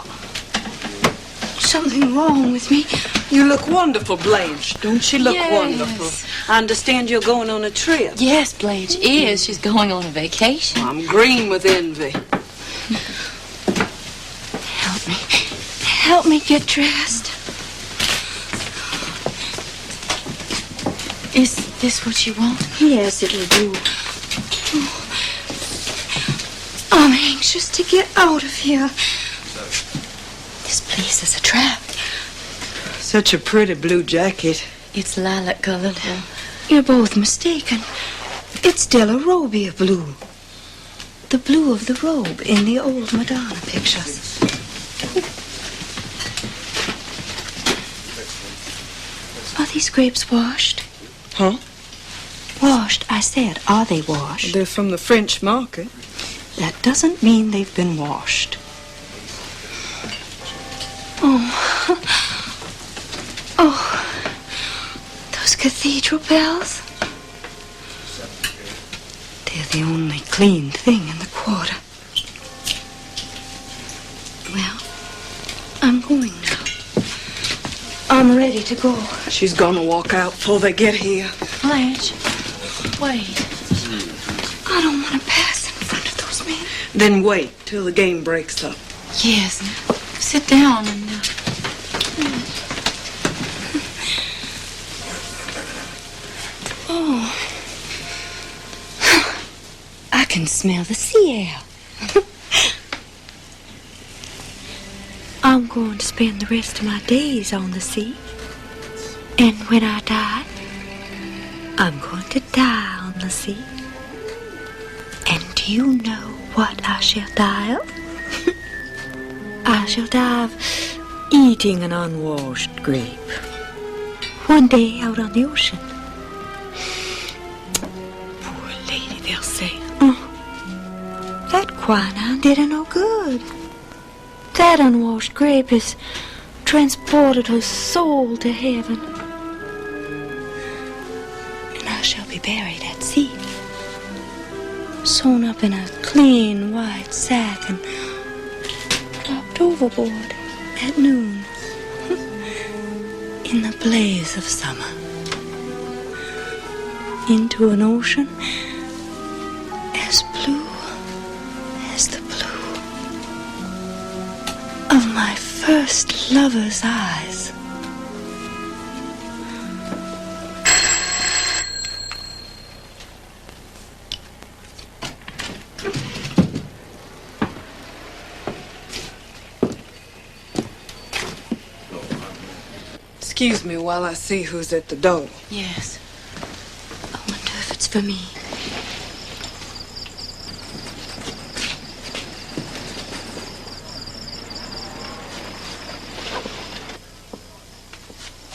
Something wrong with me? You look wonderful, Blanche. Don't she look Yes. wonderful? I understand you're going on a trip. Yes, Blanche is. She's going on a vacation. I'm green with envy. Help me. Help me get dressed. Is this what you want? Yes, it'll do. I'm anxious to get out of here. This place is a trap. Such a pretty blue jacket. It's lilac colored. You're both mistaken. It's Della Robbia blue. The blue of the robe in the old Madonna pictures. Are these grapes washed? Huh? Washed, I said. Are they washed? They're from the French market. That doesn't mean they've been washed. Oh, cathedral bells. They're the only clean thing in the quarter. Well, I'm going now. I'm ready to go. She's gonna walk out before they get here. Blanche, wait. I don't want to pass in front of those men. Then wait till the game breaks up. Yes, sit down and... Oh. I can smell the sea air. I'm going to spend the rest of my days on the sea. And when I die, I'm going to die on the sea. And do you know what I shall die of? I shall die of eating an unwashed grape. One day out on the ocean. Poor lady, they'll say. Oh, that quinine did her no good. That unwashed grape has transported her soul to heaven. And I shall be buried at sea, sewn up in a clean white sack and dropped overboard at noon in the blaze of summer into an ocean as blue as the blue of my first lover's eyes. Excuse me while I see who's at the door. Yes. I wonder if it's for me.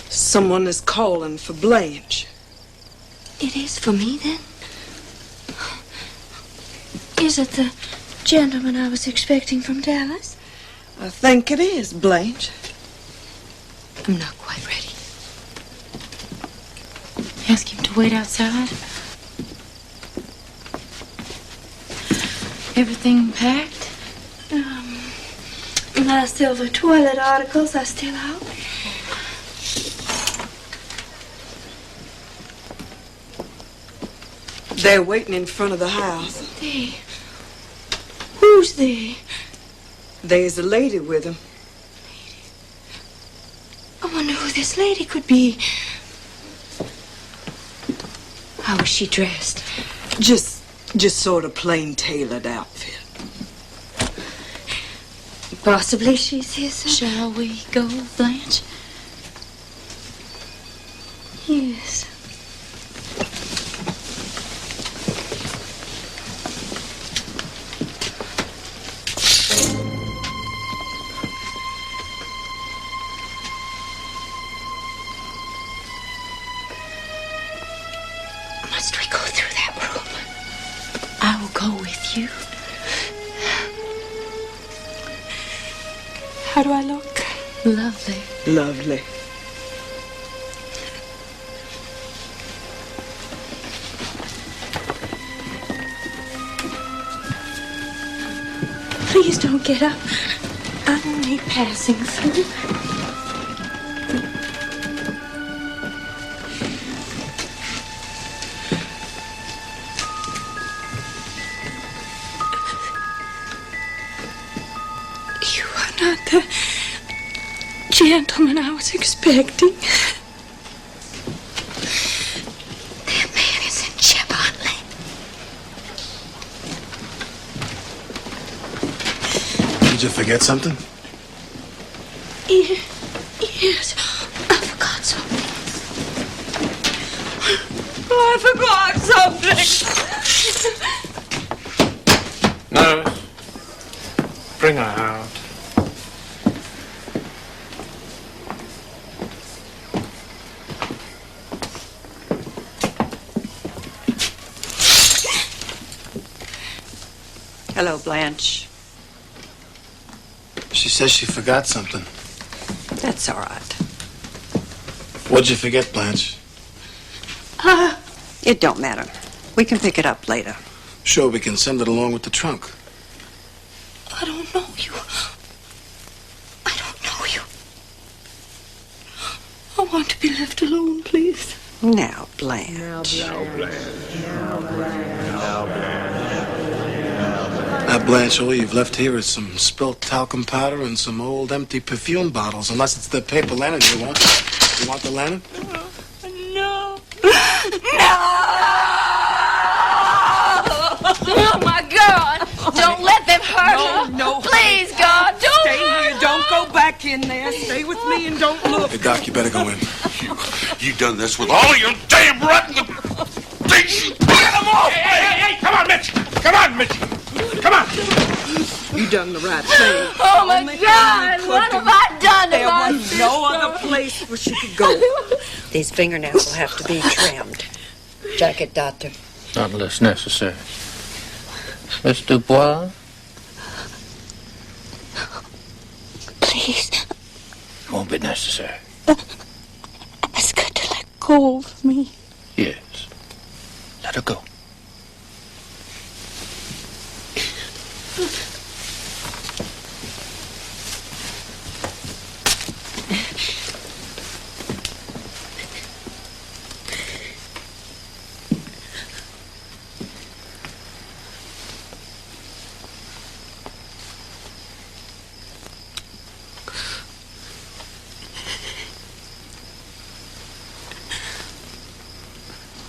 Someone is calling for Blanche. It is for me, then? Is it the gentleman I was expecting from Dallas? I think it is, Blanche. I'm not quite ready. Ask him to wait outside. Everything packed? My silver toilet articles are still out. They're waiting in front of the house. They? Who's they? There's a lady with them. I wonder who this lady could be. How was she dressed? Just sort of plain tailored outfit. Possibly she's his. Shall we go, Blanche? Yes. Must we go through that room? I will go with you. How do I look? Lovely. Lovely. Please don't get up. I'm only passing through. You are not the gentleman I was expecting. That man is in Chipotle. Did you forget something? Yes, I forgot something. Oh, I forgot something. No. Bring her out. Hello, Blanche. She says she forgot something. That's all right. What'd you forget, Blanche? It don't matter. We can pick it up later. Sure, we can send it along with the trunk. I don't know you. I don't know you. I want to be left alone, please. Now, Blanche. Now, Blanche, all you've left here is some spilt talcum powder and some old empty perfume bottles. Unless it's the paper lantern you want. You want the lantern? No. Oh, my God. Don't let them hurt her. No. Please, God, don't Stay here. Don't go back in there. Stay with me and don't look. Hey, Doc, you better go in. You done this with all your damn rotten things. Get them off! Hey, come on, Mitch! Come on, Mitch! Come on! You done the right thing. Oh, my Only thing God. you could What do. have I done to There my was sister? no other place where she could go. These fingernails will have to be trimmed. Jacket, Doctor. Not unless necessary. Miss Dubois? Please. Won't be necessary. Ask her to let go of me. Yes. Let her go.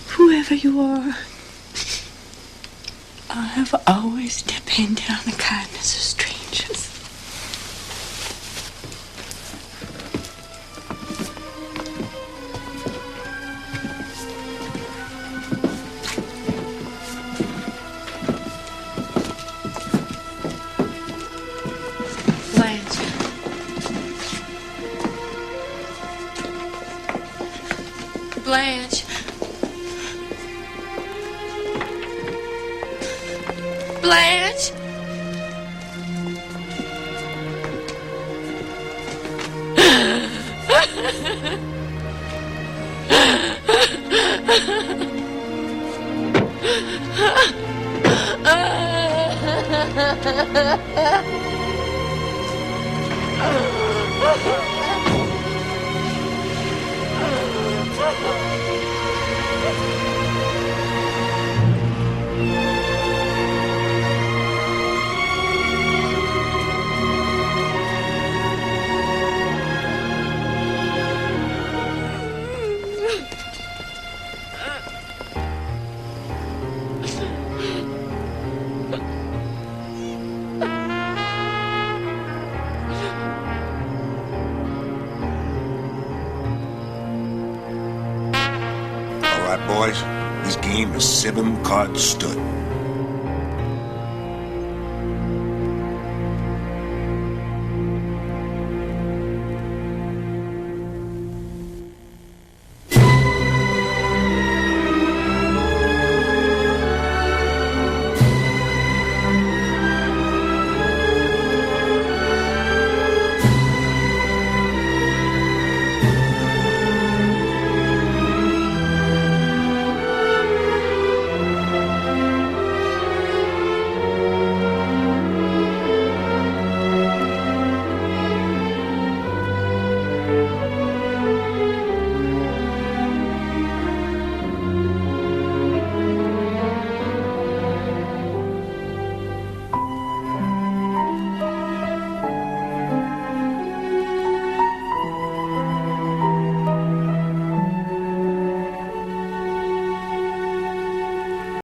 Whoever you are, I have always depended on the kindness of strangers. Blanche. Blanche. Blanche. All right, boys. This game is 7 cards stood.